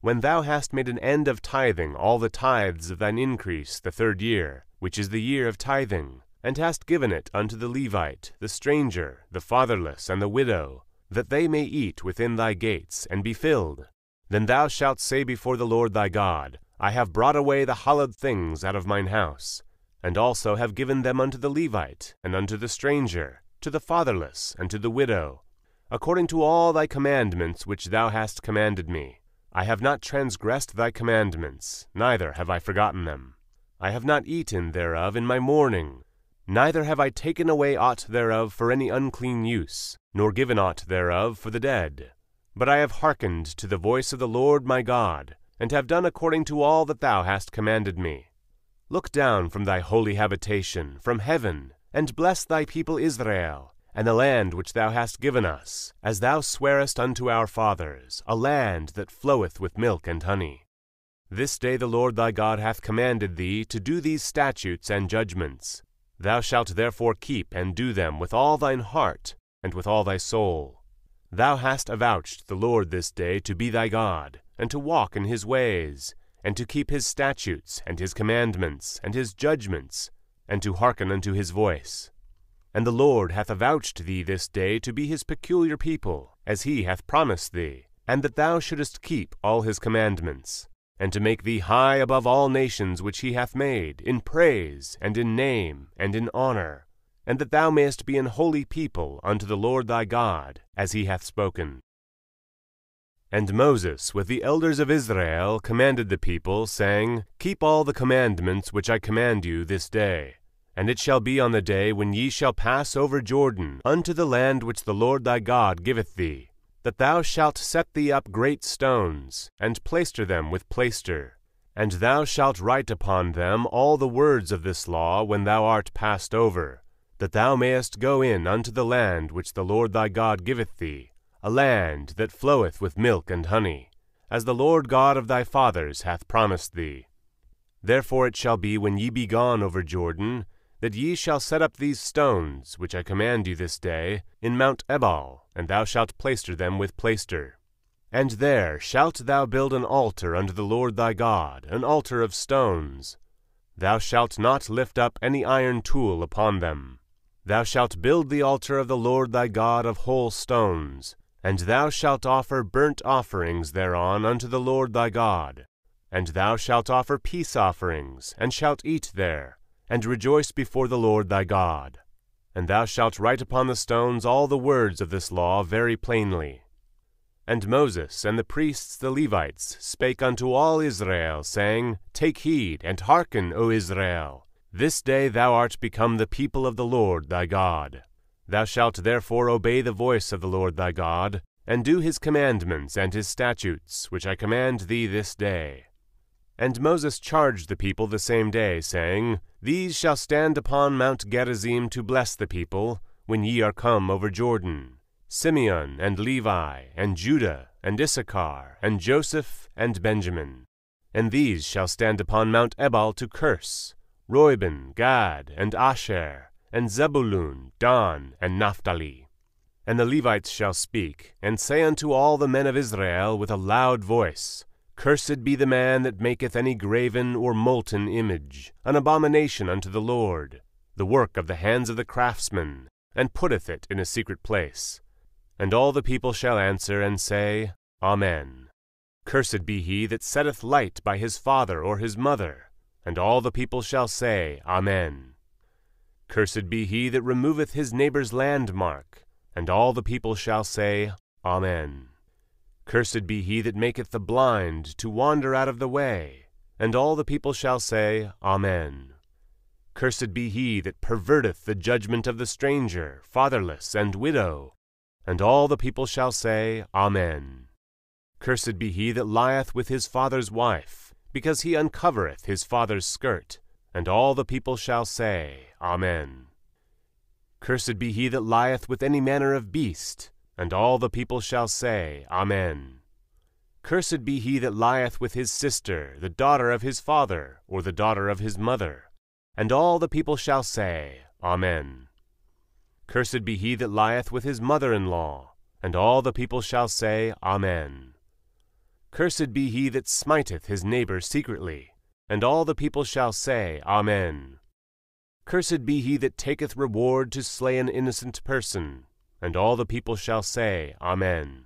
When thou hast made an end of tithing all the tithes of thine increase the 3rd year, which is the year of tithing, and hast given it unto the Levite, the stranger, the fatherless, and the widow, that they may eat within thy gates, and be filled, then thou shalt say before the Lord thy God, I have brought away the hallowed things out of mine house, and also have given them unto the Levite, and unto the stranger, to the fatherless, and to the widow, according to all thy commandments which thou hast commanded me. I have not transgressed thy commandments, neither have I forgotten them. I have not eaten thereof in my mourning, neither have I taken away aught thereof for any unclean use, nor given aught thereof for the dead. But I have hearkened to the voice of the Lord my God, and have done according to all that thou hast commanded me. Look down from thy holy habitation, from heaven, and bless thy people Israel, and the land which thou hast given us, as thou swarest unto our fathers, a land that floweth with milk and honey. This day the Lord thy God hath commanded thee to do these statutes and judgments. Thou shalt therefore keep and do them with all thine heart, and with all thy soul. Thou hast avouched the Lord this day to be thy God, and to walk in his ways, and to keep his statutes, and his commandments, and his judgments, and to hearken unto his voice. And the Lord hath avouched thee this day to be his peculiar people, as he hath promised thee, and that thou shouldest keep all his commandments, and to make thee high above all nations which he hath made, in praise, and in name, and in honor, and that thou mayest be an holy people unto the Lord thy God, as he hath spoken. And Moses with the elders of Israel commanded the people, saying, Keep all the commandments which I command you this day. And it shall be on the day when ye shall pass over Jordan unto the land which the Lord thy God giveth thee, that thou shalt set thee up great stones, and plaister them with plaister. And thou shalt write upon them all the words of this law when thou art passed over, that thou mayest go in unto the land which the Lord thy God giveth thee, a land that floweth with milk and honey, as the Lord God of thy fathers hath promised thee. Therefore it shall be when ye be gone over Jordan, that ye shall set up these stones, which I command you this day, in Mount Ebal, and thou shalt plaister them with plaister. And there shalt thou build an altar unto the Lord thy God, an altar of stones. Thou shalt not lift up any iron tool upon them. Thou shalt build the altar of the Lord thy God of whole stones, and thou shalt offer burnt offerings thereon unto the Lord thy God. And thou shalt offer peace offerings, and shalt eat there, and rejoice before the Lord thy God. And thou shalt write upon the stones all the words of this law very plainly. And Moses and the priests the Levites spake unto all Israel, saying, Take heed, and hearken, O Israel. This day thou art become the people of the Lord thy God. Thou shalt therefore obey the voice of the Lord thy God, and do his commandments and his statutes, which I command thee this day. And Moses charged the people the same day, saying, These shall stand upon Mount Gerizim to bless the people, when ye are come over Jordan, Simeon and Levi, and Judah, and Issachar, and Joseph, and Benjamin. And these shall stand upon Mount Ebal to curse, Reuben, Gad, and Asher, and Zebulun, Dan, and Naphtali. And the Levites shall speak, and say unto all the men of Israel with a loud voice, Cursed be the man that maketh any graven or molten image, an abomination unto the Lord, the work of the hands of the craftsman, and putteth it in a secret place. And all the people shall answer and say, Amen. Cursed be he that setteth light by his father or his mother. And all the people shall say, Amen. Cursed be he that removeth his neighbor's landmark. And all the people shall say, Amen. Cursed be he that maketh the blind to wander out of the way. And all the people shall say, Amen. Cursed be he that perverteth the judgment of the stranger, fatherless, and widow. And all the people shall say, Amen. Cursed be he that lieth with his father's wife, because he uncovereth his father's skirt. And all the people shall say, Amen. Cursed be he that lieth with any manner of beast. And all the people shall say, Amen. Cursed be he that lieth with his sister, the daughter of his father, or the daughter of his mother. And all the people shall say, Amen. Cursed be he that lieth with his mother-in-law. And all the people shall say, Amen. Cursed be he that smiteth his neighbor secretly. And all the people shall say, Amen. Cursed be he that taketh reward to slay an innocent person. And all the people shall say, Amen.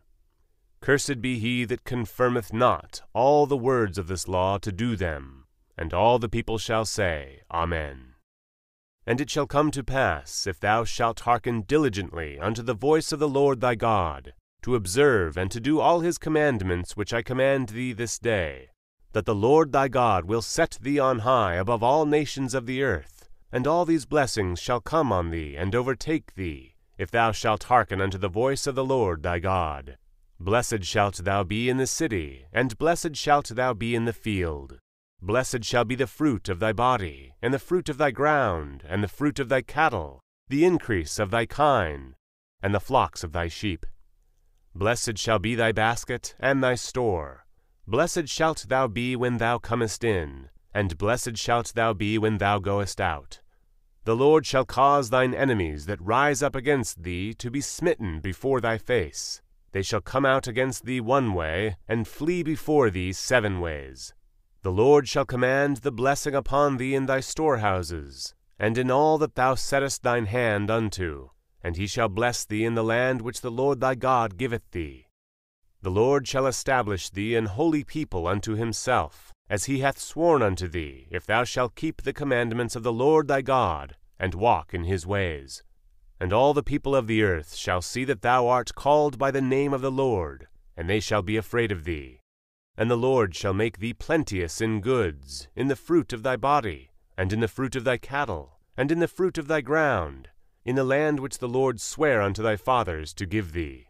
Cursed be he that confirmeth not all the words of this law to do them. And all the people shall say, Amen. And it shall come to pass, if thou shalt hearken diligently unto the voice of the Lord thy God, to observe and to do all his commandments which I command thee this day, that the Lord thy God will set thee on high above all nations of the earth, and all these blessings shall come on thee and overtake thee, if thou shalt hearken unto the voice of the Lord thy God. Blessed shalt thou be in the city, and blessed shalt thou be in the field. Blessed shall be the fruit of thy body, and the fruit of thy ground, and the fruit of thy cattle, the increase of thy kine, and the flocks of thy sheep. Blessed shall be thy basket and thy store. Blessed shalt thou be when thou comest in, and blessed shalt thou be when thou goest out. The Lord shall cause thine enemies that rise up against thee to be smitten before thy face. They shall come out against thee one way, and flee before thee 7 ways. The Lord shall command the blessing upon thee in thy storehouses, and in all that thou settest thine hand unto, and he shall bless thee in the land which the Lord thy God giveth thee. The Lord shall establish thee an holy people unto himself, as he hath sworn unto thee, if thou shalt keep the commandments of the Lord thy God, and walk in his ways. And all the people of the earth shall see that thou art called by the name of the Lord, and they shall be afraid of thee. And the Lord shall make thee plenteous in goods, in the fruit of thy body, and in the fruit of thy cattle, and in the fruit of thy ground, in the land which the Lord sware unto thy fathers to give thee.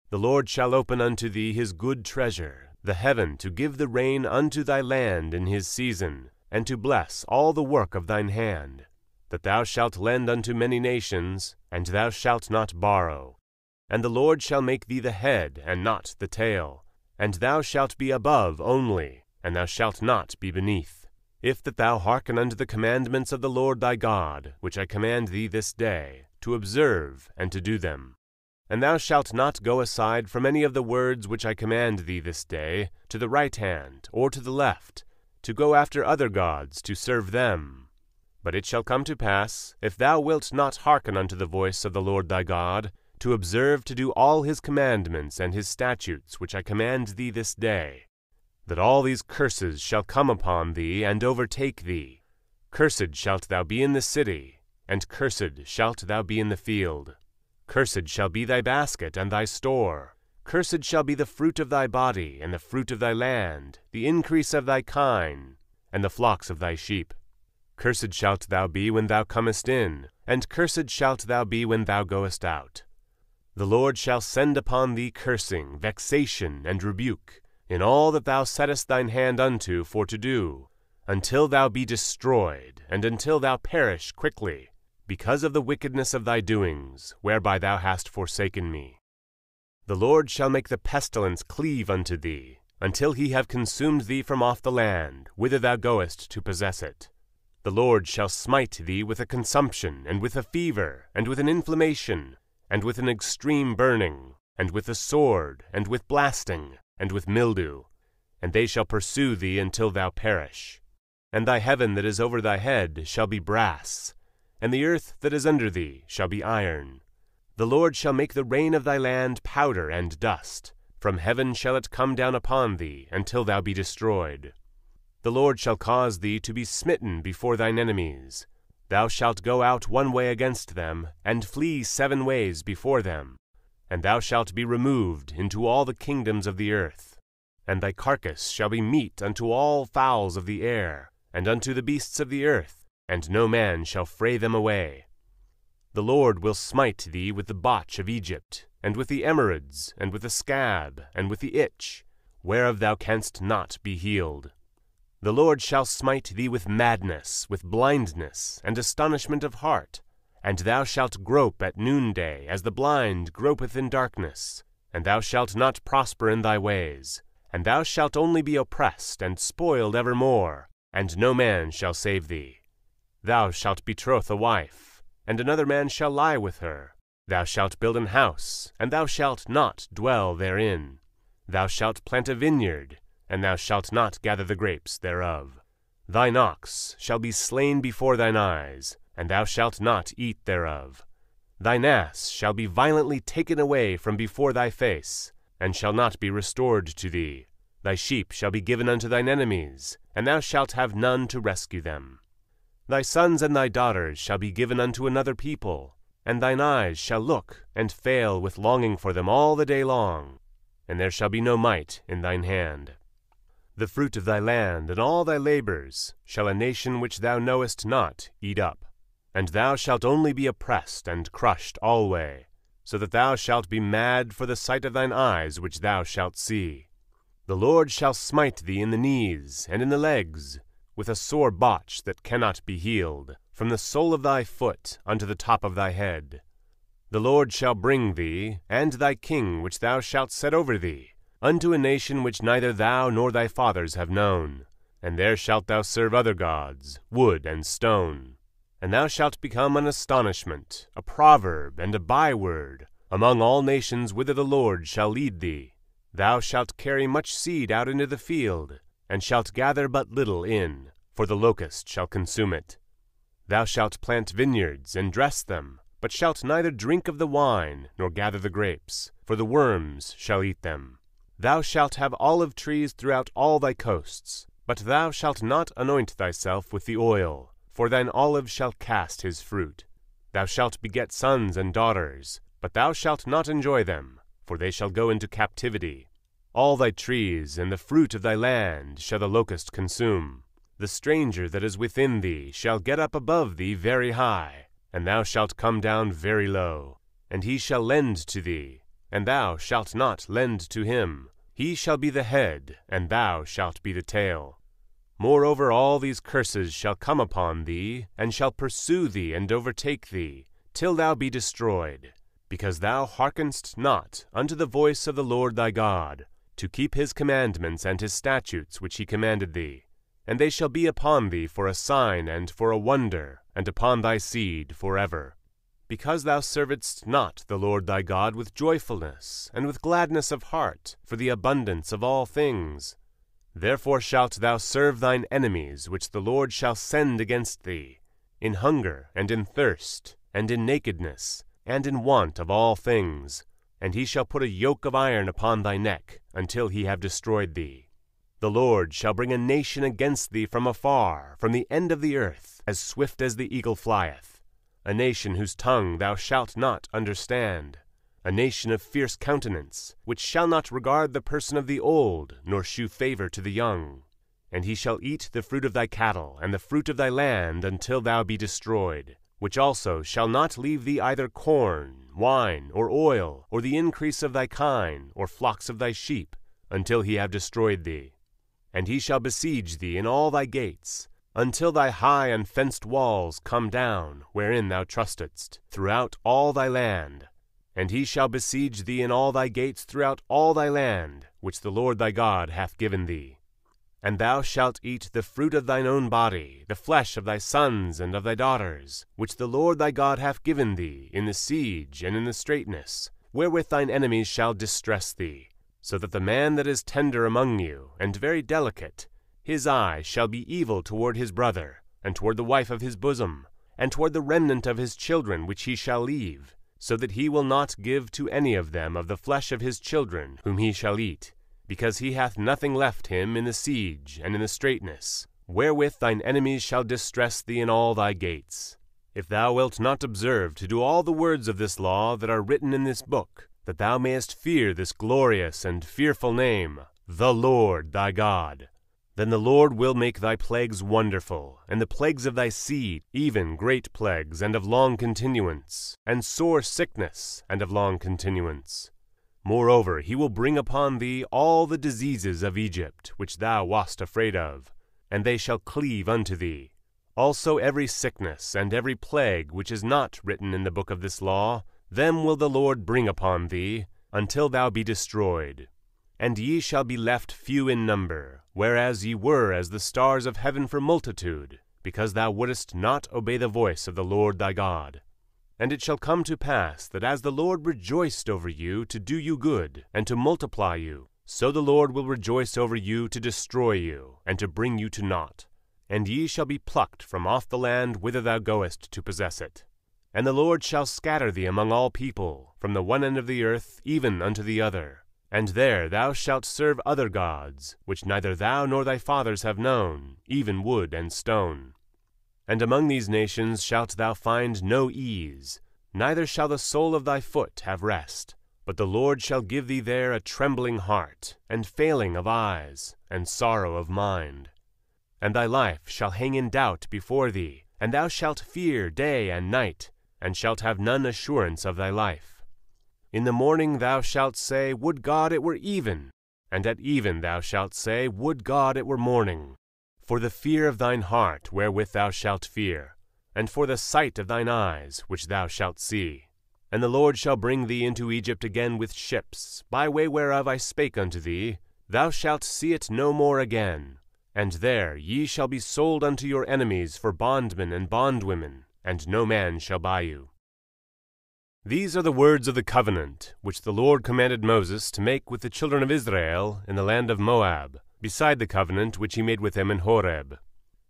The Lord shall open unto thee his good treasure, the heaven, to give the rain unto thy land in his season, and to bless all the work of thine hand, that thou shalt lend unto many nations, and thou shalt not borrow. And the Lord shall make thee the head, and not the tail, and thou shalt be above only, and thou shalt not be beneath, if that thou hearken unto the commandments of the Lord thy God, which I command thee this day, to observe and to do them. And thou shalt not go aside from any of the words which I command thee this day, to the right hand or to the left, to go after other gods to serve them. But it shall come to pass, if thou wilt not hearken unto the voice of the Lord thy God, to observe to do all his commandments and his statutes which I command thee this day, that all these curses shall come upon thee and overtake thee. Cursed shalt thou be in the city, and cursed shalt thou be in the field. Cursed shall be thy basket and thy store. Cursed shall be the fruit of thy body, and the fruit of thy land, the increase of thy kine, and the flocks of thy sheep. Cursed shalt thou be when thou comest in, and cursed shalt thou be when thou goest out. The Lord shall send upon thee cursing, vexation, and rebuke, in all that thou settest thine hand unto for to do, until thou be destroyed, and until thou perish quickly, because of the wickedness of thy doings, whereby thou hast forsaken me. The Lord shall make the pestilence cleave unto thee, until he have consumed thee from off the land, whither thou goest to possess it. The Lord shall smite thee with a consumption, and with a fever, and with an inflammation, and with an extreme burning, and with a sword, and with blasting, and with mildew, and they shall pursue thee until thou perish. And thy heaven that is over thy head shall be brass, and the earth that is under thee shall be iron. The Lord shall make the rain of thy land powder and dust. From heaven shall it come down upon thee, until thou be destroyed. The Lord shall cause thee to be smitten before thine enemies. Thou shalt go out one way against them, and flee 7 ways before them. And thou shalt be removed into all the kingdoms of the earth. And thy carcass shall be meat unto all fowls of the air, and unto the beasts of the earth, and no man shall fray them away. The Lord will smite thee with the botch of Egypt, and with the emerods, and with the scab, and with the itch, whereof thou canst not be healed. The Lord shall smite thee with madness, with blindness, and astonishment of heart, and thou shalt grope at noonday, as the blind gropeth in darkness, and thou shalt not prosper in thy ways, and thou shalt only be oppressed and spoiled evermore, and no man shall save thee. Thou shalt betroth a wife, and another man shall lie with her. Thou shalt build an house, and thou shalt not dwell therein. Thou shalt plant a vineyard, and thou shalt not gather the grapes thereof. Thine ox shall be slain before thine eyes, and thou shalt not eat thereof. Thine ass shall be violently taken away from before thy face, and shall not be restored to thee. Thy sheep shall be given unto thine enemies, and thou shalt have none to rescue them. Thy sons and thy daughters shall be given unto another people, and thine eyes shall look and fail with longing for them all the day long, and there shall be no might in thine hand. The fruit of thy land and all thy labors shall a nation which thou knowest not eat up, and thou shalt only be oppressed and crushed alway, so that thou shalt be mad for the sight of thine eyes which thou shalt see. The Lord shall smite thee in the knees and in the legs, with a sore botch that cannot be healed, from the sole of thy foot unto the top of thy head. The Lord shall bring thee, and thy king which thou shalt set over thee, unto a nation which neither thou nor thy fathers have known, and there shalt thou serve other gods, wood and stone. And thou shalt become an astonishment, a proverb, and a byword, among all nations whither the Lord shall lead thee. Thou shalt carry much seed out into the field, and shalt gather but little in, for the locust shall consume it. Thou shalt plant vineyards, and dress them, but shalt neither drink of the wine, nor gather the grapes, for the worms shall eat them. Thou shalt have olive trees throughout all thy coasts, but thou shalt not anoint thyself with the oil, for thine olive shall cast his fruit. Thou shalt beget sons and daughters, but thou shalt not enjoy them, for they shall go into captivity. All thy trees and the fruit of thy land shall the locust consume. The stranger that is within thee shall get up above thee very high, and thou shalt come down very low. And he shall lend to thee, and thou shalt not lend to him. He shall be the head, and thou shalt be the tail. Moreover, all these curses shall come upon thee, and shall pursue thee and overtake thee, till thou be destroyed, because thou hearkenedst not unto the voice of the Lord thy God, to keep his commandments and his statutes which he commanded thee. And they shall be upon thee for a sign and for a wonder, and upon thy seed forever. Because thou servedst not the Lord thy God with joyfulness, and with gladness of heart, for the abundance of all things. Therefore shalt thou serve thine enemies which the Lord shall send against thee, in hunger, and in thirst, and in nakedness, and in want of all things. And he shall put a yoke of iron upon thy neck, until he have destroyed thee. The Lord shall bring a nation against thee from afar, from the end of the earth, as swift as the eagle flieth. A nation whose tongue thou shalt not understand. A nation of fierce countenance, which shall not regard the person of the old, nor shew favor to the young. And he shall eat the fruit of thy cattle, and the fruit of thy land, until thou be destroyed, which also shall not leave thee either corn, wine, or oil, or the increase of thy kine, or flocks of thy sheep, until he have destroyed thee. And he shall besiege thee in all thy gates, until thy high and fenced walls come down, wherein thou trustedst, throughout all thy land. And he shall besiege thee in all thy gates throughout all thy land, which the Lord thy God hath given thee. And thou shalt eat the fruit of thine own body, the flesh of thy sons and of thy daughters, which the Lord thy God hath given thee, in the siege and in the straitness, wherewith thine enemies shall distress thee, so that the man that is tender among you, and very delicate, his eye shall be evil toward his brother, and toward the wife of his bosom, and toward the remnant of his children which he shall leave, so that he will not give to any of them of the flesh of his children whom he shall eat, because he hath nothing left him in the siege and in the straitness, wherewith thine enemies shall distress thee in all thy gates. If thou wilt not observe to do all the words of this law that are written in this book, that thou mayest fear this glorious and fearful name, the Lord thy God, then the Lord will make thy plagues wonderful, and the plagues of thy seed, even great plagues and of long continuance, and sore sickness and of long continuance. Moreover, he will bring upon thee all the diseases of Egypt, which thou wast afraid of, and they shall cleave unto thee. Also every sickness and every plague which is not written in the book of this law, them will the Lord bring upon thee, until thou be destroyed. And ye shall be left few in number, whereas ye were as the stars of heaven for multitude, because thou wouldest not obey the voice of the Lord thy God. And it shall come to pass that as the Lord rejoiced over you to do you good, and to multiply you, so the Lord will rejoice over you to destroy you, and to bring you to naught. And ye shall be plucked from off the land whither thou goest to possess it. And the Lord shall scatter thee among all people, from the one end of the earth even unto the other. And there thou shalt serve other gods, which neither thou nor thy fathers have known, even wood and stone. And among these nations shalt thou find no ease, neither shall the sole of thy foot have rest. But the Lord shall give thee there a trembling heart, and failing of eyes, and sorrow of mind. And thy life shall hang in doubt before thee, and thou shalt fear day and night, and shalt have none assurance of thy life. In the morning thou shalt say, Would God it were even! And at even thou shalt say, Would God it were morning! For the fear of thine heart wherewith thou shalt fear, and for the sight of thine eyes which thou shalt see. And the Lord shall bring thee into Egypt again with ships, by way whereof I spake unto thee. Thou shalt see it no more again. And there ye shall be sold unto your enemies for bondmen and bondwomen, and no man shall buy you. These are the words of the covenant, which the Lord commanded Moses to make with the children of Israel in the land of Moab, beside the covenant which he made with them in Horeb.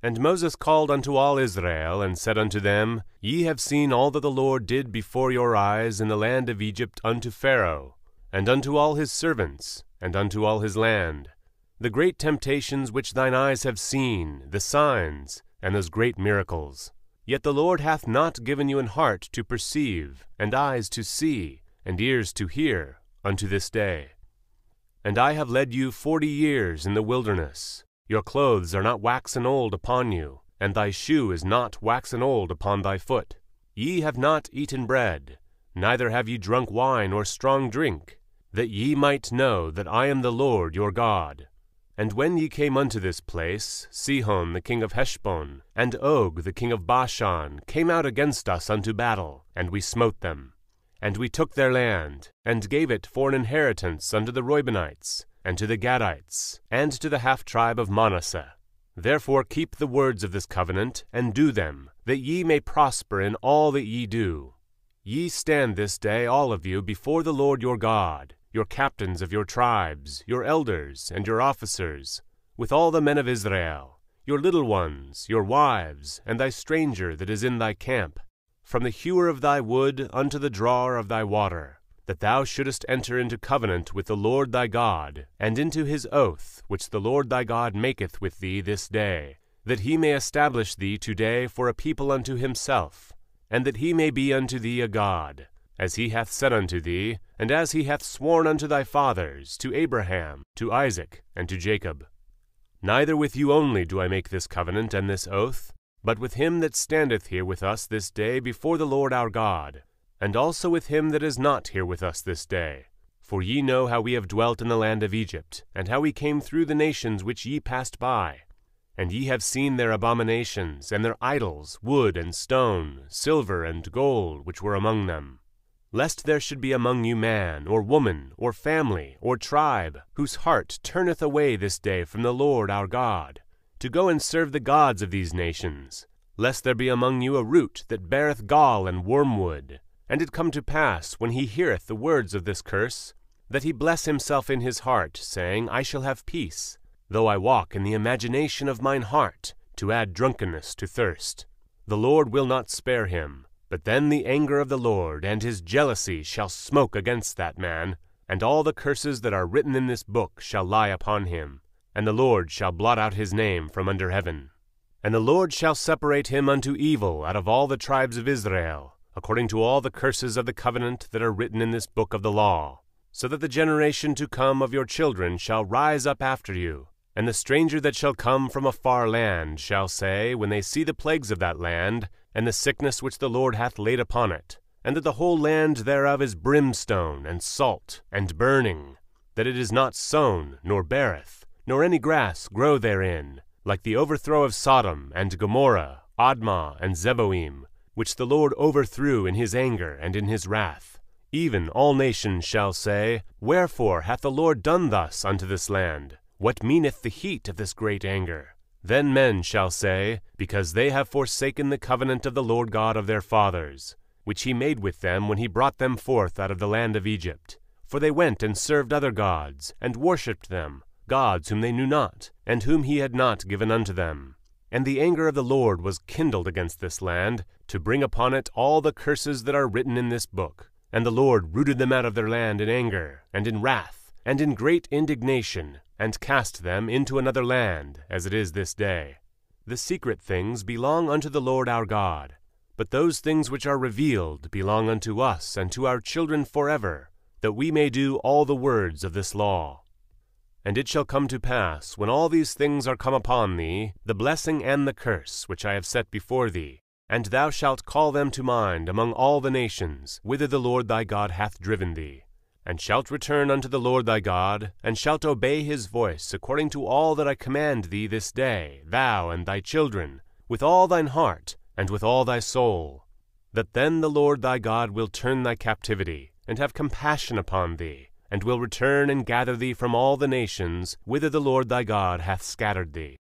And Moses called unto all Israel, and said unto them, Ye have seen all that the Lord did before your eyes in the land of Egypt unto Pharaoh, and unto all his servants, and unto all his land, the great temptations which thine eyes have seen, the signs, and those great miracles. Yet the Lord hath not given you an heart to perceive, and eyes to see, and ears to hear, unto this day. And I have led you 40 years in the wilderness. Your clothes are not waxen old upon you, and thy shoe is not waxen old upon thy foot. Ye have not eaten bread, neither have ye drunk wine or strong drink, that ye might know that I am the Lord your God. And when ye came unto this place, Sihon the king of Heshbon, and Og the king of Bashan, came out against us unto battle, and we smote them. And we took their land, and gave it for an inheritance unto the Reubenites, and to the Gadites, and to the half-tribe of Manasseh. Therefore keep the words of this covenant, and do them, that ye may prosper in all that ye do. Ye stand this day all of you before the Lord your God, your captains of your tribes, your elders, and your officers, with all the men of Israel, your little ones, your wives, and thy stranger that is in thy camp, from the hewer of thy wood unto the drawer of thy water, that thou shouldest enter into covenant with the Lord thy God, and into his oath which the Lord thy God maketh with thee this day, that he may establish thee today for a people unto himself, and that he may be unto thee a God, as he hath said unto thee, and as he hath sworn unto thy fathers, to Abraham, to Isaac, and to Jacob. Neither with you only do I make this covenant and this oath, but with him that standeth here with us this day before the Lord our God, and also with him that is not here with us this day. For ye know how we have dwelt in the land of Egypt, and how we came through the nations which ye passed by. And ye have seen their abominations, and their idols, wood and stone, silver and gold, which were among them. Lest there should be among you man, or woman, or family, or tribe, whose heart turneth away this day from the Lord our God, to go and serve the gods of these nations, lest there be among you a root that beareth gall and wormwood, and it come to pass, when he heareth the words of this curse, that he bless himself in his heart, saying, I shall have peace, though I walk in the imagination of mine heart, to add drunkenness to thirst. The Lord will not spare him, but then the anger of the Lord and his jealousy shall smoke against that man, and all the curses that are written in this book shall lie upon him, and the Lord shall blot out his name from under heaven. And the Lord shall separate him unto evil out of all the tribes of Israel, according to all the curses of the covenant that are written in this book of the law, so that the generation to come of your children shall rise up after you, and the stranger that shall come from a far land shall say, when they see the plagues of that land, and the sickness which the Lord hath laid upon it, and that the whole land thereof is brimstone, and salt, and burning, that it is not sown, nor beareth, nor any grass grow therein, like the overthrow of Sodom, and Gomorrah, Admah, and Zeboim, which the Lord overthrew in his anger and in his wrath. Even all nations shall say, Wherefore hath the Lord done thus unto this land? What meaneth the heat of this great anger? Then men shall say, Because they have forsaken the covenant of the Lord God of their fathers, which he made with them when he brought them forth out of the land of Egypt. For they went and served other gods, and worshipped them, gods whom they knew not, and whom he had not given unto them. And the anger of the Lord was kindled against this land, to bring upon it all the curses that are written in this book. And the Lord rooted them out of their land in anger, and in wrath, and in great indignation, and cast them into another land, as it is this day. The secret things belong unto the Lord our God, but those things which are revealed belong unto us and to our children forever, that we may do all the words of this law. And it shall come to pass, when all these things are come upon thee, the blessing and the curse which I have set before thee, and thou shalt call them to mind among all the nations, whither the Lord thy God hath driven thee, and shalt return unto the Lord thy God, and shalt obey his voice according to all that I command thee this day, thou and thy children, with all thine heart, and with all thy soul, that then the Lord thy God will turn thy captivity, and have compassion upon thee, and will return and gather thee from all the nations, whither the Lord thy God hath scattered thee.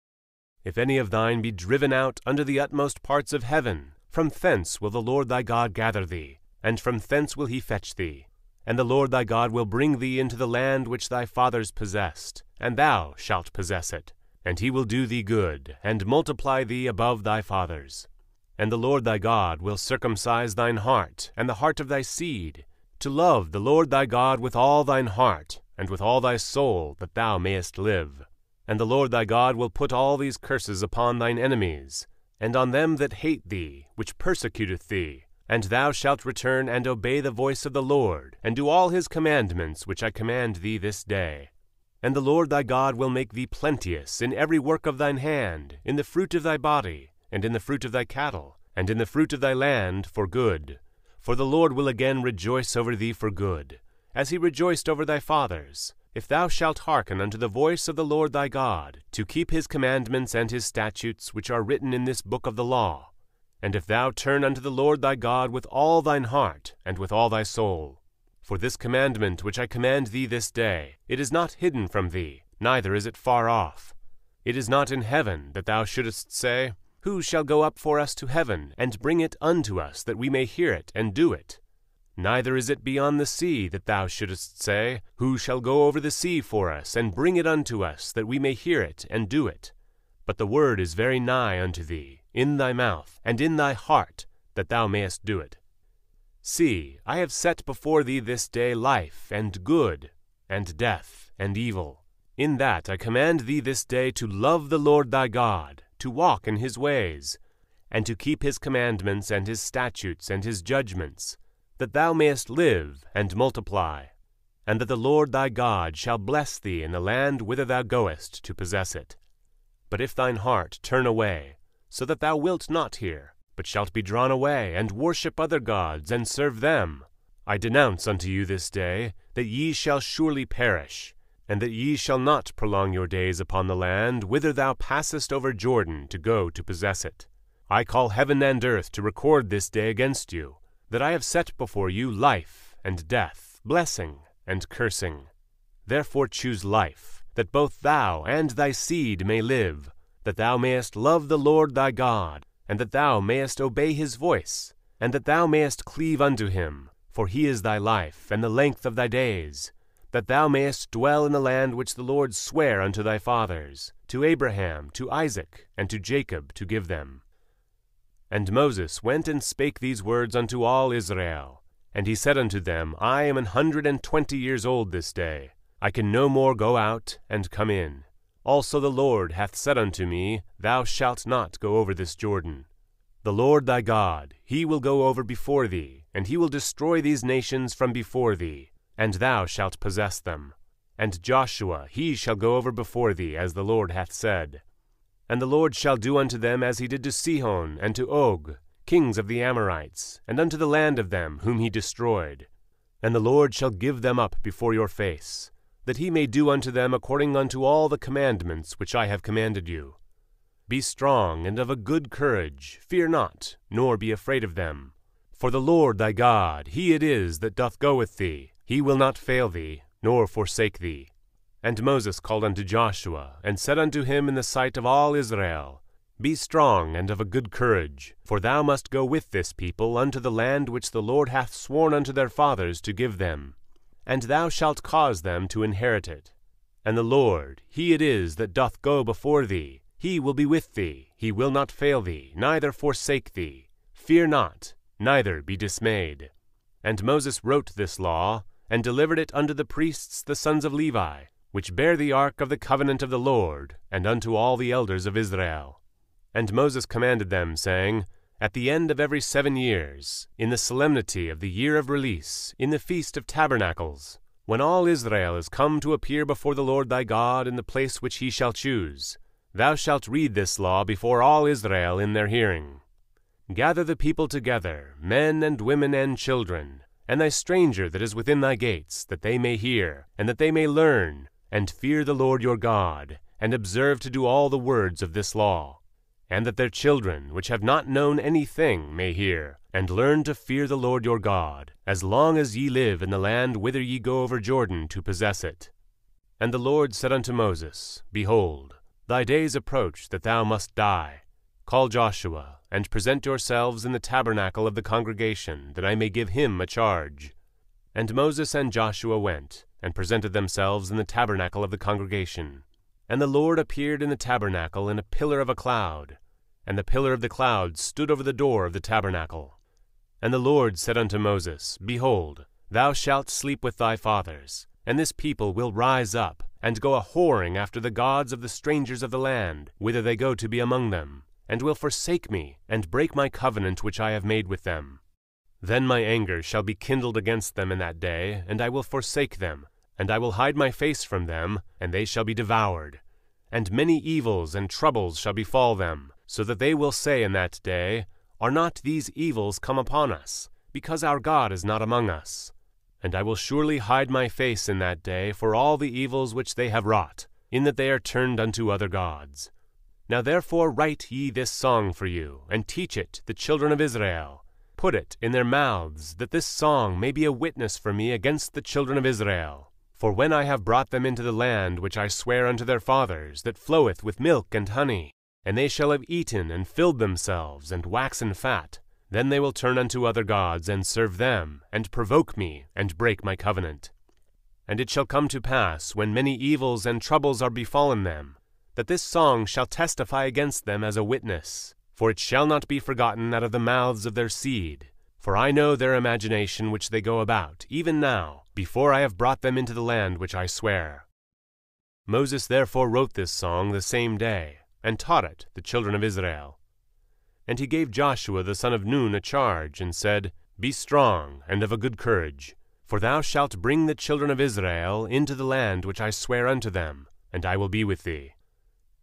If any of thine be driven out unto the utmost parts of heaven, from thence will the Lord thy God gather thee, and from thence will he fetch thee. And the Lord thy God will bring thee into the land which thy fathers possessed, and thou shalt possess it. And he will do thee good, and multiply thee above thy fathers. And the Lord thy God will circumcise thine heart, and the heart of thy seed, to love the Lord thy God with all thine heart, and with all thy soul, that thou mayest live. And the Lord thy God will put all these curses upon thine enemies, and on them that hate thee, which persecuteth thee. And thou shalt return and obey the voice of the Lord, and do all his commandments which I command thee this day. And the Lord thy God will make thee plenteous in every work of thine hand, in the fruit of thy body, and in the fruit of thy cattle, and in the fruit of thy land for good. For the Lord will again rejoice over thee for good, as he rejoiced over thy fathers, if thou shalt hearken unto the voice of the Lord thy God, to keep his commandments and his statutes which are written in this book of the law. And if thou turn unto the Lord thy God with all thine heart, and with all thy soul. For this commandment which I command thee this day, it is not hidden from thee, neither is it far off. It is not in heaven, that thou shouldest say, Who shall go up for us to heaven, and bring it unto us, that we may hear it, and do it? Neither is it beyond the sea, that thou shouldest say, Who shall go over the sea for us, and bring it unto us, that we may hear it, and do it? But the word is very nigh unto thee, in thy mouth, and in thy heart, that thou mayest do it. See, I have set before thee this day life, and good, and death, and evil. In that I command thee this day to love the Lord thy God, to walk in his ways, and to keep his commandments and his statutes and his judgments, that thou mayest live and multiply, and that the Lord thy God shall bless thee in the land whither thou goest to possess it. But if thine heart turn away, so that thou wilt not hear, but shalt be drawn away, and worship other gods, and serve them, I denounce unto you this day, that ye shall surely perish, and that ye shall not prolong your days upon the land whither thou passest over Jordan to go to possess it. I call heaven and earth to record this day against you, that I have set before you life and death, blessing and cursing. Therefore choose life, that both thou and thy seed may live, that thou mayest love the Lord thy God, and that thou mayest obey his voice, and that thou mayest cleave unto him, for he is thy life, and the length of thy days, that thou mayest dwell in the land which the Lord sware unto thy fathers, to Abraham, to Isaac, and to Jacob, to give them. And Moses went and spake these words unto all Israel. And he said unto them, I am 120 years old this day. I can no more go out and come in. Also the Lord hath said unto me, Thou shalt not go over this Jordan. The Lord thy God, he will go over before thee, and he will destroy these nations from before thee, and thou shalt possess them. And Joshua, he shall go over before thee, as the Lord hath said. And the Lord shall do unto them as he did to Sihon and to Og, kings of the Amorites, and unto the land of them whom he destroyed. And the Lord shall give them up before your face, that he may do unto them according unto all the commandments which I have commanded you. Be strong and of a good courage, fear not, nor be afraid of them. For the Lord thy God, he it is that doth go with thee, he will not fail thee, nor forsake thee. And Moses called unto Joshua, and said unto him in the sight of all Israel, Be strong and of a good courage, for thou must go with this people unto the land which the Lord hath sworn unto their fathers to give them. And thou shalt cause them to inherit it. And the Lord, he it is that doth go before thee, he will be with thee, he will not fail thee, neither forsake thee. Fear not, neither be dismayed. And Moses wrote this law, and delivered it unto the priests the sons of Levi, which bear the ark of the covenant of the Lord, and unto all the elders of Israel. And Moses commanded them, saying, At the end of every 7 years, in the solemnity of the year of release, in the feast of tabernacles, when all Israel is come to appear before the Lord thy God in the place which he shall choose, thou shalt read this law before all Israel in their hearing. Gather the people together, men and women and children, and thy stranger that is within thy gates, that they may hear, and that they may learn, and fear the Lord your God, and observe to do all the words of this law, and that their children, which have not known anything, may hear, and learn to fear the Lord your God, as long as ye live in the land whither ye go over Jordan to possess it. And the Lord said unto Moses, Behold, thy days approach that thou must die. Call Joshua, and present yourselves in the tabernacle of the congregation, that I may give him a charge. And Moses and Joshua went, and presented themselves in the tabernacle of the congregation. And the Lord appeared in the tabernacle in a pillar of a cloud, and the pillar of the cloud stood over the door of the tabernacle. And the Lord said unto Moses, Behold, thou shalt sleep with thy fathers, and this people will rise up, and go a-whoring after the gods of the strangers of the land, whither they go to be among them, and will forsake me, and break my covenant which I have made with them. Then my anger shall be kindled against them in that day, and I will forsake them, and I will hide my face from them, and they shall be devoured. And many evils and troubles shall befall them, so that they will say in that day, Are not these evils come upon us, because our God is not among us? And I will surely hide my face in that day for all the evils which they have wrought, in that they are turned unto other gods. Now therefore write ye this song for you, and teach it the children of Israel. Put it in their mouths, that this song may be a witness for me against the children of Israel. For when I have brought them into the land which I swear unto their fathers, that floweth with milk and honey, and they shall have eaten and filled themselves, and waxen fat, then they will turn unto other gods, and serve them, and provoke me, and break my covenant. And it shall come to pass, when many evils and troubles are befallen them, that this song shall testify against them as a witness, for it shall not be forgotten out of the mouths of their seed. For I know their imagination which they go about, even now, before I have brought them into the land which I swear. Moses therefore wrote this song the same day, and taught it the children of Israel. And he gave Joshua the son of Nun a charge, and said, Be strong, and of a good courage, for thou shalt bring the children of Israel into the land which I swear unto them, and I will be with thee.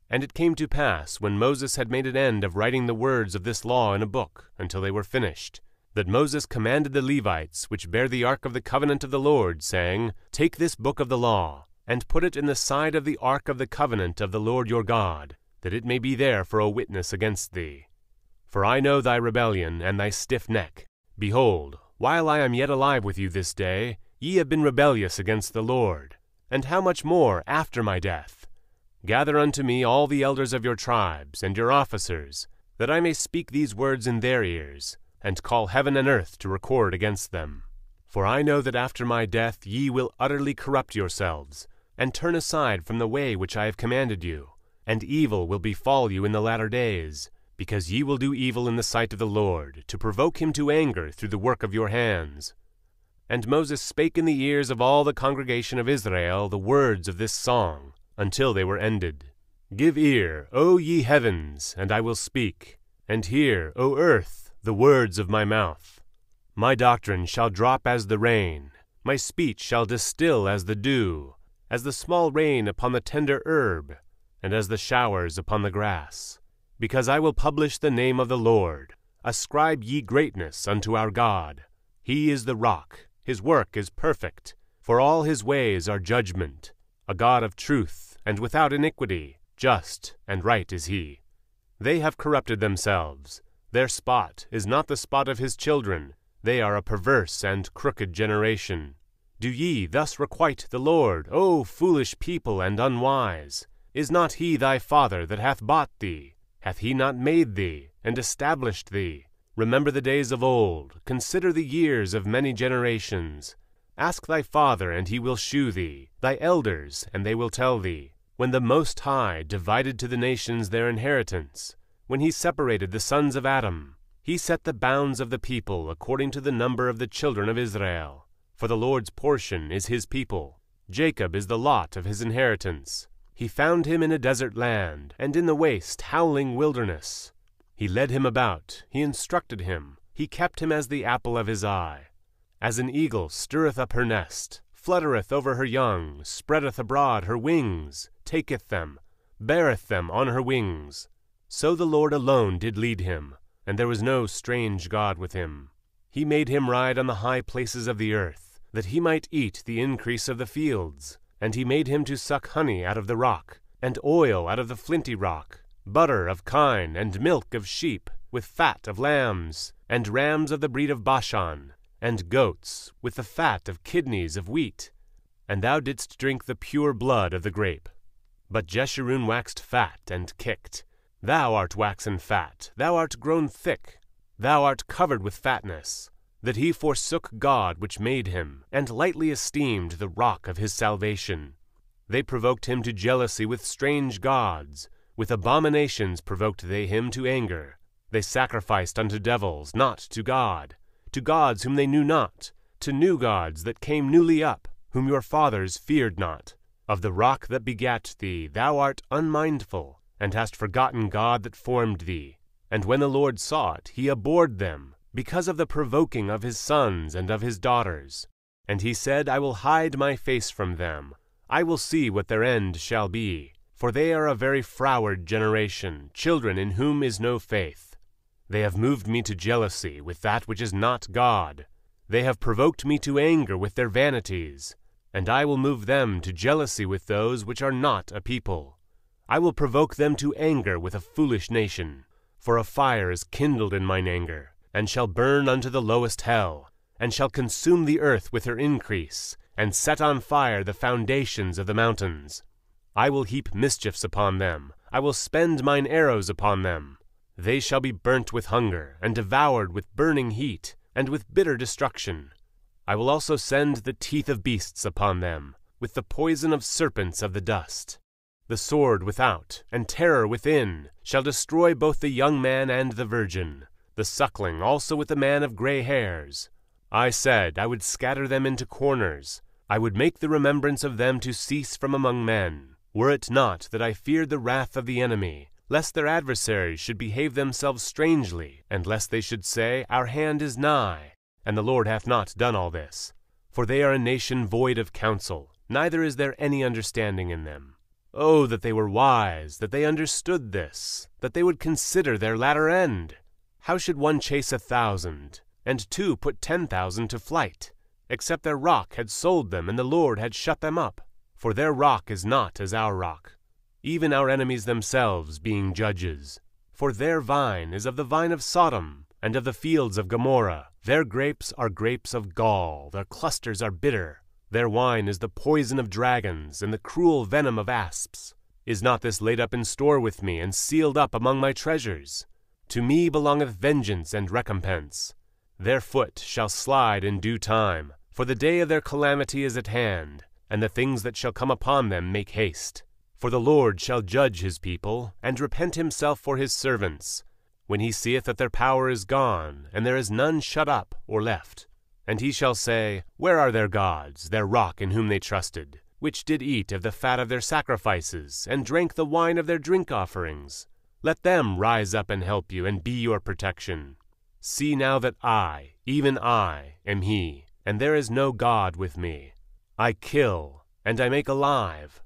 And it came to pass, when Moses had made an end of writing the words of this law in a book, until they were finished, that Moses commanded the Levites, which bear the ark of the covenant of the Lord, saying, Take this book of the law, and put it in the side of the ark of the covenant of the Lord your God, that it may be there for a witness against thee. For I know thy rebellion and thy stiff neck. Behold, while I am yet alive with you this day, ye have been rebellious against the Lord. And how much more after my death? Gather unto me all the elders of your tribes, and your officers, that I may speak these words in their ears, and call heaven and earth to record against them. For I know that after my death ye will utterly corrupt yourselves, and turn aside from the way which I have commanded you, and evil will befall you in the latter days, because ye will do evil in the sight of the Lord, to provoke him to anger through the work of your hands. And Moses spake in the ears of all the congregation of Israel the words of this song, until they were ended. Give ear, O ye heavens, and I will speak, and hear, O earth, the words of my mouth. My doctrine shall drop as the rain, my speech shall distill as the dew, as the small rain upon the tender herb, and as the showers upon the grass. Because I will publish the name of the Lord. Ascribe ye greatness unto our God. He is the rock, his work is perfect, for all his ways are judgment. A God of truth, and without iniquity, just and right is he. They have corrupted themselves. Their spot is not the spot of his children. They are a perverse and crooked generation. Do ye thus requite the Lord, O foolish people and unwise? Is not he thy father that hath bought thee? Hath he not made thee, and established thee? Remember the days of old, consider the years of many generations. Ask thy father, and he will shew thee, thy elders, and they will tell thee, when the Most High divided to the nations their inheritance, when he separated the sons of Adam, he set the bounds of the people according to the number of the children of Israel. For the Lord's portion is his people, Jacob is the lot of his inheritance. He found him in a desert land, and in the waste, howling wilderness. He led him about, he instructed him, he kept him as the apple of his eye. As an eagle stirreth up her nest, fluttereth over her young, spreadeth abroad her wings, taketh them, beareth them on her wings. So the Lord alone did lead him, and there was no strange God with him. He made him ride on the high places of the earth, that he might eat the increase of the fields. And he made him to suck honey out of the rock, and oil out of the flinty rock, butter of kine, and milk of sheep, with fat of lambs, and rams of the breed of Bashan, and goats, with the fat of kidneys of wheat. And thou didst drink the pure blood of the grape. But Jeshurun waxed fat and kicked. Thou art waxen fat, thou art grown thick, thou art covered with fatness, that he forsook God which made him, and lightly esteemed the rock of his salvation. They provoked him to jealousy with strange gods, with abominations provoked they him to anger. They sacrificed unto devils, not to gods whom they knew not, to new gods that came newly up, whom your fathers feared not. Of the rock that begat thee thou art unmindful, and hast forgotten God that formed thee. And when the Lord saw it, he abhorred them, because of the provoking of his sons and of his daughters. And he said, I will hide my face from them. I will see what their end shall be. For they are a very froward generation, children in whom is no faith. They have moved me to jealousy with that which is not God. They have provoked me to anger with their vanities. And I will move them to jealousy with those which are not a people. I will provoke them to anger with a foolish nation. For a fire is kindled in mine anger, and shall burn unto the lowest hell, and shall consume the earth with her increase, and set on fire the foundations of the mountains. I will heap mischiefs upon them, I will spend mine arrows upon them. They shall be burnt with hunger, and devoured with burning heat, and with bitter destruction. I will also send the teeth of beasts upon them, with the poison of serpents of the dust. The sword without, and terror within, shall destroy both the young man and the virgin, the suckling also with the man of gray hairs. I said, I would scatter them into corners. I would make the remembrance of them to cease from among men, were it not that I feared the wrath of the enemy, lest their adversaries should behave themselves strangely, and lest they should say, Our hand is nigh, and the Lord hath not done all this. For they are a nation void of counsel, neither is there any understanding in them. Oh, that they were wise, that they understood this, that they would consider their latter end! How should one chase 1,000, and two put 10,000 to flight, except their rock had sold them, and the Lord had shut them up? For their rock is not as our rock, even our enemies themselves being judges. For their vine is of the vine of Sodom, and of the fields of Gomorrah. Their grapes are grapes of gall, their clusters are bitter. Their wine is the poison of dragons, and the cruel venom of asps. Is not this laid up in store with me, and sealed up among my treasures? To me belongeth vengeance and recompense. Their foot shall slide in due time, for the day of their calamity is at hand, and the things that shall come upon them make haste. For the Lord shall judge his people, and repent himself for his servants, when he seeth that their power is gone, and there is none shut up or left. And he shall say, Where are their gods, their rock in whom they trusted, which did eat of the fat of their sacrifices, and drank the wine of their drink offerings? Let them rise up and help you, and be your protection. See now that I, even I, am he, and there is no God with me. I kill, and I make alive.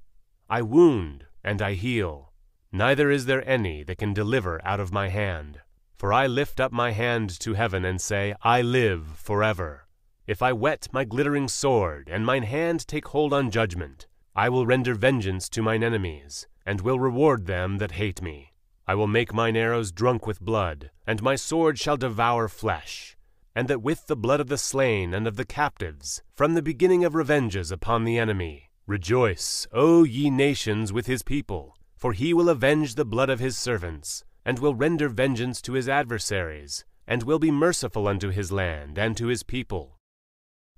I wound, and I heal. Neither is there any that can deliver out of my hand. For I lift up my hand to heaven, and say, I live forever. If I whet my glittering sword, and mine hand take hold on judgment, I will render vengeance to mine enemies, and will reward them that hate me. I will make mine arrows drunk with blood, and my sword shall devour flesh, and that with the blood of the slain and of the captives, from the beginning of revenges upon the enemy. Rejoice, O ye nations, with his people, for he will avenge the blood of his servants, and will render vengeance to his adversaries, and will be merciful unto his land and to his people.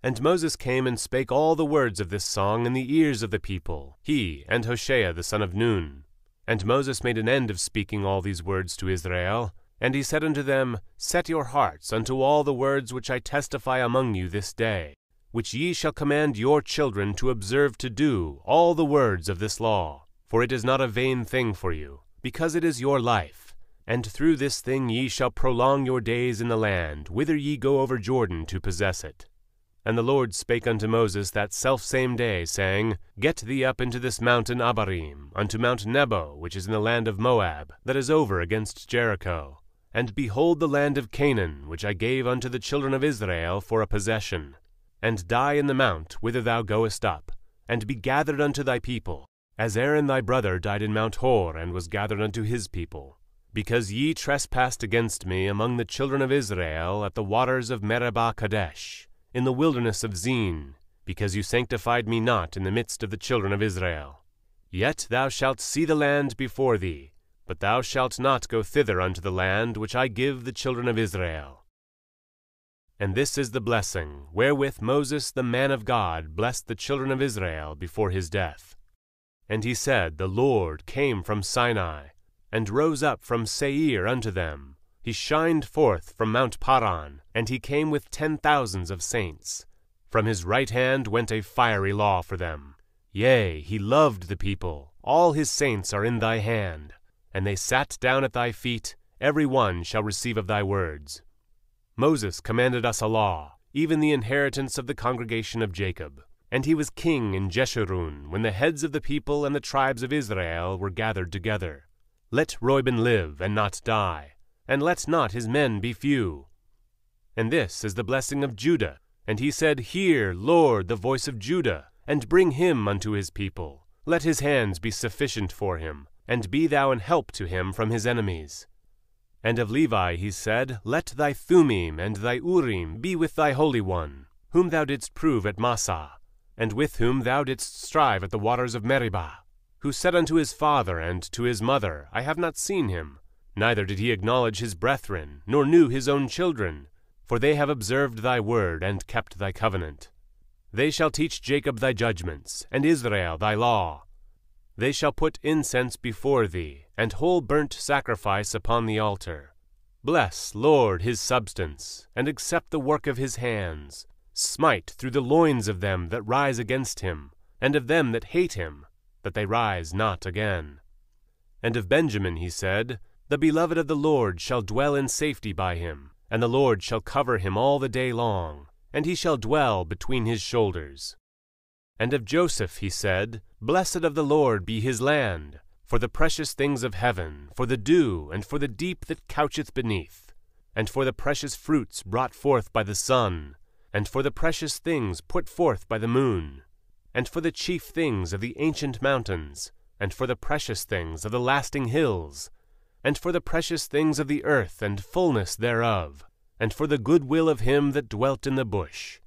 And Moses came and spake all the words of this song in the ears of the people, he and Hoshea the son of Nun. And Moses made an end of speaking all these words to Israel, and he said unto them, Set your hearts unto all the words which I testify among you this day, which ye shall command your children to observe to do all the words of this law. For it is not a vain thing for you, because it is your life. And through this thing ye shall prolong your days in the land, whither ye go over Jordan to possess it. And the Lord spake unto Moses that selfsame day, saying, Get thee up into this mountain Abarim, unto Mount Nebo, which is in the land of Moab, that is over against Jericho. And behold the land of Canaan, which I gave unto the children of Israel for a possession. And die in the mount whither thou goest up, and be gathered unto thy people, as Aaron thy brother died in Mount Hor, and was gathered unto his people. Because ye trespassed against me among the children of Israel at the waters of Meribah Kadesh, in the wilderness of Zin, because you sanctified me not in the midst of the children of Israel. Yet thou shalt see the land before thee, but thou shalt not go thither unto the land which I give the children of Israel. And this is the blessing, wherewith Moses the man of God blessed the children of Israel before his death. And he said, The Lord came from Sinai, and rose up from Seir unto them. He shined forth from Mount Paran, and he came with 10,000s of saints. From his right hand went a fiery law for them. Yea, he loved the people. All his saints are in thy hand. And they sat down at thy feet, every one shall receive of thy words. Moses commanded us a law, even the inheritance of the congregation of Jacob. And he was king in Jeshurun, when the heads of the people and the tribes of Israel were gathered together. Let Reuben live and not die, and let not his men be few. And this is the blessing of Judah. And he said, Hear, Lord, the voice of Judah, and bring him unto his people. Let his hands be sufficient for him, and be thou an help to him from his enemies. And of Levi he said, Let thy Thummim and thy Urim be with thy Holy One, whom thou didst prove at Massah, and with whom thou didst strive at the waters of Meribah, who said unto his father and to his mother, I have not seen him, neither did he acknowledge his brethren, nor knew his own children, for they have observed thy word and kept thy covenant. They shall teach Jacob thy judgments, and Israel thy law. They shall put incense before thee, and whole burnt sacrifice upon the altar. Bless, Lord, his substance, and accept the work of his hands. Smite through the loins of them that rise against him, and of them that hate him, that they rise not again. And of Benjamin he said, The beloved of the Lord shall dwell in safety by him, and the Lord shall cover him all the day long, and he shall dwell between his shoulders. And of Joseph he said, Blessed of the Lord be his land, for the precious things of heaven, for the dew, and for the deep that coucheth beneath, and for the precious fruits brought forth by the sun, and for the precious things put forth by the moon, and for the chief things of the ancient mountains, and for the precious things of the lasting hills, and for the precious things of the earth and fullness thereof, and for the good will of him that dwelt in the bush.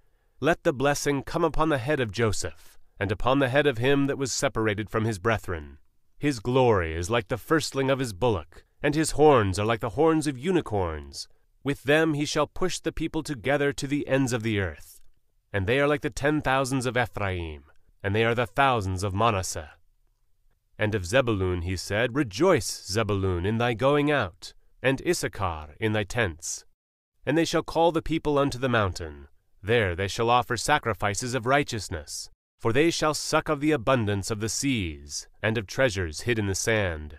Let the blessing come upon the head of Joseph, and upon the head of him that was separated from his brethren. His glory is like the firstling of his bullock, and his horns are like the horns of unicorns. With them he shall push the people together to the ends of the earth. And they are like the 10,000s of Ephraim, and they are the thousands of Manasseh. And of Zebulun he said, Rejoice, Zebulun, in thy going out, and Issachar in thy tents. And they shall call the people unto the mountain. There they shall offer sacrifices of righteousness, for they shall suck of the abundance of the seas, and of treasures hid in the sand.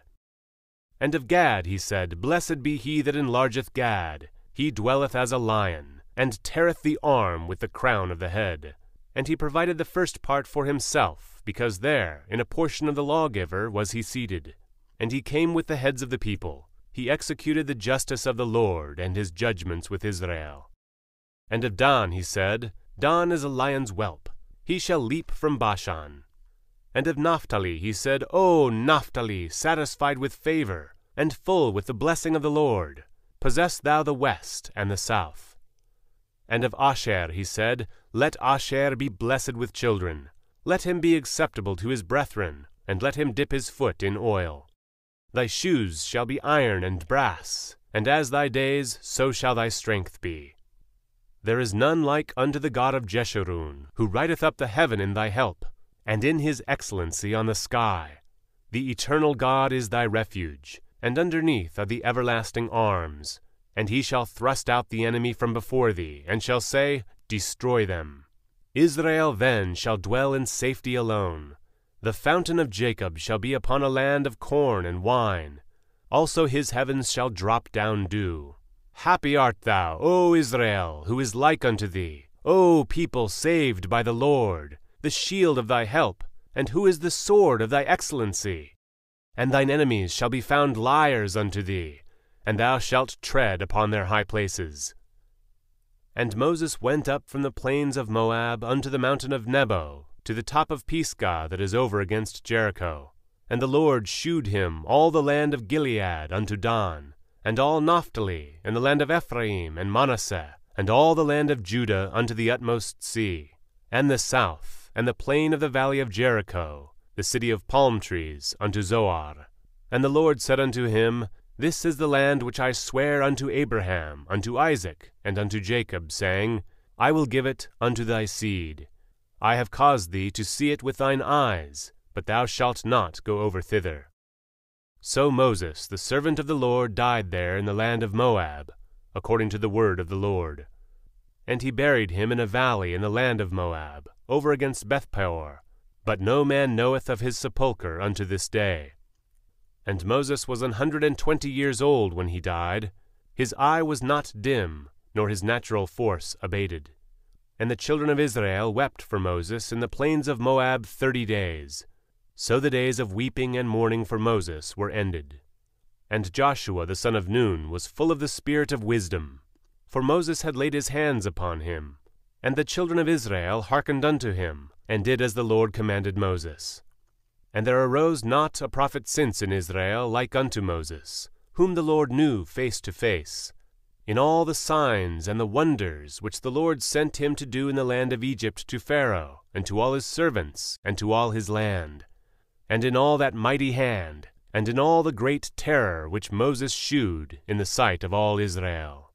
And of Gad he said, Blessed be he that enlargeth Gad. He dwelleth as a lion, and teareth the arm with the crown of the head. And he provided the first part for himself, because there, in a portion of the lawgiver, was he seated. And he came with the heads of the people. He executed the justice of the Lord, and his judgments with Israel. And of Dan he said, Dan is a lion's whelp. He shall leap from Bashan. And of Naphtali he said, O Naphtali, satisfied with favor, and full with the blessing of the Lord, possess thou the west and the south. And of Asher he said, Let Asher be blessed with children. Let him be acceptable to his brethren, and let him dip his foot in oil. Thy shoes shall be iron and brass, and as thy days, so shall thy strength be. There is none like unto the God of Jeshurun, who writeth up the heaven in thy help, and in his excellency on the sky. The eternal God is thy refuge, and underneath are the everlasting arms. And he shall thrust out the enemy from before thee, and shall say, Destroy them. Israel then shall dwell in safety alone. The fountain of Jacob shall be upon a land of corn and wine. Also his heavens shall drop down dew. Happy art thou, O Israel, who is like unto thee, O people saved by the Lord, the shield of thy help, and who is the sword of thy excellency. And thine enemies shall be found liars unto thee, and thou shalt tread upon their high places. And Moses went up from the plains of Moab unto the mountain of Nebo, to the top of Pisgah that is over against Jericho. And the Lord shewed him all the land of Gilead unto Dan, and all Naphtali, and the land of Ephraim and Manasseh, and all the land of Judah unto the utmost sea, and the south, and the plain of the valley of Jericho, the city of palm trees, unto Zoar. And the Lord said unto him, This is the land which I sware unto Abraham, unto Isaac, and unto Jacob, saying, I will give it unto thy seed. I have caused thee to see it with thine eyes, but thou shalt not go over thither. So Moses, the servant of the Lord, died there in the land of Moab, according to the word of the Lord. And he buried him in a valley in the land of Moab, over against Bethpeor, but no man knoweth of his sepulchre unto this day. And Moses was 120 years old when he died. His eye was not dim, nor his natural force abated. And the children of Israel wept for Moses in the plains of Moab 30 days. So the days of weeping and mourning for Moses were ended. And Joshua the son of Nun was full of the spirit of wisdom, for Moses had laid his hands upon him. And the children of Israel hearkened unto him, and did as the Lord commanded Moses. And there arose not a prophet since in Israel like unto Moses, whom the Lord knew face to face, in all the signs and the wonders which the Lord sent him to do in the land of Egypt to Pharaoh, and to all his servants, and to all his land, and in all that mighty hand, and in all the great terror which Moses shewed in the sight of all Israel.